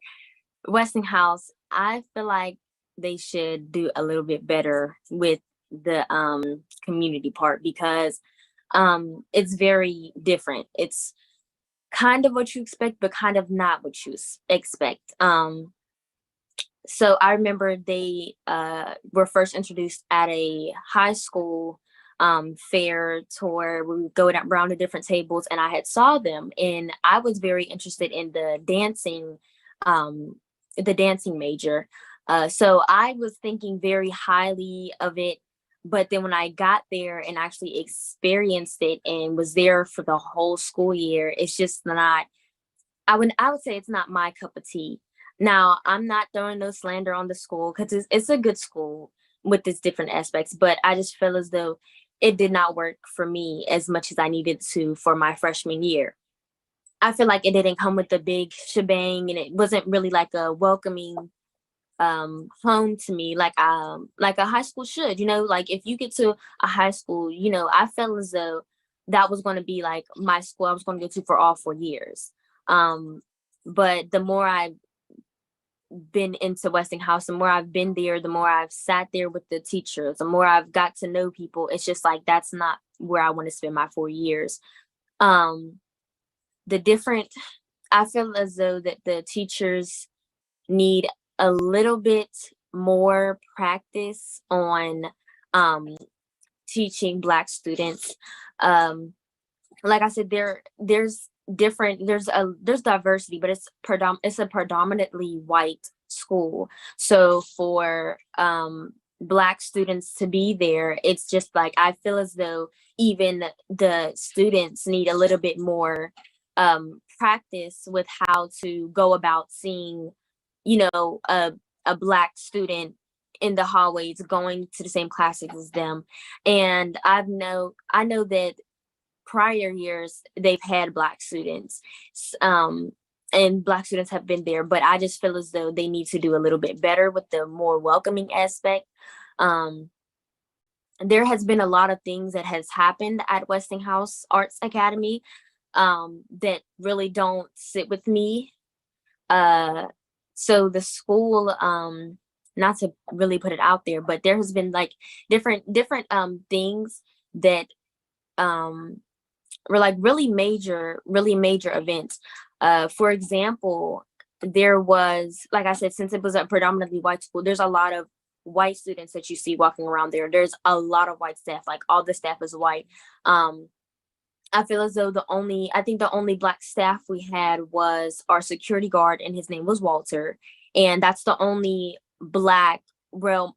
Westinghouse, I feel like they should do a little bit better with the community part, because it's very different. It's kind of what you expect, but kind of not what you expect. So I remember they were first introduced at a high school fair tour. We would go around the different tables, and I had saw them, and I was very interested in the dancing major. So I was thinking very highly of it. But then when I got there and actually experienced it and was there for the whole school year, it's just not, I would say it's not my cup of tea. Now, I'm not throwing no slander on the school, because it's a good school with its different aspects, but I just feel as though it did not work for me as much as I needed to for my freshman year. I feel like it didn't come with the big shebang, and it wasn't really like a welcoming home to me, like a high school should. Like if you get to a high school, I felt as though that was going to be like my school I was going to go to for all 4 years. But the more I've been into Westinghouse, the more I've been there, the more I've sat there with the teachers, the more I've got to know people. It's just like, that's not where I want to spend my 4 years. I feel as though that the teachers need a little bit more practice on teaching Black students. Like I said, there's diversity, but it's a predominantly white school. So for Black students to be there. It's just like I feel as though even the students need a little bit more practice with how to go about seeing, a Black student in the hallways going to the same classes as them. And I know that prior years they've had Black students, and Black students have been there, but I just feel as though they need to do a little bit better with the more welcoming aspect. There has been a lot of things that has happened at Westinghouse Arts Academy that really don't sit with me. So the school, not to really put it out there, but there has been like different things that were like really major events. For example, there was, like I said, since it was a predominantly white school, there's a lot of white students that you see walking around there. There's a lot of white staff, like all the staff is white. I feel as though the only Black staff we had was our security guard, and his name was Walter. And that's the only Black role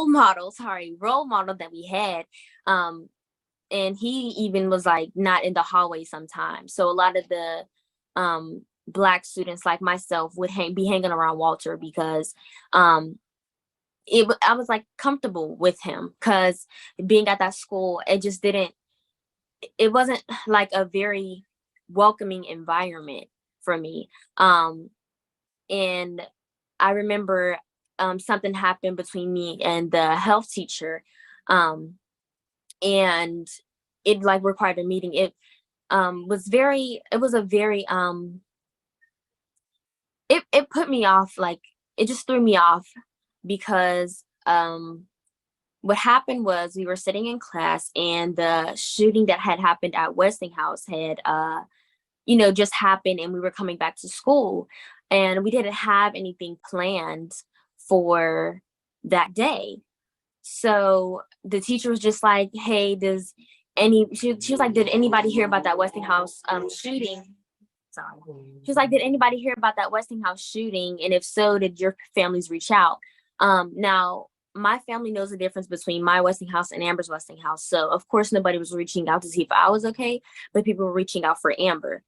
model that we had. And he even was like not in the hallway sometimes. So a lot of the Black students like myself would be hanging around Walter because I was like comfortable with him, because being at that school, it wasn't like a very welcoming environment for me. And I remember something happened between me and the health teacher, and it like required a meeting. It put me off, like it just threw me off, because what happened was we were sitting in class, and the shooting that had happened at Westinghouse had just happened, and we were coming back to school, and we didn't have anything planned for that day. So the teacher was just like, hey, she was like, did anybody hear about that Westinghouse shooting? Sorry. She was like, did anybody hear about that Westinghouse shooting? And if so, did your families reach out? Now, my family knows the difference between my Westinghouse and Amber's Westinghouse. So of course, nobody was reaching out to see if I was okay, but people were reaching out for Amber.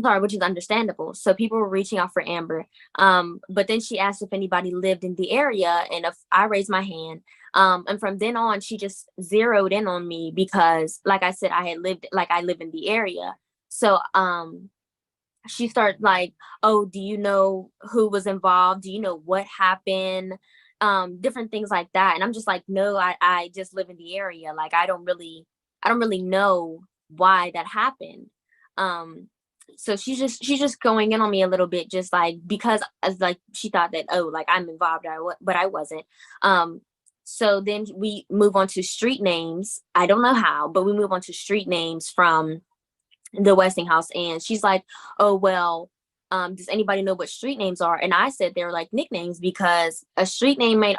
Sorry, which is understandable. So people were reaching out for Amber. But then she asked if anybody lived in the area, and if I raised my hand. And from then on, she just zeroed in on me because, like I said, I live in the area. So she started like, oh, do you know who was involved? Do you know what happened? Different things like that. And I'm just like, no, I just live in the area. Like, I don't really know why that happened. So she's just going in on me a little bit, just like, because like she thought that, oh, like I'm involved, but I wasn't. So then we move on to street names. I don't know how, but we move on to street names from the Westinghouse, and she's like, oh, well, does anybody know what street names are? And I said they're like nicknames, because a street name might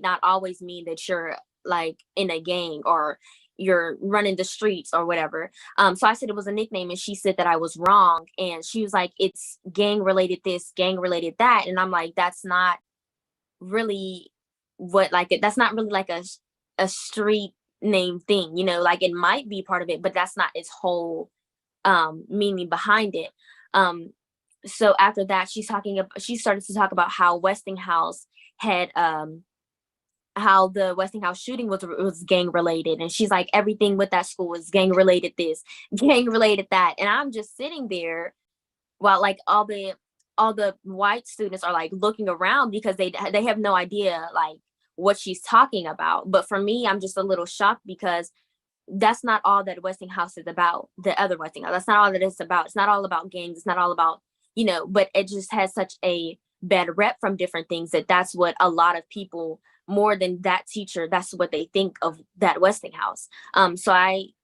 not always mean that you're like in a gang or you're running the streets or whatever. So I said it was a nickname, and she said that I was wrong. And she was like, it's gang related this, gang related that. And I'm like, that's not really that's not really like a street name thing, like it might be part of it, but that's not its whole meaning behind it. So after that, she started to talk about how Westinghouse had how the Westinghouse shooting was gang related, and she's like, everything with that school is gang related this, gang related that. And I'm just sitting there while like all the white students are like looking around, because they have no idea like what she's talking about. But for me, I'm just a little shocked, because that's not all that Westinghouse is about. The other Westinghouse, that's not all that it's about. It's not all about gangs. It's not all about, but it just has such a bad rep from different things that's what a lot of people, more than that teacher, that's what they think of that Westinghouse. So I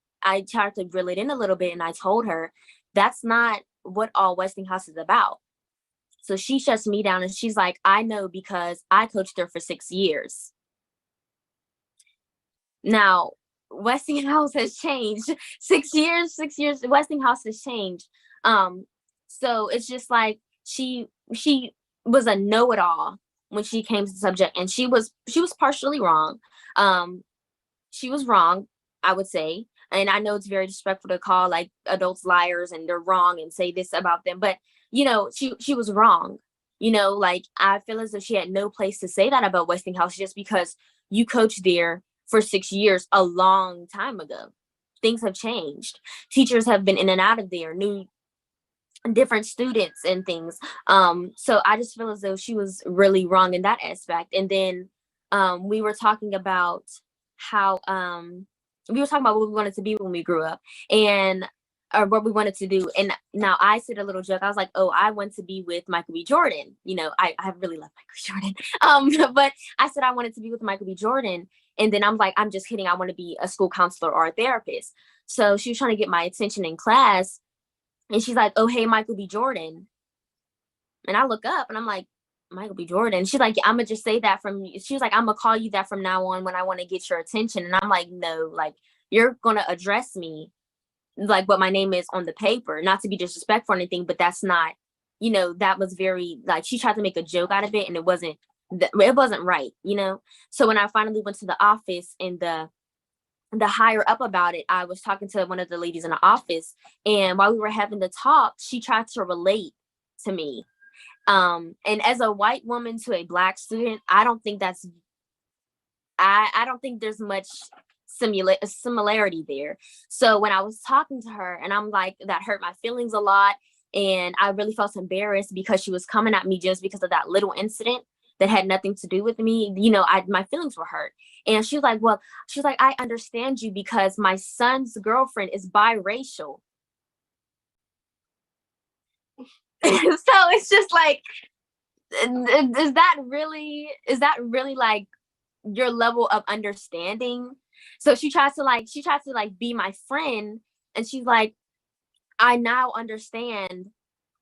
tried to reel it in a little bit, and I told her that's not what all Westinghouse is about. So she shuts me down, and she's like, I know, because I coached there for 6 years. Now, Westinghouse has changed. 6 years, Westinghouse has changed. So it's just like she was a know-it-all when she came to the subject, and she was partially wrong. She was wrong, I would say. And I know it's very disrespectful to call like adults liars and they're wrong and say this about them, but she was wrong. Like I feel as though she had no place to say that about Westinghouse just because you coached there for 6 years a long time ago. Things have changed. Teachers have been in and out of there, new different students and things. So I just feel as though she was really wrong in that aspect. And then we were talking about how we were talking about what we wanted to be when we grew up and or what we wanted to do. And now I said a little joke. I was like, oh, I want to be with Michael B. Jordan. I really love Michael B. Jordan. But I said I wanted to be with Michael B. Jordan. And then I'm like, I'm just kidding. I want to be a school counselor or a therapist. So she was trying to get my attention in class. And she's like, oh, hey, Michael B. Jordan. And I look up and I'm like, Michael B. Jordan. She's like, I'm going to just say that from you. She was like, I'm going to call you that from now on when I want to get your attention. And I'm like, no, like, you're going to address me like what my name is on the paper, not to be disrespectful or anything, but that's not, that was very, like, she tried to make a joke out of it and it wasn't right, So when I finally went to the office and the higher up about it, I was talking to one of the ladies in the office, and while we were having the talk, she tried to relate to me. And as a white woman to a Black student, I don't think there's much similarity there. So when I was talking to her, and I'm like, that hurt my feelings a lot, and I really felt embarrassed because she was coming at me just because of that little incident that had nothing to do with me. My feelings were hurt. And she was like, I understand you because my son's girlfriend is biracial. So it's just like, is that really like your level of understanding? So she tries to be my friend, and she's like, I now understand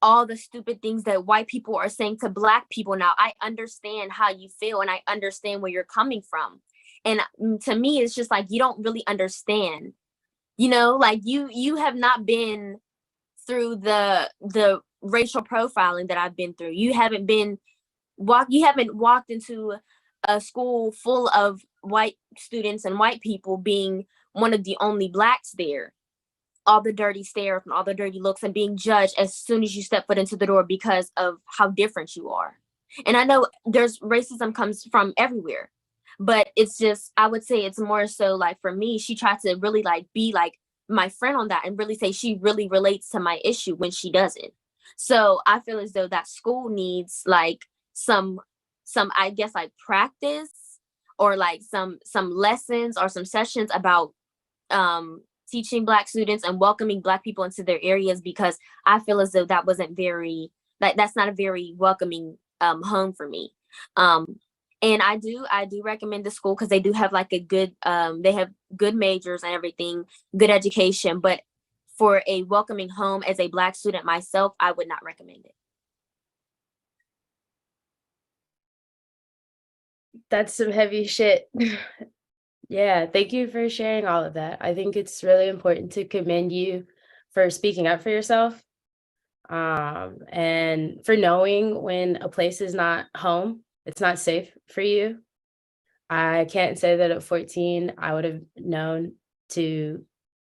all the stupid things that white people are saying to Black people now. I understand how you feel and I understand where you're coming from. And to me, it's just like, you don't really understand, like you have not been through the racial profiling that I've been through. You haven't walked into a school full of white students and white people being one of the only Blacks there. All the dirty stares and all the dirty looks and being judged as soon as you step foot into the door because of how different you are. And I know there's racism comes from everywhere, but it's just, I would say it's more so like for me, she tried to really like be like my friend on that and really say she really relates to my issue when she doesn't. So I feel as though that school needs like some I guess like practice or like some lessons or some sessions about teaching Black students and welcoming Black people into their areas, because I feel as though that wasn't very, that's not a very welcoming home for me. And I do recommend the school because they do have like a good, they have good majors and everything, good education. But for a welcoming home as a Black student myself, I would not recommend it.
That's some heavy shit. Yeah, thank you for sharing all of that. I think it's really important to commend you for speaking up for yourself, and for knowing when a place is not home, it's not safe for you. I can't say that at 14, I would have known to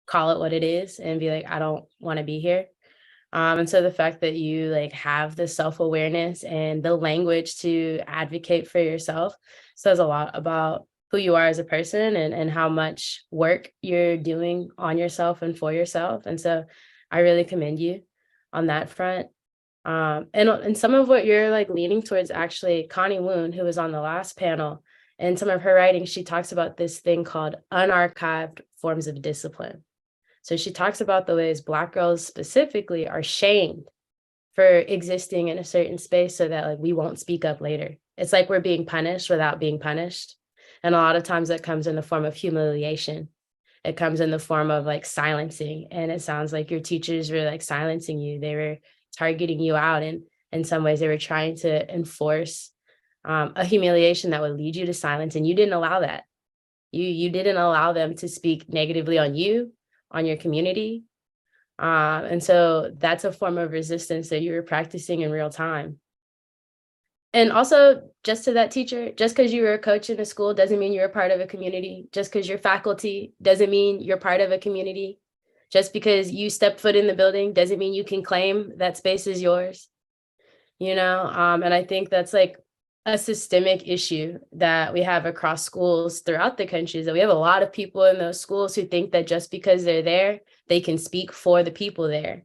call it what it is and be like, I don't want to be here. And so the fact that you like have the self-awareness and the language to advocate for yourself says a lot about who you are as a person and how much work you're doing on yourself and for yourself. And so I really commend you on that front. And some of what you're like leaning towards, actually, Connie Woon, who was on the last panel, in some of her writing, she talks about this thing called unarchived forms of discipline. So she talks about the ways Black girls specifically are shamed for existing in a certain space so that like we won't speak up later. It's like we're being punished without being punished. And a lot of times that comes in the form of humiliation. It comes in the form of like silencing. And it sounds like your teachers were like silencing you. They were targeting you out. And in some ways they were trying to enforce a humiliation that would lead you to silence. And you didn't allow that. You didn't allow them to speak negatively on you, on your community. And so that's a form of resistance that you were practicing in real time. And also, just to that teacher, just because you were a coach in a school doesn't mean you're a part of a community. Just because you're faculty doesn't mean you're part of a community. Just because you step foot in the building doesn't mean you can claim that space is yours. And I think that's like a systemic issue that we have across schools throughout the country, is that we have a lot of people in those schools who think that just because they're there, they can speak for the people there.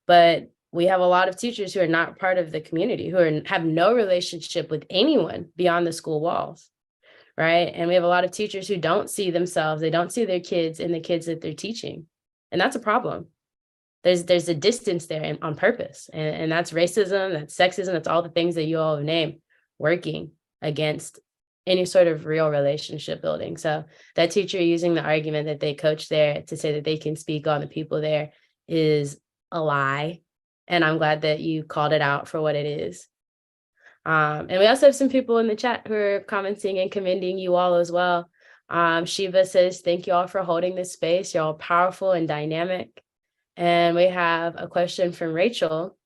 But we have a lot of teachers who are not part of the community, who have no relationship with anyone beyond the school walls, right? And we have a lot of teachers who don't see themselves, they don't see their kids and the kids that they're teaching. And that's a problem. There's a distance there on purpose. And that's racism, that's sexism, that's all the things that you all have named working against any sort of real relationship building. So that teacher using the argument that they coach there to say that they can speak on the people there is a lie. And I'm glad that you called it out for what it is. And we also have some people in the chat who are commenting and commending you all as well. Shiva says, thank you all for holding this space. You're all powerful and dynamic. And we have a question from Rachel.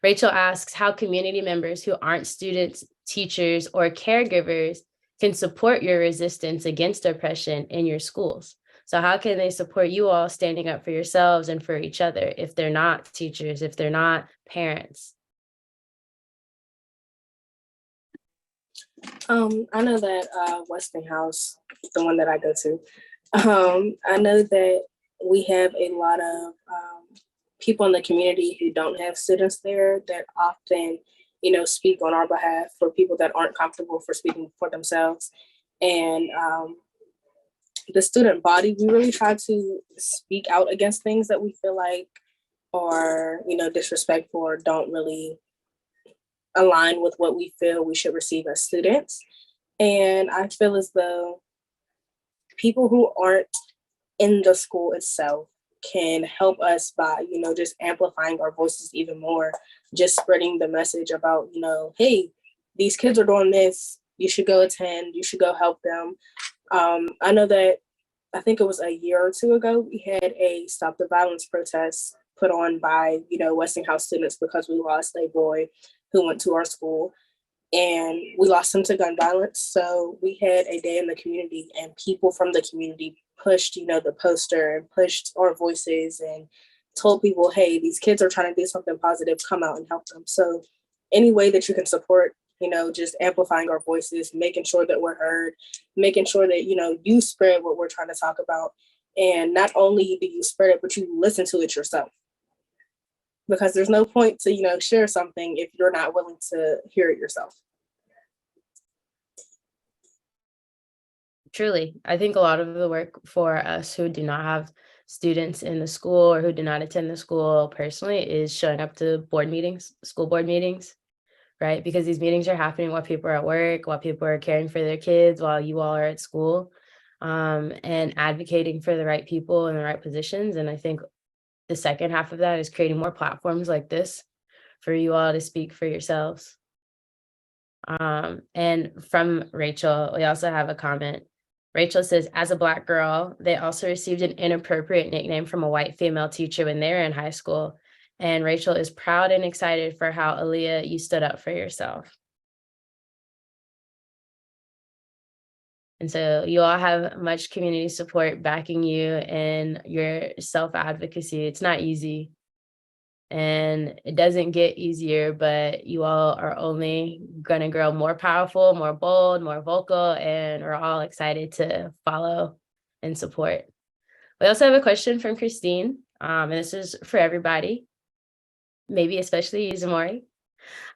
Rachel asks how community members who aren't students, teachers, or caregivers can support your resistance against oppression in your schools. So how can they support you all standing up for yourselves and for each other if they're not teachers, if they're not parents?
I know that Westinghouse, the one that I go to, I know that we have a lot of people in the community who don't have students there that often, speak on our behalf for people that aren't comfortable for speaking for themselves. And the student body, we really try to speak out against things that we feel like are, disrespectful or don't really align with what we feel we should receive as students. And I feel as though people who aren't in the school itself can help us by, just amplifying our voices even more, just spreading the message about, hey, these kids are doing this, you should go attend, you should go help them. I know that I think it was a year or two ago, we had a Stop the Violence protest put on by, Westinghouse students because we lost a boy who went to our school and we lost him to gun violence. So we had a day in the community and people from the community pushed, the poster and pushed our voices and told people, hey, these kids are trying to do something positive, come out and help them. So any way that you can support, just amplifying our voices, making sure that we're heard, making sure that, you spread what we're trying to talk about. And not only do you spread it, but you listen to it yourself. Because there's no point to, share something if you're not willing to hear it yourself.
Truly, I think a lot of the work for us who do not have students in the school or who do not attend the school personally is showing up to board meetings, school board meetings, right? Because these meetings are happening while people are at work, while people are caring for their kids, while you all are at school, and advocating for the right people in the right positions. And I think the second half of that is creating more platforms like this for you all to speak for yourselves. And from Rachel, we also have a comment. Rachel says, as a Black girl, they also received an inappropriate nickname from a white female teacher when they were in high school. And Rachel is proud and excited for how, Aaliyah, you stood up for yourself. And so you all have much community support backing you in your self-advocacy. It's not easy. And it doesn't get easier, but you all are only going to grow more powerful, more bold, more vocal, and we're all excited to follow and support. We also have a question from Christine, and this is for everybody, maybe especially you, Zamori.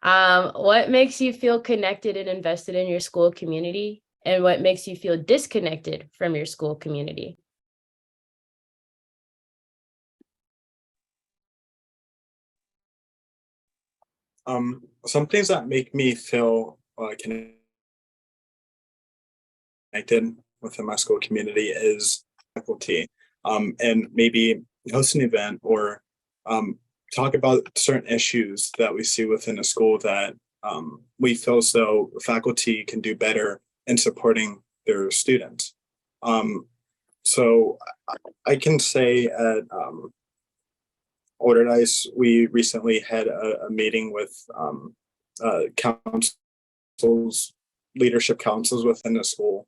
What makes you feel connected and invested in your school community, and what makes you feel disconnected from your school community?
Some things that make me feel connected within my school community is faculty, and maybe host an event or talk about certain issues that we see within a school that we feel as though faculty can do better in supporting their students. So I can say at Ordered Ice, we recently had a meeting with councils, leadership councils within the school,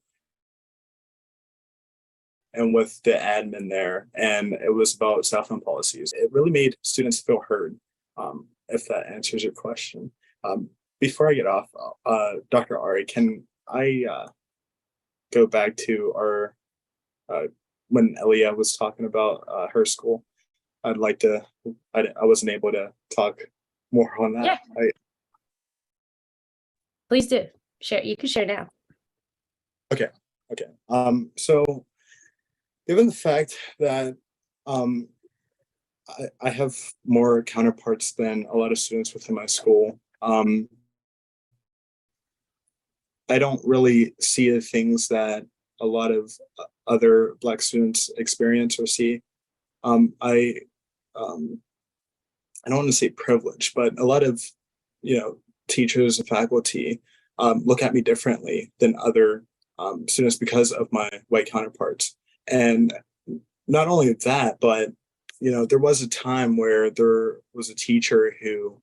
and with the admin there, and it was about cell phone policies. It really made students feel heard, if that answers your question. Before I get off, Dr. Ari, can I go back to our when Elia was talking about her school? I'd like to. I wasn't able to talk more on that.
Yeah. Please do share. You can share now.
Okay. So given the fact that I have more counterparts than a lot of students within my school, I don't really see the things that a lot of other Black students experience or see. I don't want to say privilege, but a lot of teachers and faculty look at me differently than other students because of my white counterparts. And not only that, but there was a time where there was a teacher who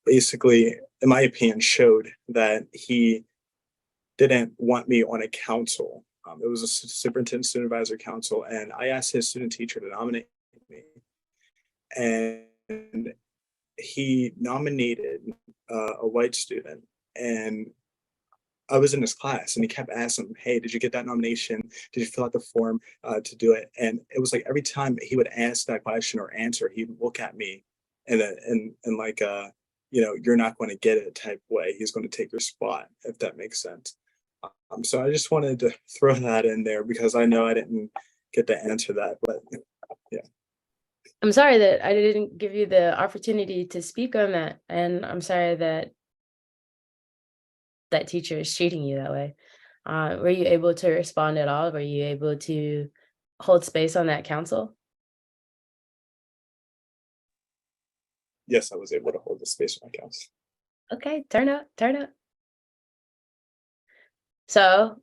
basically, in my opinion, showed that he didn't want me on a council. It was a superintendent student advisor council, and I asked his student teacher to nominate me. And he nominated a white student, and I was in his class, and he kept asking him, "Hey, did you get that nomination? Did you fill out the form to do it?" And it was like every time he would ask that question or answer, he'd look at me and like you're not going to get it type way. He's going to take your spot, if that makes sense. So I just wanted to throw that in there because I know I didn't get to answer that, but yeah.
I'm sorry that I didn't give you the opportunity to speak on that, and I'm sorry that that teacher is treating you that way. Were you able to respond at all? Were you able to hold space on that council?
Yes, I was able to hold the space on my council.
Okay, turn up. So,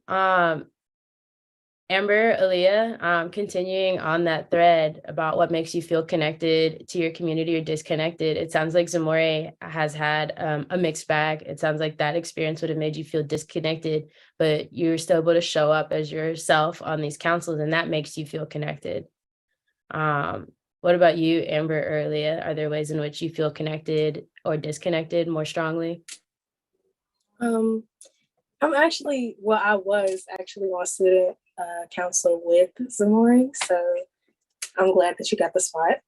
Amber, Aaliyah, continuing on that thread about what makes you feel connected to your community or disconnected, it sounds like Zamore has had a mixed bag. It sounds like that experience would have made you feel disconnected, but you're still able to show up as yourself on these councils, and that makes you feel connected. What about you, Amber or Aaliyah? Are there ways in which you feel connected or disconnected more strongly?
I was actually on student council with Zamori, so I'm glad that you got the spot.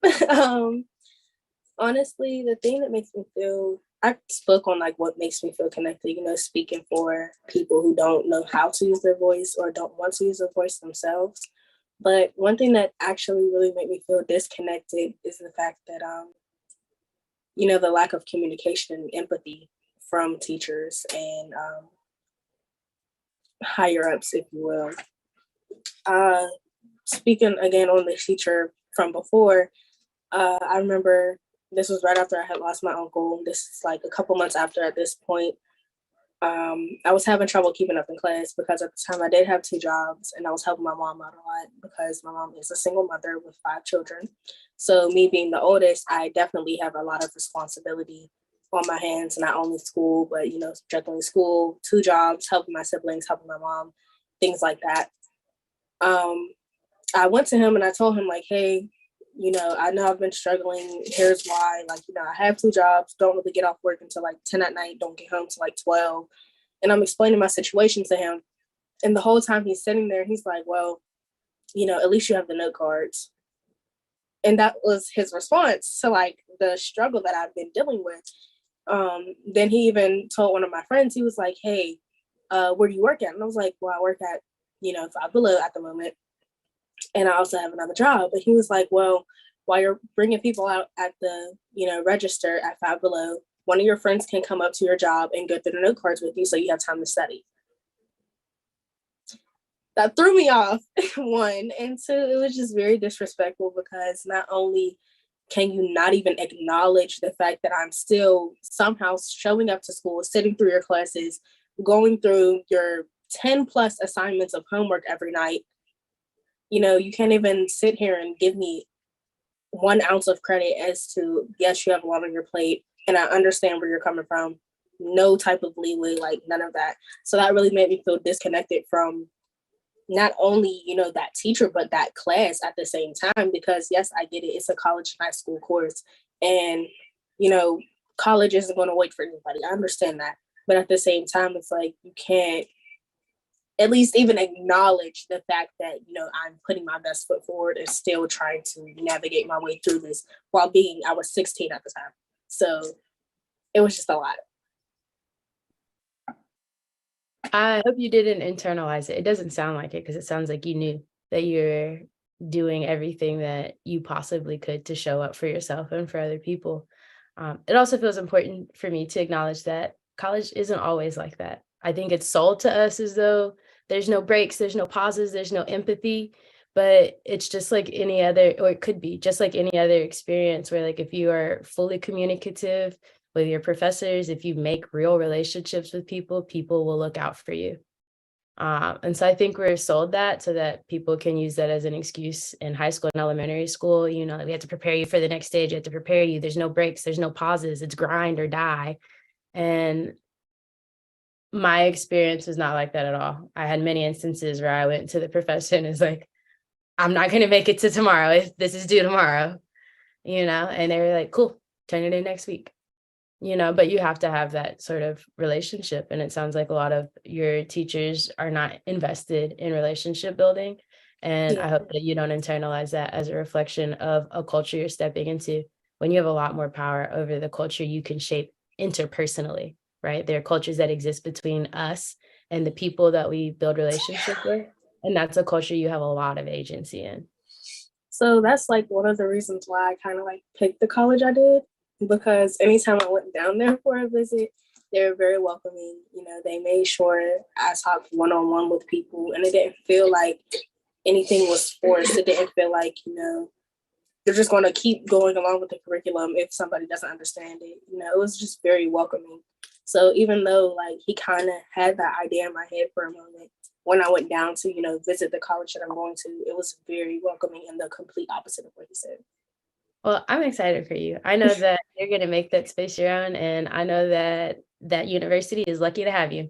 Honestly, the thing that makes me feel, I spoke on like what makes me feel connected, speaking for people who don't know how to use their voice or don't want to use their voice themselves. But one thing that actually really made me feel disconnected is the fact that, the lack of communication and empathy from teachers and higher ups, if you will. Speaking again on the teacher from before, I remember this was right after I had lost my uncle. This is like a couple months after at this point. I was having trouble keeping up in class because at the time I did have 2 jobs and I was helping my mom out a lot because my mom is a single mother with 5 children. So me being the oldest, I definitely have a lot of responsibility on my hands, not only school, but, juggling school, 2 jobs, helping my siblings, helping my mom, things like that. I went to him and I told him like, hey, I know I've been struggling. Here's why. Like, I have 2 jobs, don't really get off work until like 10 at night, don't get home till like 12. And I'm explaining my situation to him. And the whole time he's sitting there, he's like, well, at least you have the note cards. And that was his response to like the struggle that I've been dealing with. Then he even told one of my friends, he was like, hey, where do you work at? And I was like, well, I work at, Five Below at the moment. And I also have another job. But he was like, well, while you're bringing people out at the, register at Five Below, one of your friends can come up to your job and go through the note cards with you so you have time to study. That threw me off, one. And 2, it was just very disrespectful because not only can you not even acknowledge the fact that I'm still somehow showing up to school, sitting through your classes, going through your 10 plus assignments of homework every night. You can't even sit here and give me 1 ounce of credit as to, yes, you have a lot on your plate. and I understand where you're coming from. No type of leeway, like none of that. So that really made me feel disconnected from not only, you know, that teacher, but that class at the same time, because yes, I get it. It's a college and high school course. And, you know, college isn't going to wait for anybody. I understand that. But at the same time, it's like you can't at least even acknowledge the fact that, you know, I'm putting my best foot forward and still trying to navigate my way through this while being, I was 16 at the time. So it was just a lot.
I hope you didn't internalize it. It doesn't sound like it because it sounds like you knew that you're doing everything that you possibly could to show up for yourself and for other people. It also feels important for me to acknowledge that college isn't always like that. I think it's sold to us as though there's no breaks, there's no pauses, there's no empathy, but it's just like any other, or it could be just like any other experience where, like, if you are fully communicative with your professors, if you make real relationships with people, people will look out for you. And so I think we're sold that so that people can use that as an excuse in high school and elementary school. You know, we have to prepare you for the next stage. You have to prepare you. There's no breaks. There's no pauses. It's grind or die. And my experience was not like that at all. I had many instances where I went to the professor and was like, I'm not going to make it to tomorrow. If this is due tomorrow, you know, and they were like, cool, turn it in next week. You know, but you have to have that sort of relationship. And it sounds like a lot of your teachers are not invested in relationship building. And I hope that you don't internalize that as a reflection of a culture you're stepping into when you have a lot more power over the culture you can shape interpersonally, right? There are cultures that exist between us and the people that we build relationships with. And that's a culture you have a lot of agency in.
So that's like one of the reasons why I kind of like picked the college I did, because anytime I went down there for a visit, they were very welcoming. You know, they made sure I talked one-on-one with people, and it didn't feel like anything was forced. It didn't feel like, you know, they're just going to keep going along with the curriculum if somebody doesn't understand it. You know, it was just very welcoming. So even though like he kind of had that idea in my head for a moment, when I went down to, you know, visit the college that I'm going to, it was very welcoming and the complete opposite of what he said.
Well, I'm excited for you. I know that you're going to make that space your own, and I know that that university is lucky to have you.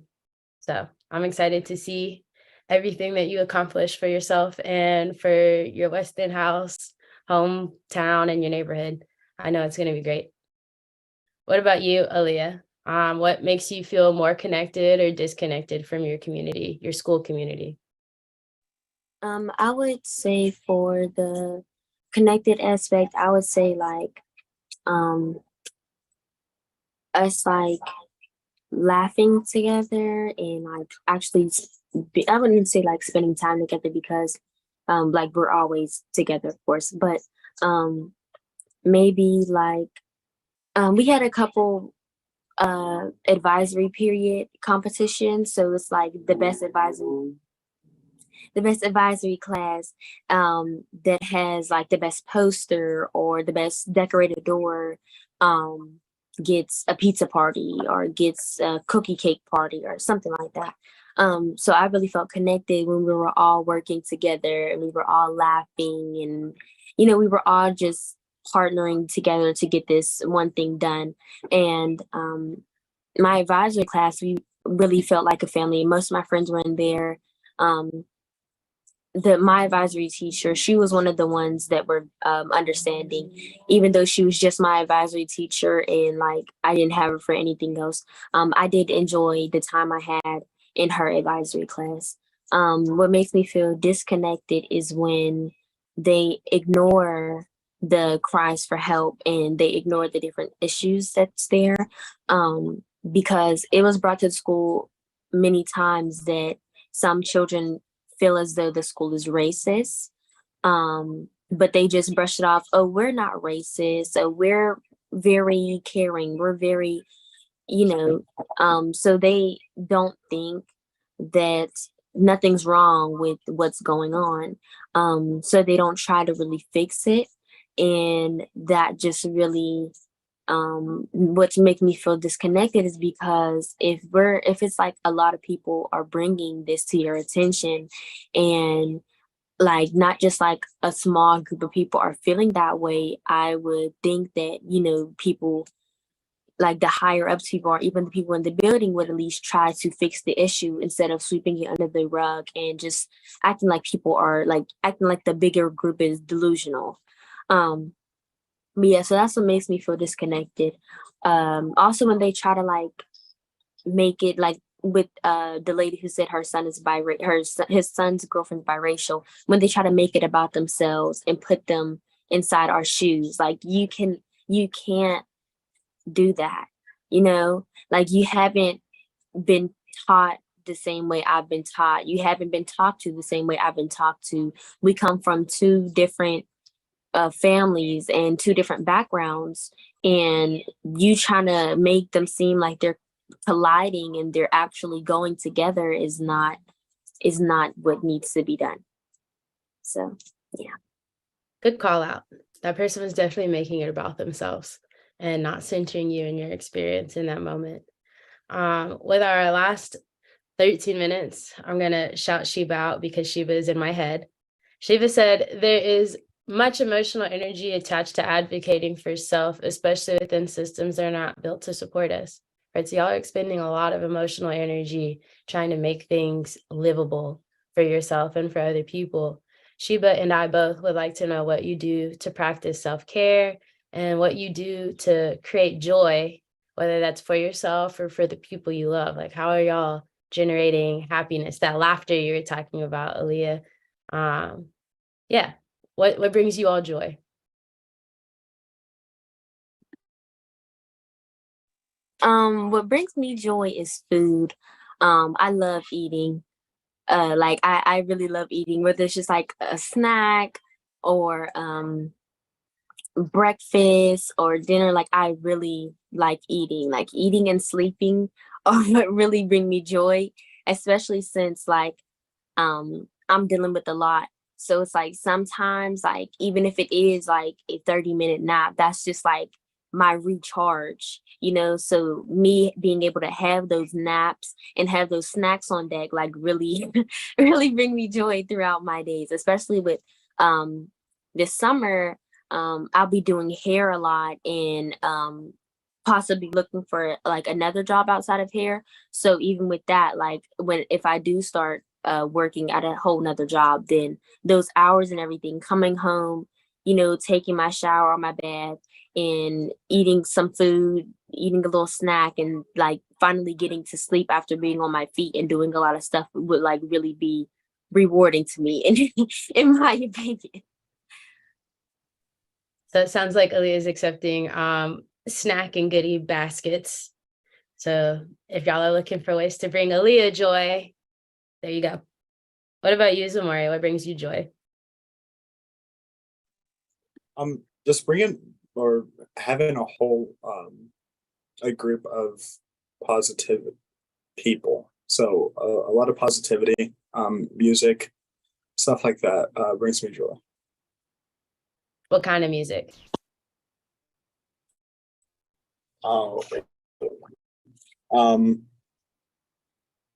So I'm excited to see everything that you accomplish for yourself and for your Weston House, hometown, and your neighborhood. I know it's going to be great. What about you, Aaliyah? What makes you feel more connected or disconnected from your community, your school community?
I would say for the connected aspect, I would say like us like laughing together and like actually I wouldn't say like spending time together because like we're always together, of course, but maybe like we had a couple advisory period competitions, so it's like the best advisory class that has like the best poster or the best decorated door gets a pizza party or gets a cookie cake party or something like that. So I really felt connected when we were all working together and we were all laughing and, you know, we were all just partnering together to get this one thing done. And my advisory class, we really felt like a family. Most of my friends were in there. My advisory teacher, she was one of the ones that were understanding, even though she was just my advisory teacher and like I didn't have her for anything else. I did enjoy the time I had in her advisory class. What makes me feel disconnected is when they ignore the cries for help and they ignore the different issues that's there. Because it was brought to the school many times that some children feel as though the school is racist, but they just brush it off. Oh, we're not racist. So we're very caring. We're very, you know, so they don't think that nothing's wrong with what's going on. So they don't try to really fix it. And that just really what makes me feel disconnected is because if it's like a lot of people are bringing this to your attention and like not just like a small group of people are feeling that way, I would think that, you know, people, like the higher ups people or even the people in the building would at least try to fix the issue instead of sweeping it under the rug and just acting like people are like acting like the bigger group is delusional. But yeah, so that's what makes me feel disconnected. Also when they try to like make it like with the lady who said her son is his son's girlfriend's biracial, when they try to make it about themselves and put them inside our shoes, like you can't do that, you know, like you haven't been taught the same way I've been taught. You haven't been talked to the same way I've been talked to. We come from two different families and two different backgrounds, and you trying to make them seem like they're colliding and they're actually going together is not what needs to be done. So yeah.
Good call out. That person was definitely making it about themselves and not centering you and your experience in that moment. With our last 13 minutes, I'm going to shout Sheba out because Sheba is in my head. Sheba said, there is much emotional energy attached to advocating for self, especially within systems that are not built to support us. Right? So y'all are expending a lot of emotional energy trying to make things livable for yourself and for other people. Sheba and I both would like to know what you do to practice self-care and what you do to create joy, whether that's for yourself or for the people you love. Like, how are y'all generating happiness, that laughter you were talking about, Aaliyah? Yeah, what brings you all joy?
What brings me joy is food. I love eating. Like I really love eating, whether it's just like a snack or breakfast or dinner. Like I really like eating and sleeping are what really bring me joy, especially since like I'm dealing with a lot. So it's like sometimes like even if it is like a 30-minute nap, that's just like my recharge, you know. So me being able to have those naps and have those snacks on deck like really really bring me joy throughout my days, especially with this summer. I'll be doing hair a lot and possibly looking for like another job outside of hair. So even with that, like if I do start working at a whole nother job, then those hours and everything, coming home, you know, taking my shower or my bath and eating some food, eating a little snack, and like finally getting to sleep after being on my feet and doing a lot of stuff would like really be rewarding to me in my opinion.
So it sounds like Aaliyah is accepting snack and goodie baskets. So if y'all are looking for ways to bring Aaliyah joy, there you go. What about you, Zamori? What brings you joy?
Just bringing or having a whole a group of positive people. So a lot of positivity, music, stuff like that brings me joy.
What kind of music?
Oh,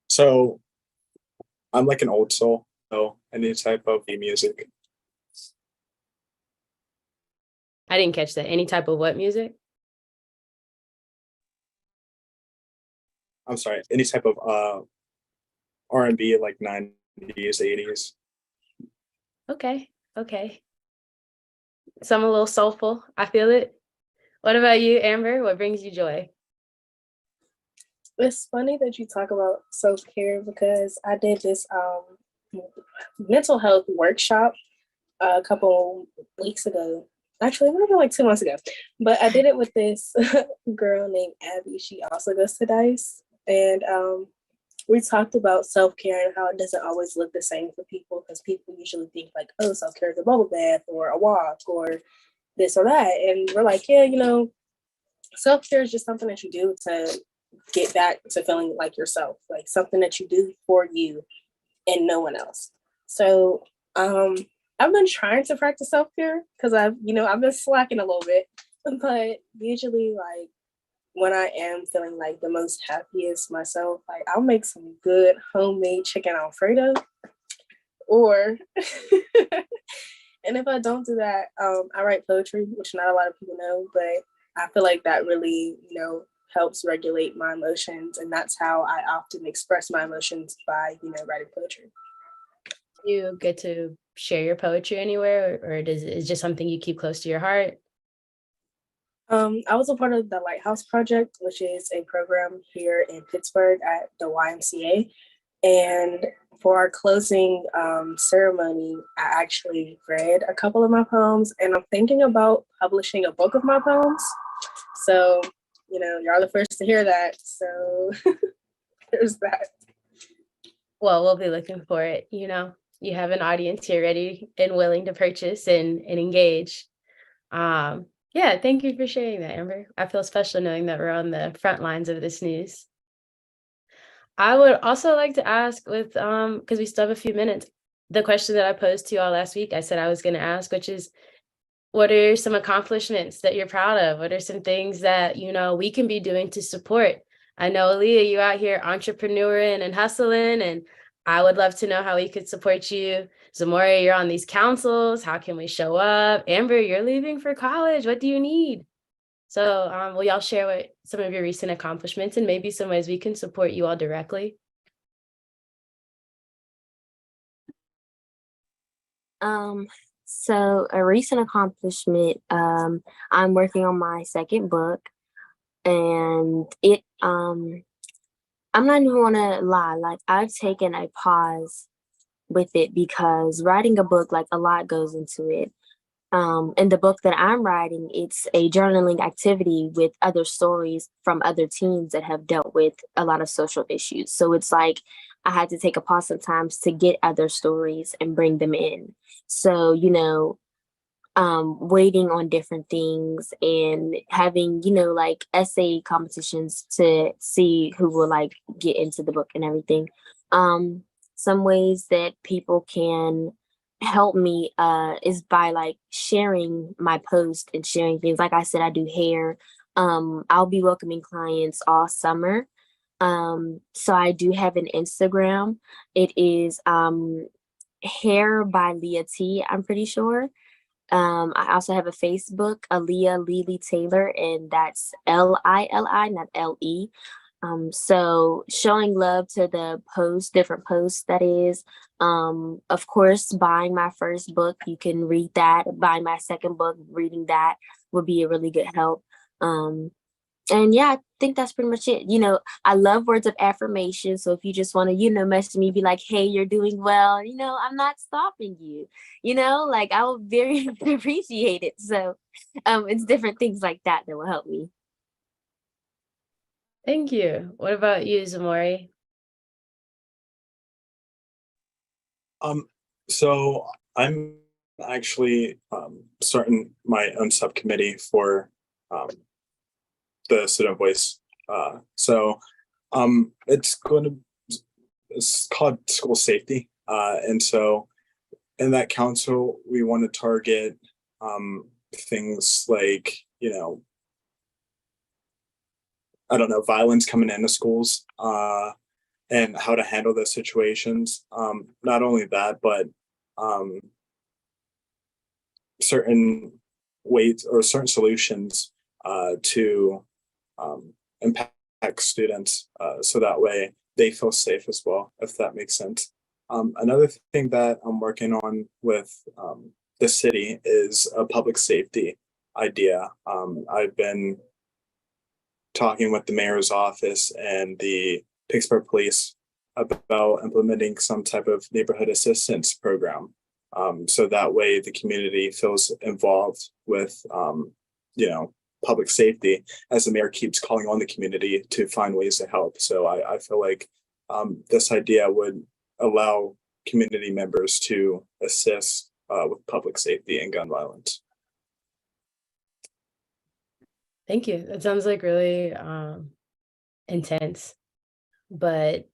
so I'm like an old soul, so any type of music.
I didn't catch that. Any type of what music?
I'm sorry, any type of R&B, like 90s, 80s.
Okay. Some a little soulful. I feel it. What about you, Amber? What brings you joy?
It's funny that you talk about self-care because I did this mental health workshop a couple weeks ago. Actually, maybe like 2 months ago. But I did it with this girl named Abby. She also goes to DICE. And we talked about self-care and how it doesn't always look the same for people, because people usually think like, oh, self-care is a bubble bath or a walk or this or that. And we're like, yeah, you know, self-care is just something that you do to get back to feeling like yourself, like something that you do for you and no one else. So I've been trying to practice self-care because I've been slacking a little bit, but usually like when I am feeling like the most happiest myself, like I'll make some good homemade chicken Alfredo, or and if I don't do that, I write poetry, which not a lot of people know, but I feel like that really, helps regulate my emotions, and that's how I often express my emotions by, writing poetry.
You get to share your poetry anywhere, or is it just something you keep close to your heart?
I was a part of the Lighthouse Project, which is a program here in Pittsburgh at the YMCA. And for our closing ceremony, I actually read a couple of my poems, and I'm thinking about publishing a book of my poems. So, you're the first to hear that. So there's that.
Well, we'll be looking for it. You have an audience here ready and willing to purchase and engage. Yeah, thank you for sharing that, Amber. I feel special knowing that we're on the front lines of this news. I would also like to ask because we still have a few minutes, the question that I posed to you all last week, I said I was going to ask, which is, what are some accomplishments that you're proud of? What are some things that, we can be doing to support? I know, Aaliyah, you out here entrepreneuring and hustling, and I would love to know how we could support you. Zamora, you're on these councils. How can we show up? Amber, you're leaving for college. What do you need? So will y'all share what some of your recent accomplishments and maybe some ways we can support you all directly?
So a recent accomplishment, I'm working on my second book, and I'm not even gonna lie, like I've taken a pause with it because writing a book, like a lot goes into it. And the book that I'm writing, it's a journaling activity with other stories from other teens that have dealt with a lot of social issues. So it's like I had to take a pause sometimes to get other stories and bring them in. So, waiting on different things and having, like essay competitions to see who will like get into the book and everything. Some ways that people can help me is by like sharing my post and sharing things. Like I said, I do hair. I'll be welcoming clients all summer. So I do have an Instagram. It is hair by Leah T, I'm pretty sure. I also have a Facebook, Aaliyah Lily Taylor, and that's Lili, not LE. So showing love to the different posts that is. Of course, buying my first book, you can read that. Buying my second book, reading that would be a really good help. And yeah, I think that's pretty much it. I love words of affirmation. So if you just want to, message me, be like, hey, you're doing well, I'm not stopping you, like I will very appreciate it. So it's different things like that that will help me.
Thank you. What about you, Zamori?
So I'm actually starting my own subcommittee for the student voice. It's called school safety. And so in that council, we want to target things like, I don't know, violence coming into schools and how to handle those situations. Not only that, but certain ways or certain solutions to impact students so that way they feel safe as well, if that makes sense. Another thing that I'm working on with the city is a public safety idea. I've been talking with the mayor's office and the Pittsburgh Police about implementing some type of neighborhood assistance program. So that way the community feels involved with, public safety as the mayor keeps calling on the community to find ways to help. So I feel like this idea would allow community members to assist with public safety and gun violence.
Thank you. That sounds like really intense, but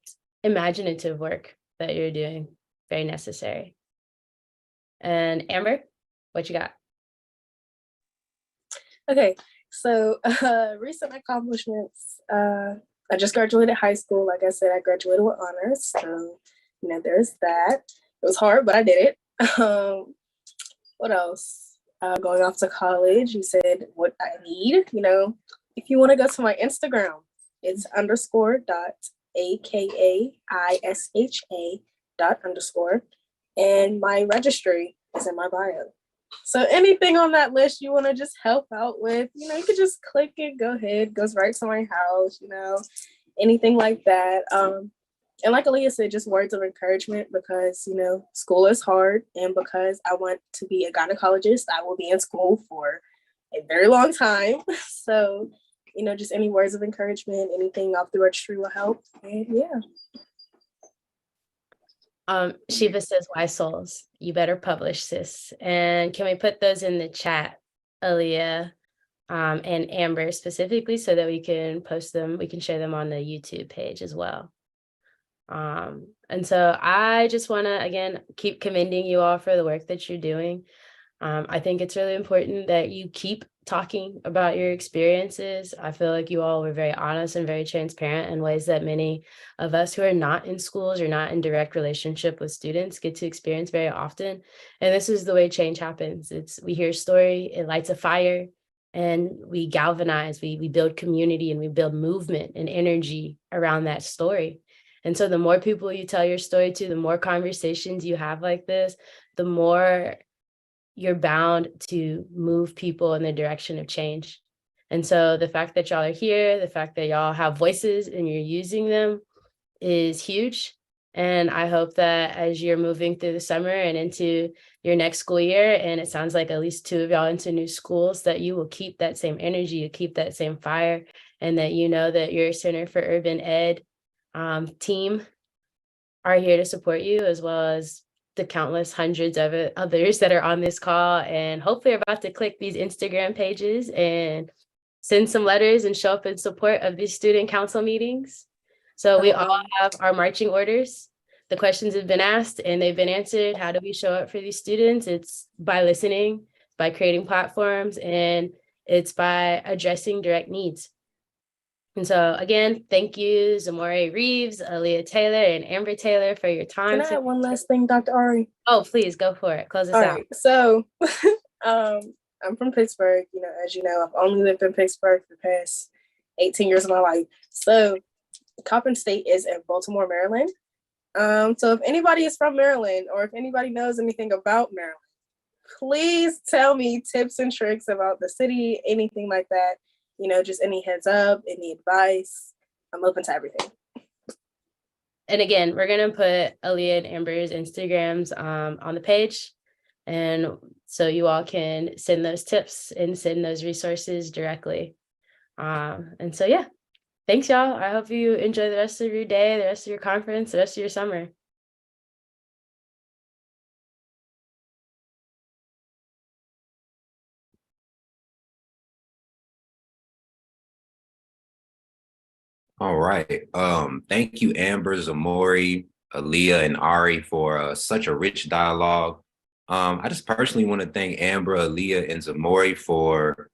imaginative work that you're doing. Very necessary. And Amber, what you got?
Okay, so recent accomplishments. I just graduated high school. Like I said, I graduated with honors. So, there's that. It was hard, but I did it. What else? Going off to college, you said what I need, If you want to go to my Instagram, it's _.akaisha._. And my registry is in my bio. So anything on that list you want to just help out with, you could just click it, go ahead, goes right to my house, anything like that. And like Aaliyah said, just words of encouragement because, school is hard. And because I want to be a gynecologist, I will be in school for a very long time. So, just any words of encouragement, anything off the registry will help. And yeah.
Shiva says, why souls? You better publish, sis. And can we put those in the chat, Aaliyah, and Amber specifically, so that we can post them, we can share them on the YouTube page as well. And so I just want to, again, keep commending you all for the work that you're doing. I think it's really important that you keep talking about your experiences. I feel like you all were very honest and very transparent in ways that many of us who are not in schools or not in direct relationship with students get to experience very often. And this is the way change happens. We hear a story, it lights a fire, and we galvanize, we build community, and we build movement and energy around that story. And so the more people you tell your story to, the more conversations you have like this, the more you're bound to move people in the direction of change. And so the fact that y'all are here, the fact that y'all have voices and you're using them is huge. And I hope that as you're moving through the summer and into your next school year, and it sounds like at least 2 of y'all into new schools, that you will keep that same energy, you keep that same fire, and that you know that your Center for Urban Ed team are here to support you, as well as the countless hundreds of others that are on this call, and hopefully are about to click these Instagram pages and send some letters and show up in support of these student council meetings. So we all have our marching orders. The questions have been asked and they've been answered. How do we show up for these students? It's by listening, by creating platforms, and it's by addressing direct needs. And so again, thank you, Zamore Reeves, Aaliyah Taylor, and Amber Taylor for your time.
Can I add one last thing, Dr. Ari?
Oh, please go for it. Close us out.
Right. So I'm from Pittsburgh. As you know, I've only lived in Pittsburgh for the past 18 years of my life. So Coppin State is in Baltimore, Maryland. So if anybody is from Maryland, or if anybody knows anything about Maryland, please tell me tips and tricks about the city, anything like that. Just any heads up, any advice. I'm open to everything.
And again, we're going to put Aaliyah and Amber's Instagrams on the page. And so you all can send those tips and send those resources directly. And so, yeah, thanks, y'all. I hope you enjoy the rest of your day, the rest of your conference, the rest of your summer.
All right. Thank you, Amber, Zamori, Aaliyah, and Ari for such a rich dialogue. I just personally want to thank Amber, Aaliyah, and Zamori for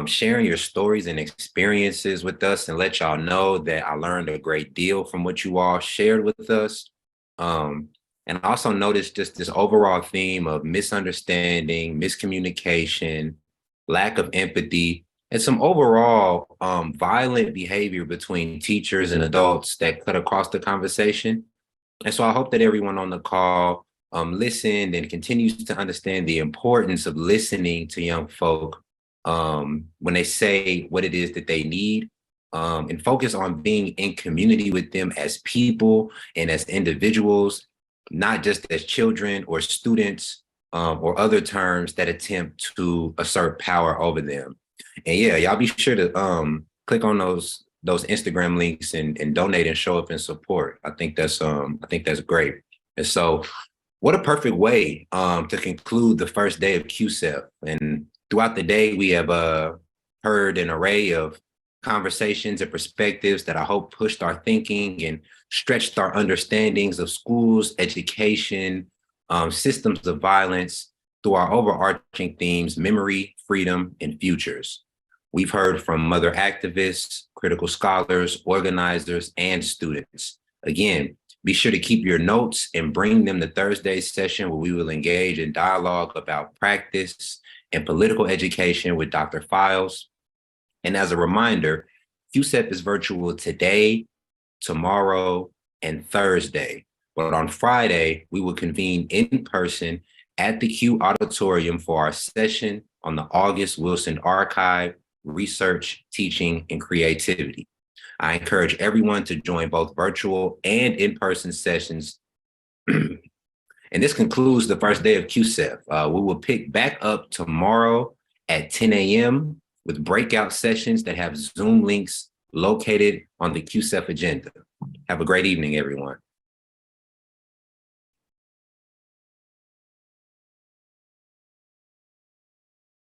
sharing your stories and experiences with us, and let y'all know that I learned a great deal from what you all shared with us. And I also noticed just this overall theme of misunderstanding, miscommunication, lack of empathy, and some overall violent behavior between teachers and adults that cut across the conversation. And so I hope that everyone on the call listened and continues to understand the importance of listening to young folk when they say what it is that they need, and focus on being in community with them as people and as individuals, not just as children or students or other terms that attempt to assert power over them. And yeah, y'all be sure to click on those Instagram links and donate and show up in support. I think that's great. And so what a perfect way to conclude the first day of CUESEF. And throughout the day, we have heard an array of conversations and perspectives that I hope pushed our thinking and stretched our understandings of schools, education, systems of violence through our overarching themes: memory, freedom, and futures. We've heard from mother activists, critical scholars, organizers, and students. Again, be sure to keep your notes and bring them to Thursday's session, where we will engage in dialogue about practice and political education with Dr. Files. And as a reminder, CUESEF is virtual today, tomorrow, and Thursday. But on Friday, we will convene in person at the Q Auditorium for our session on the August Wilson Archive, Research, Teaching, and Creativity. I encourage everyone to join both virtual and in-person sessions. And this concludes the first day of CUESEF. We will pick back up tomorrow at 10 a.m. with breakout sessions that have Zoom links located on the CUESEF agenda. Have a great evening, everyone.